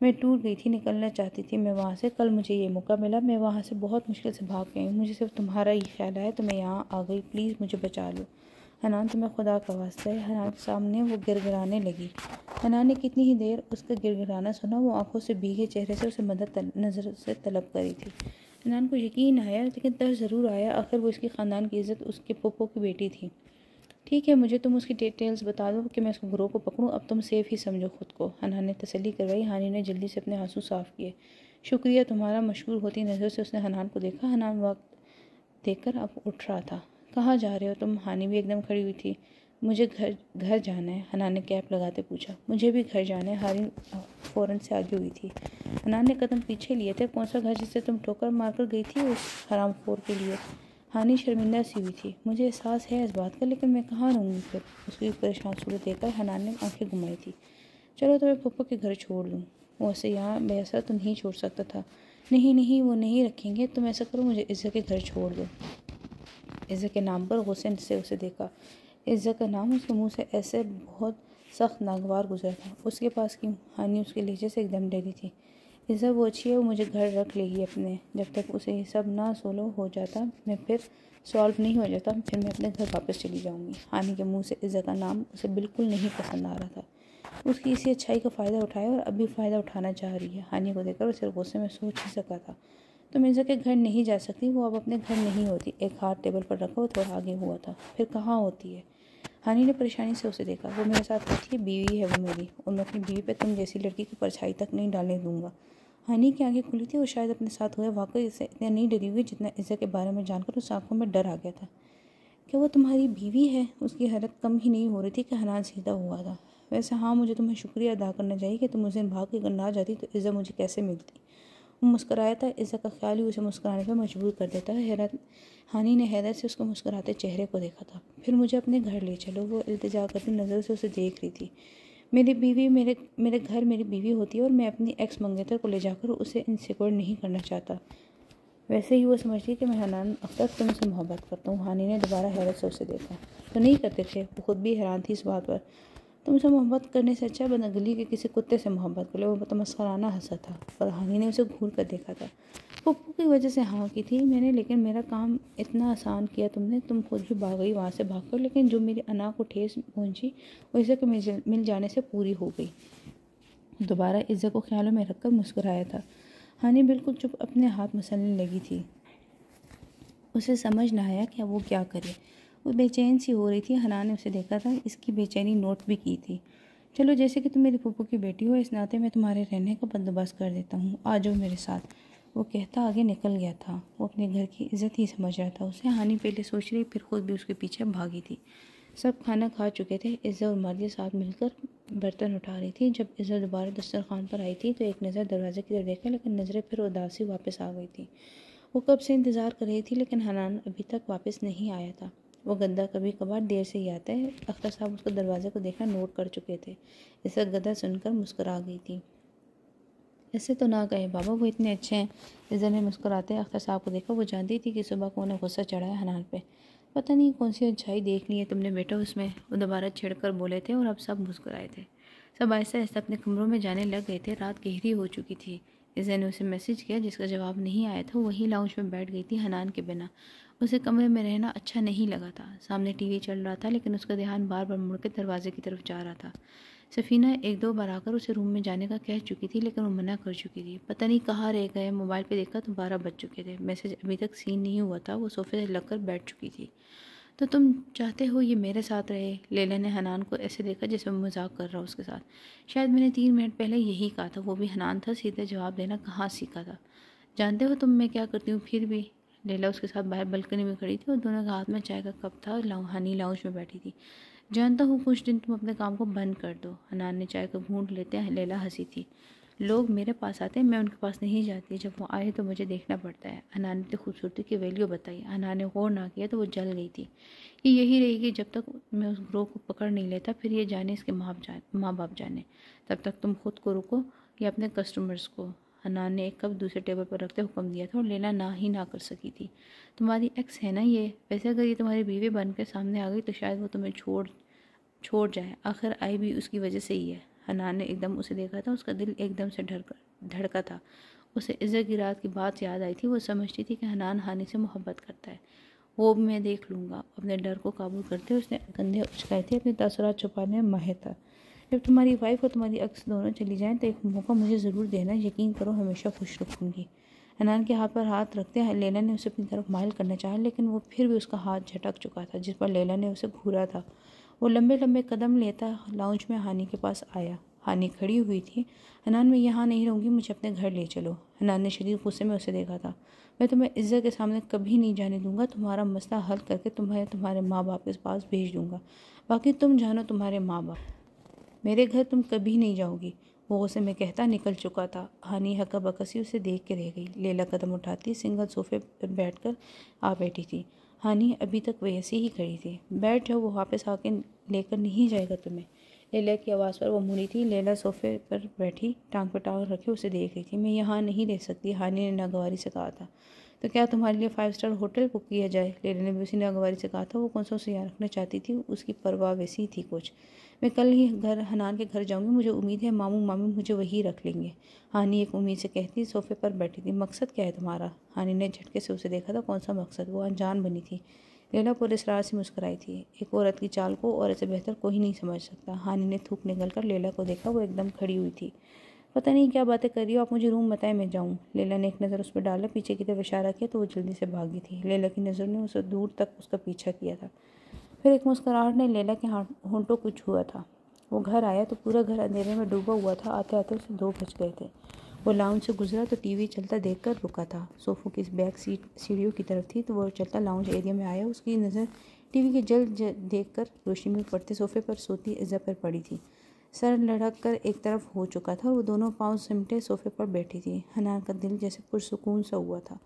[SPEAKER 1] मैं टूट गई थी, निकलना चाहती थी मैं वहाँ से। कल मुझे ये मौका मिला। मैं वहाँ से बहुत मुश्किल से भाग गई। मुझे सिर्फ तुम्हारा ही ख्याल आया तो मैं यहाँ आ गई। प्लीज़ मुझे बचा लो हनान, तुम्हें खुदा का वास्ता है। हनान के सामने वो गिड़गिड़ाने लगी। हनान ने कितनी ही देर उसका गिड़गिड़ाना सुना। वो आंखों से भीगे चेहरे से उसे मदद नज़र से तलब करी थी। हनान को यकीन आया, लेकिन तरस ज़रूर आया। आखिर वो इसकी ख़ानदान की इज़्ज़त उसके पोपो की बेटी थी। ठीक है, मुझे तुम उसकी डिटेल्स बता दो कि मैं उसको गुरोह को पकड़ूं। अब तुम सेफ ही समझो खुद को। हनान ने तसल्ली करवाई। हानि ने जल्दी से अपने आंसू साफ किए। शुक्रिया तुम्हारा। मशहूर होती नज़र से उसने हनान को देखा। हनान वक्त देखकर अब उठ रहा था। कहाँ जा रहे हो तुम? हानि भी एकदम खड़ी हुई थी। मुझे घर जाना है, हनान ने कैप लगाते पूछा। मुझे भी घर जाना है। हानि फ़ौरन से आगे हुई थी। हनान ने कदम पीछे लिए थे। कौन सा घर जिसे तुम ठोकर मारकर गई थी उस हरामखोर के लिए? हानि शर्मिंदा सी हुई थी। मुझे एहसास है इस बात का, लेकिन मैं कहाँ रहूँगी फिर? उसकी परेशान सूरत देखकर हनान ने आंखें घुमाई थी। चलो तो मैं पप्पा के घर छोड़ दूँ। वो उसे यहाँ बेअसर तो नहीं छोड़ सकता था। नहीं नहीं, वो नहीं रखेंगे। तुम ऐसा करो, मुझे इज़्ज़त के घर छोड़ दो। इज़्ज़त के नाम पर गुस्से से उसे देखा। इज़्ज़त का नाम उसके मुंह से ऐसे बहुत सख्त नागवार गुजरा था। उसके पास क्यों? हानि उसके लहजे से एकदम डरी थी। इज़्ज़त वो अच्छी है, वो मुझे घर रख लेगी अपने। जब तक उसे ये सब ना सोलो हो जाता, मैं फिर सॉल्व नहीं हो जाता, फिर मैं अपने घर वापस चली जाऊंगी। हानि के मुंह से इज़्ज़त का नाम उसे बिल्कुल नहीं पसंद आ रहा था। उसकी इसी अच्छाई का फ़ायदा उठाया और अभी फ़ायदा उठाना चाह रही है। हानि को देखकर उसे गुस्से में सोच ही सका था। तो मिर्ज़ा के घर नहीं जा सकती। वो अब अपने घर नहीं होती। एक हाथ टेबल पर रखा वो थोड़ा आगे हुआ था। फिर कहाँ होती है? हानि ने परेशानी से उसे देखा। वो मेरे साथ रहती है, बीवी है वो मेरी, और मैं अपनी बीवी पे तुम जैसी लड़की की परछाई तक नहीं डालने दूंगा। हानि की आंखें खुली थी और शायद अपने साथ हुए वाकई इससे इतनी नहीं डरी हुई जितना इज़्ज़त के बारे में जानकर उस आंखों में डर आ गया था। क्या वो तुम्हारी बीवी है? उसकी हालत कम ही नहीं हो रही थी कि हनान सीधा हुआ था। वैसे हाँ, मुझे तुम्हें शुक्रिया अदा करना चाहिए कि तुम उस दिन भाग के अगर ना जाती तो इज़्ज़त मुझे कैसे मिलती। वो मुस्कुराया था। इज़्ज़त का ख्याल ही उसे मुस्कुराने पर मजबूर कर देता है। हैरत हानि ने हैरत से उसको मुस्कुराते चेहरे को देखा था। फिर मुझे अपने घर ले चलो, वो इल्तिजा करती नज़रों से उसे देख रही थी। मेरी बीवी मेरे घर मेरी बीवी होती है और मैं अपनी एक्स मंगेतर को ले जाकर उसे इनसिक्योर नहीं करना चाहता। वैसे ही वो समझती कि मैं हनान अख्तर तुमसे मोहब्बत करता हूँ। हानि ने दोबारा हैरत से उसे देखा। तो नहीं करते थे, वो खुद भी हैरान थी इस बात पर। तुमसे मोहब्बत करने से अच्छा बंदा गली के किसी कुत्ते से मोहब्बत कर ले। वो तो मस्कराना हंसा था और हानि ने उसे घूर कर देखा था। पप्पू की वजह से हाँ की थी मैंने, लेकिन मेरा काम इतना आसान किया तुमने। तुम खुद भी भाग गई वहाँ से भागकर, लेकिन जो मेरी अना को ठेस पहुँची वो इज़्ज़त के मिल जाने से पूरी हो गई। दोबारा इज़्ज़त को ख्यालों में रखकर मुस्कुराया था। हानि बिल्कुल चुप अपने हाथ मसलने लगी थी। उसे समझ न आया कि अब वो क्या करे। वो बेचैन सी हो रही थी। हनान ने उसे देखा था, इसकी बेचैनी नोट भी की थी। चलो, जैसे कि तुम मेरी फूफू की बेटी हो, इस नाते मैं तुम्हारे रहने का बंदोबस्त कर देता हूँ। आ जाओ मेरे साथ, वो कहता आगे निकल गया था। वो अपने घर की इज्जत ही समझ रहा था उसे। हानि पहले सोच रही, फिर खुद भी उसके पीछे भागी थी। सब खाना खा चुके थे। इज्जत और मारिया साथ मिलकर बर्तन उठा रही थी। जब इज्जत दोबारा दस्तरखान पर आई थी तो एक नज़र दरवाजे की तरफ देखा, लेकिन नज़रें फिर उदासी वापस आ गई थी। वो कब से इंतज़ार कर रही थी, लेकिन हनान अभी तक वापस नहीं आया था। वो गद्दा कभी कभार देर से ही आता है। अख्तर साहब उसको दरवाजे को देखना नोट कर चुके थे। इसका गद्दा सुनकर मुस्कुरा गई थी। ऐसे तो ना कहे बाबा, वो इतने अच्छे हैं। इज़्ज़त ने मुस्कुराते अख्तर साहब को देखा। वो जानती थी कि सुबह को उन्हें गुस्सा चढ़ा है हनान पे। पता नहीं कौन सी अच्छाई देख ली है तुमने बेटा उसमें, वो दोबारा छिड़कर बोले थे और अब सब मुस्कुराए थे। सब आहिस्ता आहिस्ता अपने कमरों में जाने लग गए थे। रात गहरी हो चुकी थी। इज़्ज़त ने उसे मैसेज किया जिसका जवाब नहीं आया था। वही लाउंज में बैठ गई थी हनान के बिना। उसे कमरे में रहना अच्छा नहीं लगा था। सामने टीवी चल रहा था, लेकिन उसका ध्यान बार बार मुड़ के दरवाजे की तरफ जा रहा था। सफ़ीना एक दो बार आकर उसे रूम में जाने का कह चुकी थी, लेकिन वो मना कर चुकी थी। पता नहीं कहाँ रह गए। मोबाइल पे देखा तो 12 बज चुके थे। मैसेज अभी तक सीन नहीं हुआ था। वो सोफे से लगकर बैठ चुकी थी। तो तुम चाहते हो ये मेरे साथ रहे? लैला ने हनान को ऐसे देखा जैसे वो मजाक कर रहा हो उसके साथ। शायद मैंने 3 मिनट पहले यही कहा था। वो भी हनान था, सीधे जवाब देना कहाँ सीखा था। जानते हो तुम मैं क्या करती हूँ फिर भी? लैला उसके साथ बाहर बालकनी में खड़ी थी और दोनों के हाथ में चाय का कप था। हानि लाउंज में बैठी थी। जानता हूँ कुछ दिन तुम अपने काम को बंद कर दो। हनान ने चाय को घूंट लेते हैं। लैला हंसी थी। लोग मेरे पास आते हैं, मैं उनके पास नहीं जाती। जब वो आए तो मुझे देखना पड़ता है। हनान ने खूबसूरती की वैल्यू बताई। हनान ने गौर ना किया तो वो जल गई थी। ये यही रहेगी जब तक मैं उस ग्रोह को पकड़ नहीं लेता। फिर ये जाने इसके माँ बाप जाने। तब तक तुम खुद को रुको या अपने कस्टमर्स को। हनान ने एक कप दूसरे टेबल पर रखते हुक्म दिया था और लैला ना ही ना कर सकी थी। तुम्हारी एक्स है ना ये? वैसे अगर ये तुम्हारी बीवी बन के सामने आ गई तो शायद वो तुम्हें छोड़ जाए। आखिर आई भी उसकी वजह से ही है। हनान ने एकदम उसे देखा था। उसका दिल एकदम से धड़का था। उसे इज़्ज़त की रात की बात याद आई थी। वो समझती थी कि हनान हानि से मोहब्बत करता है। वो मैं देख लूँगा। अपने डर को काबू करते उसने कंधे उचकाए थे। अपने तासुरात छुपाने में माहिर था। जब तुम्हारी वाइफ और तुम्हारी अक्स दोनों चली जाएं तो एक मौका मुझे ज़रूर देना। यकीन करो हमेशा खुश रखूँगी। हनान के हाथ पर हाथ रखते लैला ने उसे अपनी तरफ माइल करना चाहा, लेकिन वो फिर भी उसका हाथ झटक चुका था जिस पर लैला ने उसे घूरा था। वो लंबे लंबे कदम लेता लाउंज में हानि के पास आया। हानि खड़ी हुई थी। हनान, मैं यहाँ नहीं रहूँगी, मुझे अपने घर ले चलो। हनान ने शदीद गुस्से में उसे देखा था। मैं तुम्हें इज़्ज़त के सामने कभी नहीं जाने दूंगा। तुम्हारा मसला हल करके तुम्हें तुम्हारे माँ बाप के पास भेज दूंगा। बाकी तुम जानो तुम्हारे माँ बाप। मेरे घर तुम कभी नहीं जाओगी। वो उसे मैं कहता निकल चुका था। हानि हक्का बकसी उसे देख के रह गई। लैला कदम उठाती सिंगल सोफे पर बैठकर आ बैठी थी। हानि अभी तक वैसी ही खड़ी थी। बैठ जाओ, वो वापस आके लेकर नहीं जाएगा तुम्हें। लैला की आवाज़ पर वो मुड़ी थी। लैला सोफे पर बैठी टांग पर टांग रखे उसे देख रही थी। मैं यहाँ नहीं रह सकती, हानि ने नागवारी से कहा था। तो क्या तुम्हारे लिए 5 स्टार होटल बुक किया जाए? लैला ने भी उसी नागवारी से कहा था। वो कौन सा उसे यहाँ रखना चाहती थी, उसकी परवाह वैसी थी कुछ। मैं कल ही हनान के घर जाऊंगी। मुझे उम्मीद है मामू मामी मुझे वही रख लेंगे। हानि एक उम्मीद से कहती सोफे पर बैठी थी। मकसद क्या है तुम्हारा? हानि ने झटके से उसे देखा था। कौन सा मकसद? वो अनजान बनी थी। लैला पूरे इसरार से मुस्कुराई थी। एक औरत की चाल को औरत से बेहतर कोई नहीं समझ सकता। हानि ने थूक निकल कर लैला को देखा। वो एकदम खड़ी हुई थी। पता नहीं क्या बातें कर रही हो आप, मुझे रूम बताएं, मैं जाऊँ। लैला ने एक नज़र उस पर डाला, पीछे की तरफ इशारा किया तो वो जल्दी से भागी थी। लैला की नज़र ने उसे दूर तक उसका पीछा किया था। फिर एक मुस्कुराहट ने लैला के होंठों को छुआ था। वो घर आया तो पूरा घर अंधेरे में डूबा हुआ था। आते आते उसे 2 बज गए थे। वो लाउंज से गुजरा तो टीवी चलता देखकर रुका था। सोफों की बैक सीट सीढ़ियों की तरफ थी तो वो चलता लाउंज एरिया में आया। उसकी नज़र टीवी के जल्द देखकर रोशनी में पड़ते सोफे पर सोती इज़्ज़त पर पड़ी थी। सर लढ़क कर एक तरफ हो चुका था और वो दोनों पाँव सिमटे सोफे पर बैठी थी। हनान का दिल जैसे पुरसुकून सा हुआ था।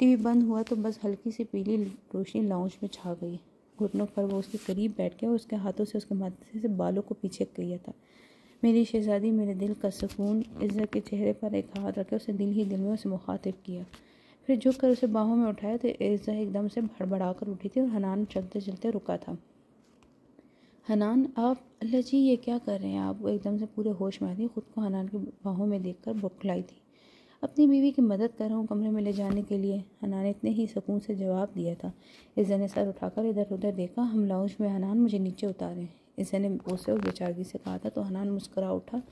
[SPEAKER 1] टीवी बंद हुआ तो बस हल्की सी पीली रोशनी लाउंज में छा गई। घुटनों पर वो उसके करीब बैठ गया और उसके हाथों से उसके माथे से बालों को पीछे किया था। मेरी शहजादी, मेरे दिल का सुकून। इज़्ज़त के चेहरे पर एक हाथ रखे उसे दिल ही दिल में उसे मुखातिब किया। फिर झुक कर उसे बाहों में उठाया तो इज़्ज़त एकदम से भड़बड़ा कर उठी थी और हनान चलते चलते रुका था। हनान, आप, अल्लाह जी ये क्या कर रहे हैं आप? वो एकदम से पूरे होश में आई थी। खुद को हनान की बाहों में देखकर बौखलाई थी। अपनी बीवी की मदद कर रहा हूँ कमरे में ले जाने के लिए, हनान ने इतने ही सुकून से जवाब दिया था। इज़्ज़त ने सर उठाकर इधर उधर देखा। हम लाउंज में, हनान मुझे नीचे उतारें, इज़्ज़त ने उसे और बेचारगी से कहा था तो हनान मुस्कुरा उठा।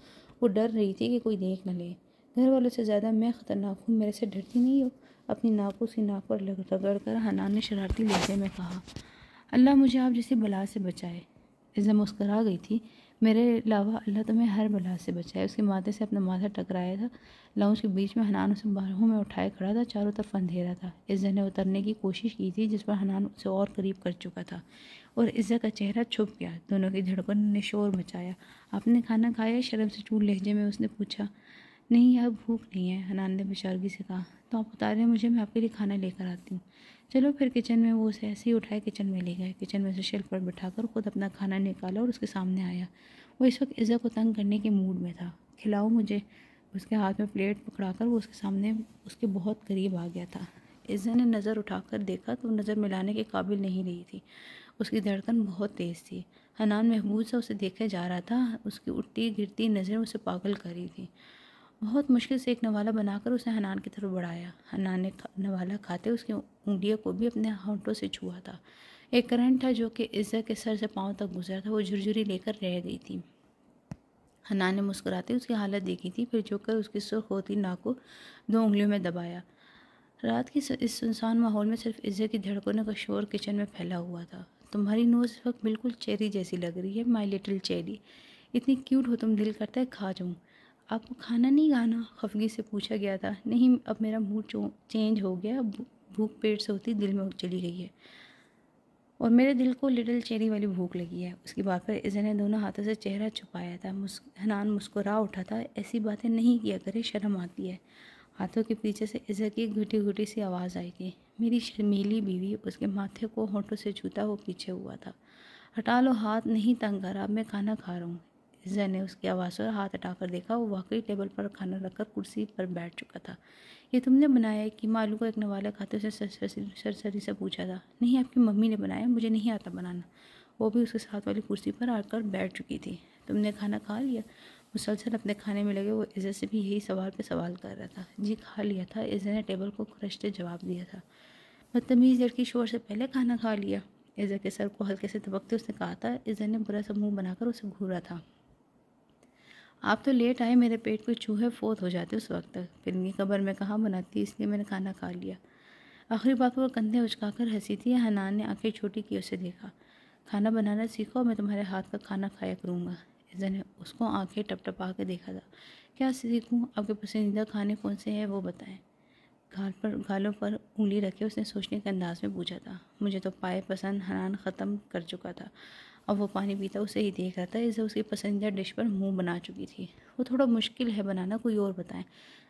[SPEAKER 1] वो डर रही थी कि कोई देख न ले। घर वालों से ज़्यादा मैं ख़तरनाक हूँ, मेरे से डरती नहीं हो? अपनी नाक उसकी नाक पर रगड़ कर हनान ने शरारती लहजे में कहा। अल्लाह मुझे आप जैसी बला से बचाए। इज़्ज़त मुस्कुरा गई थी। मेरे अलावा अल्लाह तुम्हें हर बला से बचाए। उसके माथे से अपना माथा टकराया था। लाउंज के बीच में हनान उसे बाहों में उठाए खड़ा था। चारों तरफ अंधेरा था। इज़्ज़त ने उतरने की कोशिश की थी जिस पर हनान उसे और करीब कर चुका था और इज़्ज़त का चेहरा छुप गया। दोनों की धड़कन ने शोर मचाया। आपने खाना खाया? शर्म से चूर लहजे में उसने पूछा। नहीं, अब भूख नहीं है, हनान ने बेचारगी से कहा। तो आप उतारें मुझे, मैं आपके लिए खाना लेकर आती हूँ। चलो फिर किचन में। वो उसे ऐसे ही उठाए किचन में ले गए। किचन में उसे शेल्फ पर बिठाकर खुद अपना खाना निकाला और उसके सामने आया। वो इस वक्त इज़्ज़त को तंग करने के मूड में था। खिलाओ मुझे। उसके हाथ में प्लेट पकड़ाकर वो उसके सामने उसके बहुत करीब आ गया था। इज़्ज़त ने नज़र उठाकर देखा तो नज़र मिलाने के काबिल नहीं रही थी। उसकी धड़कन बहुत तेज़ थी। हनान महबूब सा उसे देखे जा रहा था। उसकी उठती गिरती नज़रें उसे पागल कर रही थी। बहुत मुश्किल से एक नवाला बनाकर उसे हनान की तरफ बढ़ाया। हनान ने नवाला खाते उसकी उंगलियों को भी अपने होंठों से छुआ था। एक करंट था जो कि इज़्ज़त के सर से पांव तक गुजरा था। वो झुरझुरी लेकर रह गई थी। हनान ने मुस्कुराते उसकी हालत देखी थी, फिर झुककर उसकी सुर्ख होती नाक को 2 उंगलियों में दबाया। रात की इस सुनसान माहौल में सिर्फ इज़्ज़त की धड़कनों का शोर किचन में फैला हुआ था। तुम्हारी नोज़ इस वक्त बिल्कुल चेरी जैसी लग रही है, माई लिटिल चेरी। इतनी क्यूट हो तुम, दिल करता है खा जाऊँ। आपको खाना नहीं खाना? खफगी से पूछा गया था। नहीं, अब मेरा मूड चेंज हो गया। भूख पेट से होती दिल में चली गई है और मेरे दिल को लिटिल चेरी वाली भूख लगी है। उसकी बात पर इज़्ज़त ने दोनों हाथों से चेहरा छुपाया था। हनान मुस्कुरा उठा था। ऐसी बातें नहीं किया करे, शर्म आती है। हाथों के पीछे से इज़्ज़त की घुटी घुटी सी आवाज़ आई थी। मेरी शर्मीली बीवी। उसके माथे को होंठों से छूता वो पीछे हुआ था। हटा लो हाथ, नहीं तंग कर, अब मैं खाना खा रहा हूँ। इज़्ज़त ने उसकी आवाज़ पर हाथ हटाकर देखा। वो वाकई टेबल पर खाना रखकर कुर्सी पर बैठ चुका था। ये तुमने बनाया है? कीमा आलू को एक नवाले खाते से सरसरी से पूछा था। नहीं, आपकी मम्मी ने बनाया, मुझे नहीं आता बनाना। वो भी उसके साथ वाली कुर्सी पर आकर बैठ चुकी थी। तुमने खाना खा लिया? मुसलसल अपने खाने में लगे वो इज़्ज़त से भी यही सवाल पे सवाल कर रहा था। जी खा लिया था, इज़्ज़त ने टेबल को खुरचते जवाब दिया था। बदतमीज़ लड़की, शोर से पहले खाना खा लिया। इज़्ज़त के सर को हल्के से दबकते उसने कहा था। इज़्ज़त ने बुरा सा मुंह बनाकर उसे घूरा था। आप तो लेट आए, मेरे पेट पे चूहे फोत हो जाते उस वक्त तक। फिरंगी कब्र में कहाँ बनाती, इसलिए मैंने खाना खा लिया। आखिरी बात पर कंधे उचकाकर हंसी थी। हनान ने आंखें छोटी की उसे देखा। खाना बनाना सीखो, मैं तुम्हारे हाथ का खाना खाया करूँगा। इज़्ज़त ने उसको आंखें टपटपा के देखा था। क्या सीखूँ? आपके पसंदीदा खाने कौन से हैं वो बताएं। गालों पर उंगली रखे उसने सोचने के अंदाज में पूछा था। मुझे तो पाए पसंद। हनान ख़त्म कर चुका था। अब वो पानी पीता उसे ही देख रहा था। इसे उसकी पसंदीदा डिश पर मुंह बना चुकी थी। वो थोड़ा मुश्किल है बनाना, कोई और बताएं।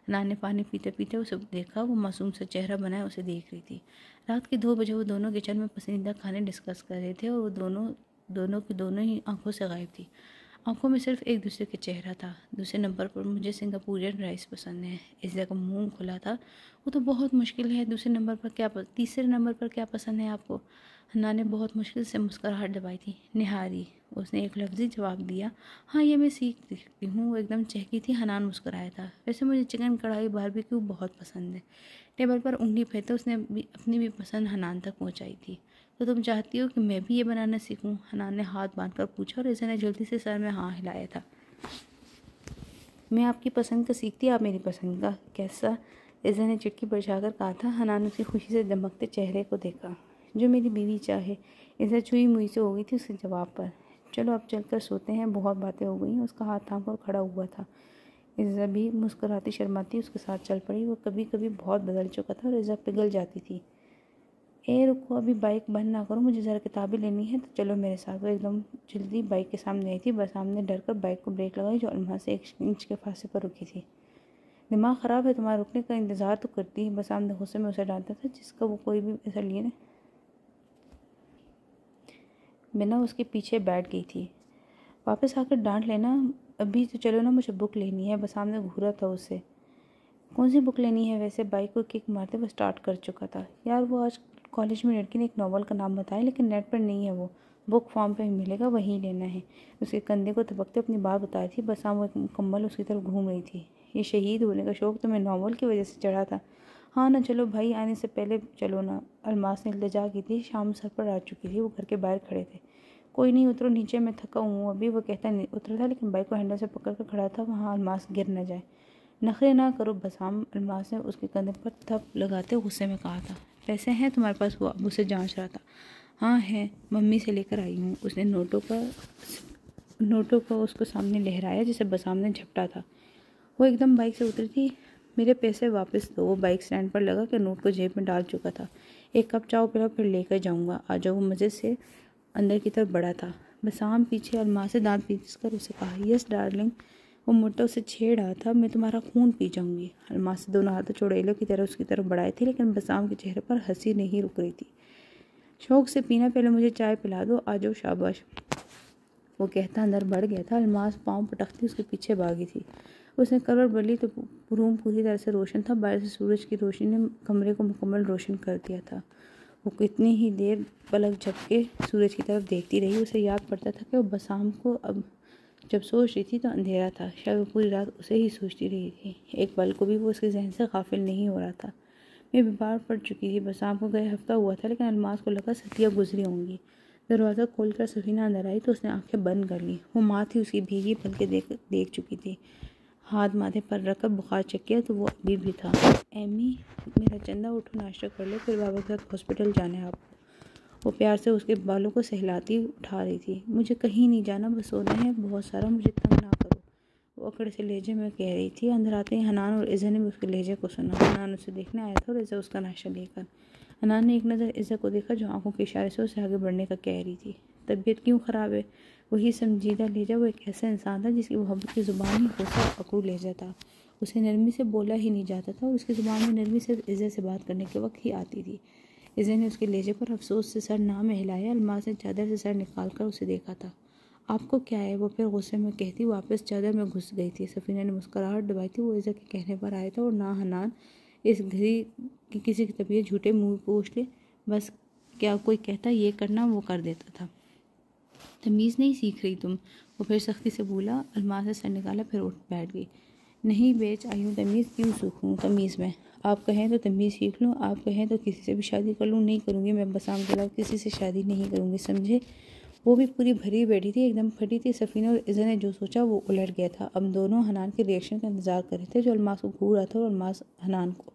[SPEAKER 1] हनान ने पानी पीते पीते उसे देखा। वो मासूम सा चेहरा बनाए उसे देख रही थी। रात के 2 बजे वो दोनों किचन में पसंदीदा खाने डिस्कस कर रहे थे और वो दोनों की दोनों ही आंखों से गायब थी। आंखों में सिर्फ एक दूसरे का चेहरा था। दूसरे नंबर पर मुझे सिंगापुरियन राइस पसंद है। इज़्ज़त का मुंह खुला था। वो तो बहुत मुश्किल है। दूसरे नंबर पर क्या तीसरे नंबर पर क्या पसंद है आपको? हन्ना ने बहुत मुश्किल से मुस्कुराहट दबाई थी। निहारी, उसने एक लफ्ज़ी जवाब दिया। हाँ, ये मैं सीख सकती हूँ। वो एकदम चहकी थी। हनान मुस्कुराया था। वैसे मुझे चिकन कढ़ाई बारबेक्यू बहुत पसंद है। टेबल पर उंगली फेरते उसने अपनी भी पसंद हनान तक पहुँचाई थी। तो तुम चाहती हो कि मैं भी ये बनाना सीखूं? हनान ने हाथ बांधकर पूछा और इज़्ज़त ने जल्दी से सर में हाँ हिलाया था। मैं आपकी पसंद का सीखती, आप मेरी पसंद का कैसा? इज़्ज़त ने चिटकी बजाकर कहा था। हनान उसकी खुशी से दमकते चेहरे को देखा। जो मेरी बीवी चाहे। इज़्ज़त छुई मुई से हो गई थी उसके जवाब पर। चलो अब चलकर सोते हैं, बहुत बातें हो गई। उसका हाथ थाम कर खड़ा हुआ था। इज़्ज़त भी मुस्कुराती शर्माती उसके साथ चल पड़ी। वो कभी कभी बहुत बदल चुका था और इज़्ज़त पिघल जाती थी। रुको, अभी बाइक बंद ना करो, मुझे ज़रा किताबें लेनी है, तो चलो मेरे साथ। वो एकदम जल्दी बाइक के सामने आई थी, बस सामने डर कर बाइक को ब्रेक लगाई जो अलमास से 1 इंच के फासले पर रुकी थी। दिमाग ख़राब है तुम्हारा, रुकने का इंतज़ार तो करती है। बस सामने गुस्से में उसे डांटा था, जिसका वो कोई भी असर लिए ना बिना उसके पीछे बैठ गई थी। वापस आकर डांट लेना, अभी तो चलो ना, मुझे बुक लेनी है। बस सामने घूरा था उसे। कौन सी बुक लेनी है वैसे? बाइक को किक मारते वो स्टार्ट कर चुका था। यार वो आज कॉलेज में लड़की ने एक नॉवल का नाम बताया, लेकिन नेट पर नहीं है, वो बुक फॉर्म पे मिलेगा, वहीं लेना है। उसके कंधे को थपकते अपनी बात बताई थी। बस वो एक मुकम्मल उसकी तरफ घूम रही थी। ये शहीद होने का शौक़ तुम्हें नॉवल की वजह से चढ़ा था? हाँ ना, चलो भाई आने से पहले चलो ना। अलमास ने इल्तिजा की थी। शाम सर पर आ चुकी थी, वो घर के बाहर खड़े थे। कोई नहीं, उतरो नीचे, मैं थका हूँ अभी। वो कहता नहीं उतरा था, लेकिन बाइक को हैंडल से पकड़ कर खड़ा था, वहाँ अलमास गिर न जाए। नखरे ना करो बसाम, अलमास ने उसके कंधे पर थप लगाते गुस्से में कहा था। पैसे हैं तुम्हारे पास? वो अब उसे जांच रहा था। हाँ है, मम्मी से लेकर आई हूँ। उसने नोटों का उसको सामने लहराया, जिसे बसाम ने झपटा था। वो एकदम बाइक से उतरी थी। मेरे पैसे वापस दो। वो बाइक स्टैंड पर लगा कि नोट को जेब में डाल चुका था। एक कप चाय पिला, फिर लेकर जाऊँगा। आ जाओ। वो मज़े से अंदर की तरफ बढ़ा था। बसाम पीछे अलमास से दांत पीस कर उसे कहा, यस डार्लिंग। वो मुट्ठा उसे छेड़ रहा था। मैं तुम्हारा खून पी जाऊंगी। अलमास से दोनों हाथ चुड़ैलों की तरह उसकी तरफ बढ़ाए थे, लेकिन बसाम के चेहरे पर हंसी नहीं रुक रही थी। शौक से पीना, पहले मुझे चाय पिला दो। आ जाओ, शाबाश। वो कहता अंदर बढ़ गया था। अलमास पाँव पटकती उसके पीछे भागी थी। उसने करवट बदली तो रूम पूरी तरह से रोशन था। बाहर से सूरज की रोशनी ने कमरे को मुकम्मल रोशन कर दिया था। वो कितनी ही देर पलक झपके सूरज की तरफ देखती रही। उसे याद पड़ता था कि वो बसाम को अब जब सोच रही थी तो अंधेरा था। शायद वो पूरी रात उसे ही सोचती रही थी। एक पल को भी वो उसके जहन से गाफिल नहीं हो रहा था। मैं बीमार पड़ चुकी थी। बसाम को गए हफ्ता हुआ था, लेकिन अलमास को लगा सदियाँ गुजरी होंगी। दरवाज़ा खोलकर सफीना अंदर आई तो उसने आंखें बंद कर ली। वो माँ थी, उसकी भीगी पलकें देख चुकी थी। हाथ माथे पर रखकर बुखार चेक किया तो वो अभी भी था। एमी, मेरा चंदा, उठो, नाश्ता कर लो, फिर बाबा के साथ हॉस्पिटल जाना है आपको। वो प्यार से उसके बालों को सहलाती उठा रही थी। मुझे कहीं नहीं जाना, बस सोना है बहुत सारा, मुझे तंग ना करो। वो अकड़े से लहजे में कह रही थी। अंदर आते ही हनान और इज़ा ने भी उसके लहजे को सुना। हनान उसे देखने आया था और इज़ा उसका नाश्ता लेकर। हनान ने एक नज़र इज़ा को देखा, जो आंखों के इशारे से उसे आगे बढ़ने का कह रही थी। तबीयत क्यों ख़राब है? वही समझीदा लहजा। वो एक ऐसा इंसान था जिसकी मोहब्बत की ज़ुबान ही गुस्सा अकड़ू लहजा था। उसे नरमी से बोला ही नहीं जाता था और उसकी ज़ुबान में नरमी सिर्फ इज़ा से बात करने के वक्त ही आती थी। इज़ा ने उसके लहजे पर अफसोस से सर ना हिलाया। अलमास ने चादर से सर निकाल कर उसे देखा था। आपको क्या है? वो फिर गुस्से में कहती वापस चादर में घुस गई थी। सफीना ने मुस्कुराहट दबाई थी। वो इज़ा के कहने पर आया था और ना हनान इस घड़ी की किसी की तबीयत झूठे मुँह पूछ ले, बस क्या कोई कहता ये करना वो कर देता था। तमीज़ नहीं सीख रही तुम? वो फिर सख्ती से बोला। अलमास से सर निकाला, फिर उठ बैठ गई। नहीं बेच आई हूँ, तमीज़ क्यों सीखूँ? तमीज़ में आप कहें तो तमीज़ सीख लूँ, आप कहें तो किसी से भी शादी कर लूँ। नहीं करूँगी मैं, बसाम के अलावा किसी से शादी नहीं करूँगी, समझे? वो भी पूरी भरी बैठी थी, एकदम फटी थी। सफीना और इज़ा ने जो सोचा वो उलट गया था। अब दोनों हनान के रिएक्शन का इंतज़ार कर रहे थे, जो अलमास को घूर रहा था और अलमास हनान को।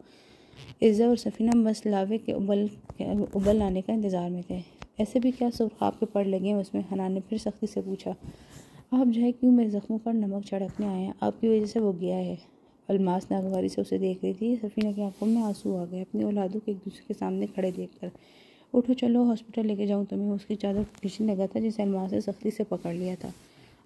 [SPEAKER 1] इज़ा और सफीना बस लावे के उबल लाने का इंतज़ार में थे। ऐसे भी क्या सुर्खाब के पड़ लगे हैं उसमें? हनान ने फिर सख्ती से पूछा। आप जो है क्यों मेरे ज़ख्मों पर नमक छिड़कने आए हैं? आपकी वजह से वो गया है। अलमास नागवारी से उसे देख रही थी। सफीना की आंखों में आंसू आ गए, अपनी औलादों को एक दूसरे के सामने खड़े देखकर। उठो, चलो हॉस्पिटल लेके जाऊँ तुम्हें। उसकी चादर खींचने लगा था, जिसे अलमास ने सख्ती से पकड़ लिया था।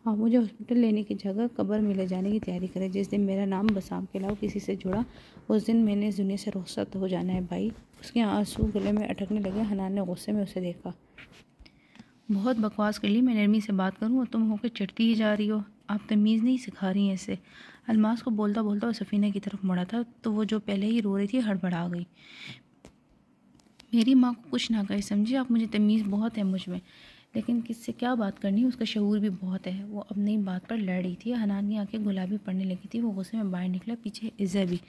[SPEAKER 1] आप मुझे हॉस्पिटल लेने की जगह कब्र में ले जाने की तैयारी करें। जिस दिन मेरा नाम बसाम के अलावा किसी से जुड़ा, उस दिन मैंने इस दुनिया से रुखसत हो जाना है भाई। उसके आंसू गले में अटकने लगे। हनान ने गुस्से में उसे देखा। बहुत बकवास कर ली। मैं नरमी से बात करूँ और तुम होकर चिढ़ती ही जा रही हो। आप तमीज़ नहीं सिखा रही हैं इसे। अलमास को बोलता बोलता वो सफीना की तरफ मुड़ा था तो वो जो पहले ही रो रही थी हड़बड़ा गई। मेरी माँ को कुछ ना कहे, समझिए आप। मुझे तमीज़ बहुत है मुझ में, लेकिन किससे क्या बात करनी है, उसका शऊर भी बहुत है। वो अपनी बात पर लड़ रही थी। हनान की आंखें गुलाबी पड़ने लगी थी। वो गुस्से में बाहर निकला, पीछे इज़ा भी।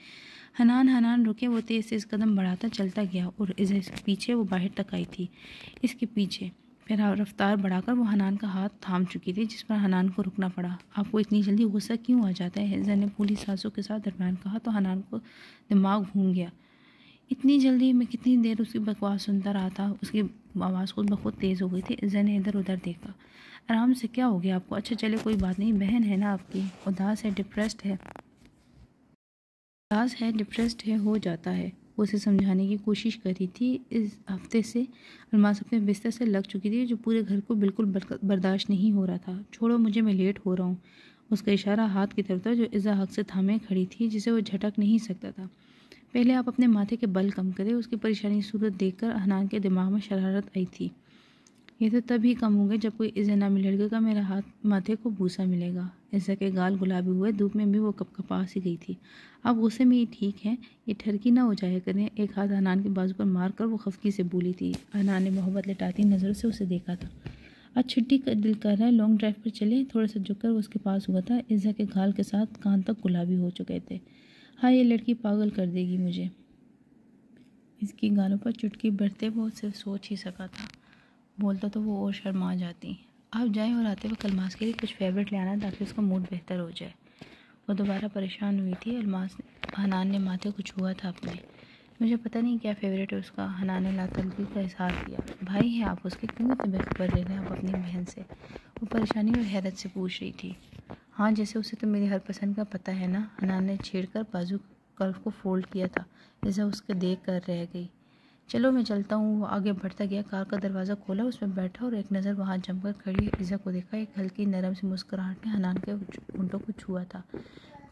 [SPEAKER 1] हनान रुके। वो तेज़ तेज़ कदम बढ़ाता चलता गया और इज़ा इसके पीछे, वो बाहर तक आई थी इसके पीछे। फिर रफ्तार बढ़ाकर वो हनान का हाथ थाम चुकी थी, जिस पर हनान को रुकना पड़ा। आपको इतनी जल्दी गुस्सा क्यों आ जाता है? इज़ा ने फूली सांसों के साथ दरमियान कहा तो हनान को दिमाग घूम गया। इतनी जल्दी? मैं कितनी देर उसकी बकवास सुनता रहा था। उसकी आवाज़ खुद ब खुद तेज़ हो गई थी। इज़ा ने इधर उधर देखा। आराम से, क्या हो गया आपको? अच्छा चले, कोई बात नहीं। बहन है ना आपकी, उदास है, डिप्रेस्ड है, हो जाता है। वो उसे समझाने की कोशिश कर रही थी। इस हफ्ते से अल्मास अपने बिस्तर से लग चुकी थी, जो पूरे घर को बिल्कुल बर्दाश्त नहीं हो रहा था। छोड़ो मुझे, मैं लेट हो रहा हूँ। उसका इशारा हाथ की तरफ था जो इज़ा हक से थामे खड़ी थी, जिसे वो झटक नहीं सकता था। पहले आप अपने माथे के बल कम करें। उसकी परेशानी सूरत देखकर हनान के दिमाग में शरारत आई थी। ये तो तभी कम होंगे जब कोई इज़्ज़त नामी लड़के का मेरा हाथ माथे को बूसा मिलेगा। इज़्ज़त के गाल गुलाबी हुए, धूप में भी वो कपकपा सी गई थी। अब गुस्से में ये ठीक है, ये ठरकी ना हो जाया करें। एक हाथ हनान के बाजू पर मार कर वो खफकी से बोली थी। हनान ने मोहब्बत लिटाती नज़रों से उसे देखा था। आज छुट्टी का दिल कर रहा है, लॉन्ग ड्राइव पर चले। थोड़ा सा झुककर वो उसके पास हुआ था। इज़्ज़त के गाल के साथ कान तक गुलाबी हो चुके थे। हाँ, ये लड़की पागल कर देगी मुझे। इसकी गालों पर चुटकी बढ़ते वो सिर्फ सोच ही सका था। बोलता तो वो और शर्मा जाती। आप जाएं और आते वक्त अल्मास के लिए कुछ फेवरेट ले आना ताकि उसका मूड बेहतर हो जाए। वो दोबारा परेशान हुई थी। हनान ने माथे को छुआ था अपने। मुझे पता नहीं क्या फेवरेट है उसका। हनान ने लातल्गी का इजहार किया। भाई हैं आप उसके, क्यों इतने बेखबर ले रहे हैं आप अपनी बहन से? वो परेशानी और हैरत से पूछ रही थी। हाँ, जैसे उसे तो मेरी हर पसंद का पता है ना। हनान ने छेड़कर बाजू कर्व को फोल्ड किया था, जैसे उसके देख कर रह गई। चलो मैं चलता हूँ। वो आगे बढ़ता गया, कार का दरवाज़ा खोला, उसमें बैठा और एक नज़र वहाँ जमकर खड़ी इज़ा को देखा। एक हल्की नरम सी मुस्कुराहट ने हनान के होंठों को छुआ था।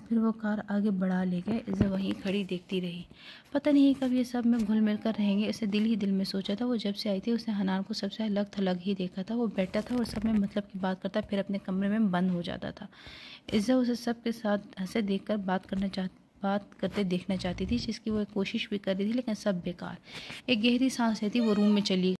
[SPEAKER 1] फिर वो कार आगे बढ़ा ले गए। इज़ा वहीं खड़ी देखती रही। पता नहीं कब ये सब में घुल मिल कर रहेंगे, इसे दिल ही दिल में सोचा था। वो जब से आई थी उसने हनान को सबसे अलग थलग ही देखा था। वो बैठा था और सब में मतलब की बात करता, फिर अपने कमरे में बंद हो जाता था। इज़ा उसे सब के साथ हंसे देखकर बात करते देखना चाहती थी, जिसकी वो कोशिश भी कर रही थी, लेकिन सब बेकार। एक गहरी सांस लेती वो रूम में चली